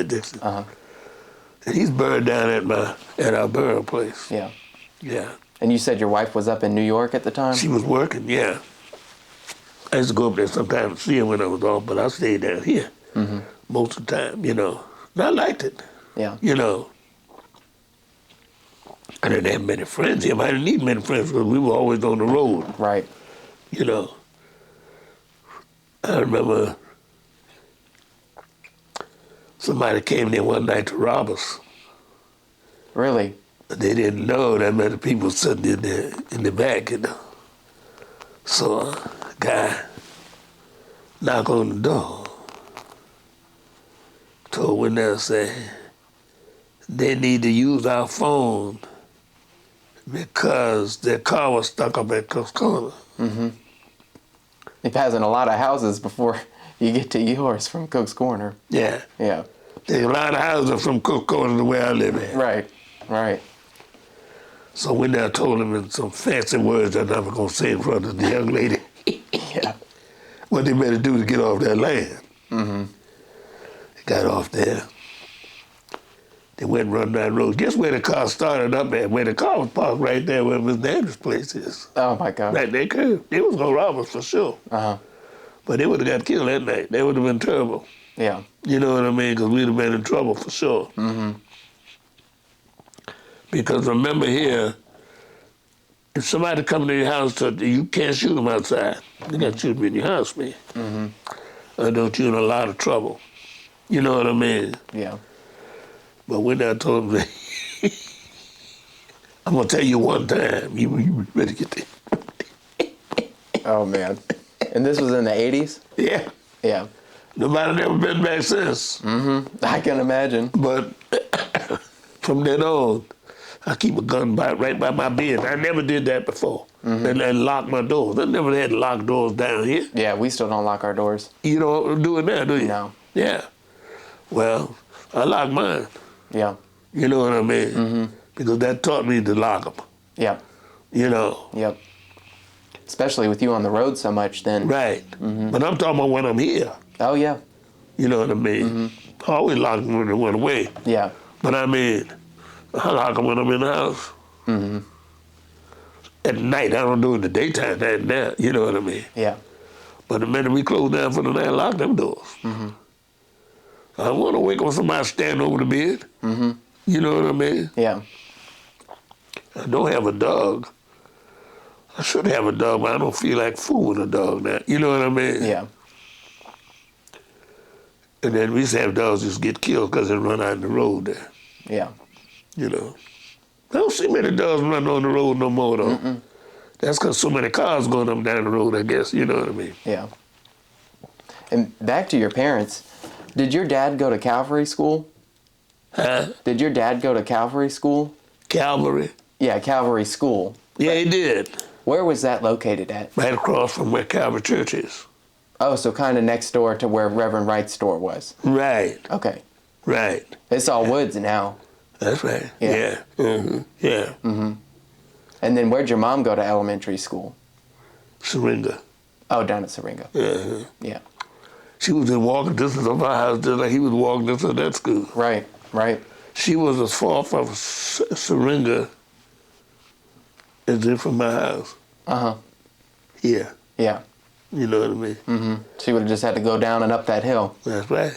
Dixon. Uh-huh. And he's buried down at our burial place. Yeah. Yeah. And you said your wife was up in New York at the time? She was working, yeah. I used to go up there sometimes and see her when I was off, but I stayed down here most of the time, you know. And I liked it. Yeah. You know. I didn't have many friends here. I didn't need many friends because we were always on the road. Right. You know. I remember somebody came there one night to rob us. Really? They didn't know that many people sitting in the back, you know. So a guy knocked on the door, told when they say they need to use our phone because their car was stuck up at Cook's Corner. Mm-hmm. He passing a lot of houses before you get to yours from Cook's Corner. Yeah. Yeah. There's a lot of houses from Cook's Corner to where I live at. Right. So when I told him in some fancy words I'm never going to say in front of the young lady, Yeah. what they better do to get off that land. Mm-hmm. They got off there. They went and run down the road. Guess where the car started up at? Where the car was parked right there where Miss Dan's place is. Oh, my God. Right, they could. They was going to rob us for sure. Uh-huh. But they would have got killed that night. They would have been terrible. Yeah. You know what I mean? Because we'd have been in trouble for sure. Mm-hmm. Because remember here, if somebody come to your house, you can't shoot them outside. You got to shoot them in your house, man. Mm-hmm. Or don't you in a lot of trouble. You know what I mean? Yeah. But when I told him, I'm going to tell you one time, you better get there. Oh, man. And this was in the 80s? Yeah. Yeah. Nobody never been back since. Mm-hmm. I can imagine. But from then on, I keep a gun right by my bed. I never did that before. And lock my doors. I never had locked doors down here. Yeah, we still don't lock our doors. You don't do it now, do you? No. Yeah. Well, I lock mine. Yeah. You know what I mean? Because that taught me to lock them. Yeah. You know. Yep. Especially with you on the road so much then. Right. But I'm talking about when I'm here. Oh, yeah. You know what I mean? I always lock them when they went away. Yeah. But I mean, I lock them when I'm in the house. At night, I don't do it in the daytime, that, you know what I mean? Yeah. But the minute we close down for the night, I lock them doors. I don't want to wake up somebody standing over the bed. You know what I mean? Yeah. I don't have a dog. I should have a dog, but I don't feel like fooling a dog now. You know what I mean? Yeah. And then we used to have dogs just get killed because they run out in the road there. Yeah. You know. I don't see many dogs running on the road no more, though. That's because so many cars going up and down the road, I guess. You know what I mean? Yeah. And back to your parents, did your dad go to Calvary school? Huh? Did your dad go to Calvary school? Calvary? Yeah, Calvary school. Yeah, he did. Where was that located at? Right across from where Calvary Church is. Oh, so kind of next door to where Reverend Wright's store was. Right. Okay. Right. It's all woods now. That's right. Yeah. Yeah. Yeah. And then where'd your mom go to elementary school? Syringa. Oh, down at Syringa. Yeah. She was in walking distance of our house, just like he was walking distance of that school. Right, right. She was as far from Syringa as in from my house. Uh-huh. Yeah. Yeah. You know what I mean? She would have just had to go down and up that hill. That's right.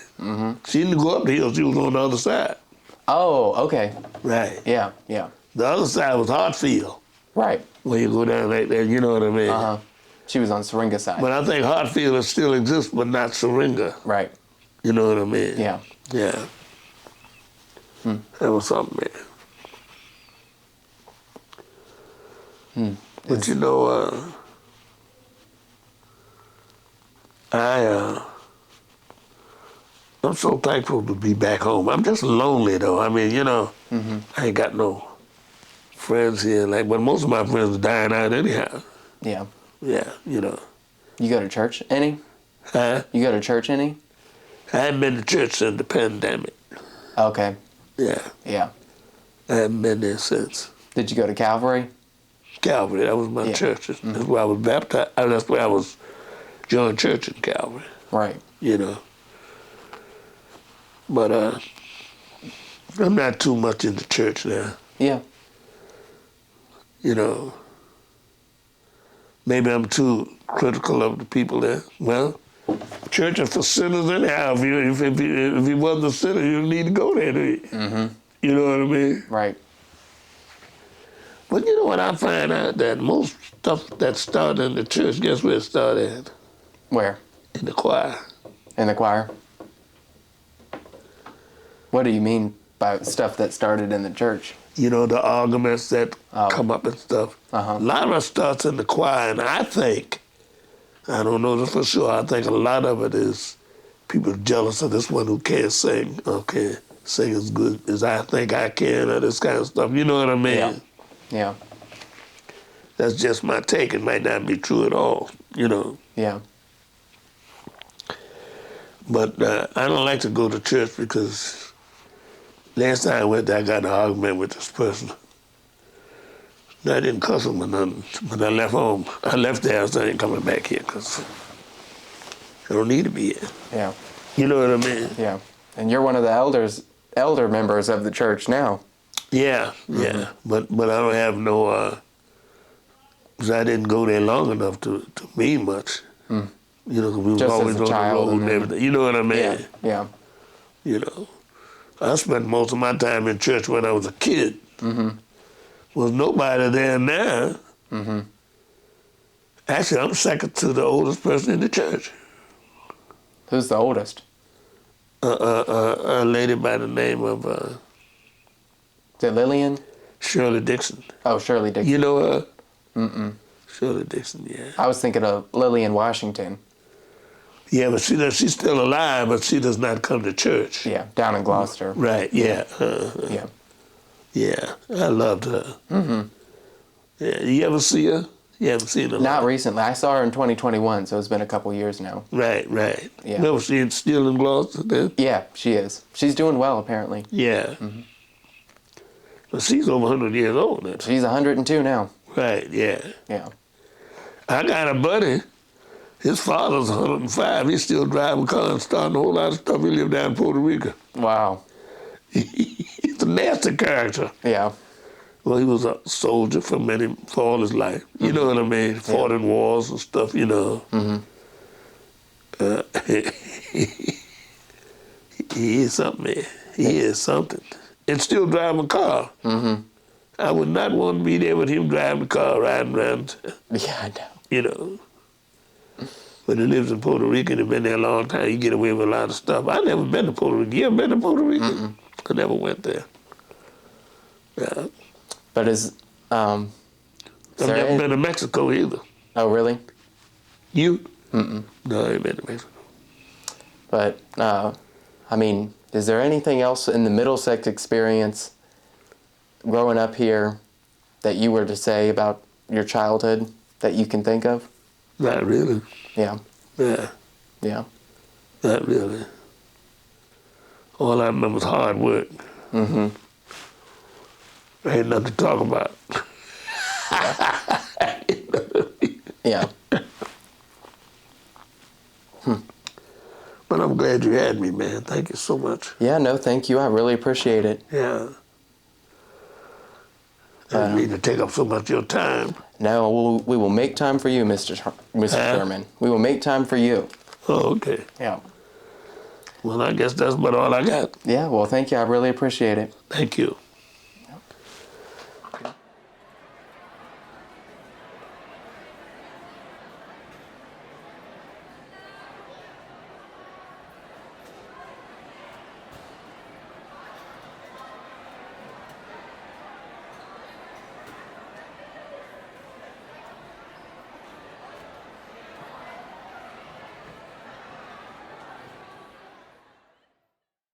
She didn't go up the hill. She was on the other side. Oh, okay. Right. Yeah, yeah. The other side was Hartfield, Right. where you go down like that. You know what I mean? Uh-huh. She was on Syringa side. But I think Hartfield still exists, but not Syringa. Right. You know what I mean? Yeah. Yeah. That was something, man. But you know, I'm so thankful to be back home. I'm just lonely though. I mean, you know, I ain't got no friends here. But most of my friends are dying out anyhow. Yeah. Yeah, you know. You go to church any? Huh? You go to church any? I haven't been to church since the pandemic. Okay. Yeah, Yeah. I haven't been there since. Did you go to Calvary? Calvary, that was my church. That's where I was baptized. That's where I was joined church in Calvary. Right. You know. But I'm not too much into church now. Yeah. You know. Maybe I'm too critical of the people there. Well, church is for sinners anyhow. If you wasn't a sinner, you don't need to go there, do you? You know what I mean? Right. But you know what I find out? That most stuff that started in the church, guess where it started? Where? In the choir. In the choir? What do you mean by stuff that started in the church? You know, the arguments that come up and stuff. A lot of it starts in the choir, and I think, I don't know this for sure, I think a lot of it is people jealous of this one who can't sing, or can't sing as good as I think I can, or this kind of stuff. You know what I mean? Yeah. Yeah. That's just my take. It might not be true at all, you know. Yeah. But I don't like to go to church because last time I went there, I got in an argument with this person. I didn't cuss him or nothing. When I left home, I left there, so I ain't coming back here because I don't need to be here. Yeah. You know what I mean? Yeah. And you're one of the elder members of the church now. Yeah, yeah. But I don't have no, because I didn't go there long enough to mean much. You know, 'cause we was Just always as a on the child road and everything. You know what I mean? Yeah. Yeah. You know, I spent most of my time in church when I was a kid. Was nobody there now. Actually, I'm second to the oldest person in the church. Who's the oldest? A lady by the name of Is it Lillian? Shirley Dixon. Oh, Shirley Dixon. You know her? Shirley Dixon, yeah. I was thinking of Lillian Washington. Yeah, but she's still alive, but she does not come to church. Yeah, down in Gloucester. Right, yeah. Yeah. Yeah, I loved her. Mm-hmm. Yeah, you ever see her? You haven't seen her? Not recently. I saw her in 2021, so it's been a couple years now. Right. Yeah. Remember she's still in Gloucester then? Yeah, she is. She's doing well, apparently. Yeah. Mm-hmm. But she's over 100 years old now. She's 102 now. Right, yeah. Yeah. I got a buddy. His father's 105. He's still driving cars and starting a whole lot of stuff. He lived down in Puerto Rico. Wow. He's a nasty character. Yeah. Well, he was a soldier for all his life. You know what I mean? Fought in wars and stuff, you know. He is something, man. He is something. And still driving a car. I would not want to be there with him driving the car, riding around. Yeah, I know. You know. But he lives in Puerto Rico and he's been there a long time. You get away with a lot of stuff. I never been to Puerto Rico. You ever been to Puerto Rico? I never went there. Yeah. But I've never been to Mexico either. Oh, really? You? No, I ain't been to Mexico. But, I mean, is there anything else in the Middlesex experience growing up here that you were to say about your childhood that you can think of? Not really. Yeah. Yeah. Yeah. Not really. All I remember was hard work. Ain't nothing to talk about. Yeah. But I'm glad you had me, man. Thank you so much. Yeah, no, thank you. I really appreciate it. Yeah. I didn't mean to take up so much of your time. No, we will make time for you, Mr. Sherman. We will make time for you. Oh, okay. Yeah. Well, I guess that's about all I got. Yeah, well, thank you. I really appreciate it. Thank you.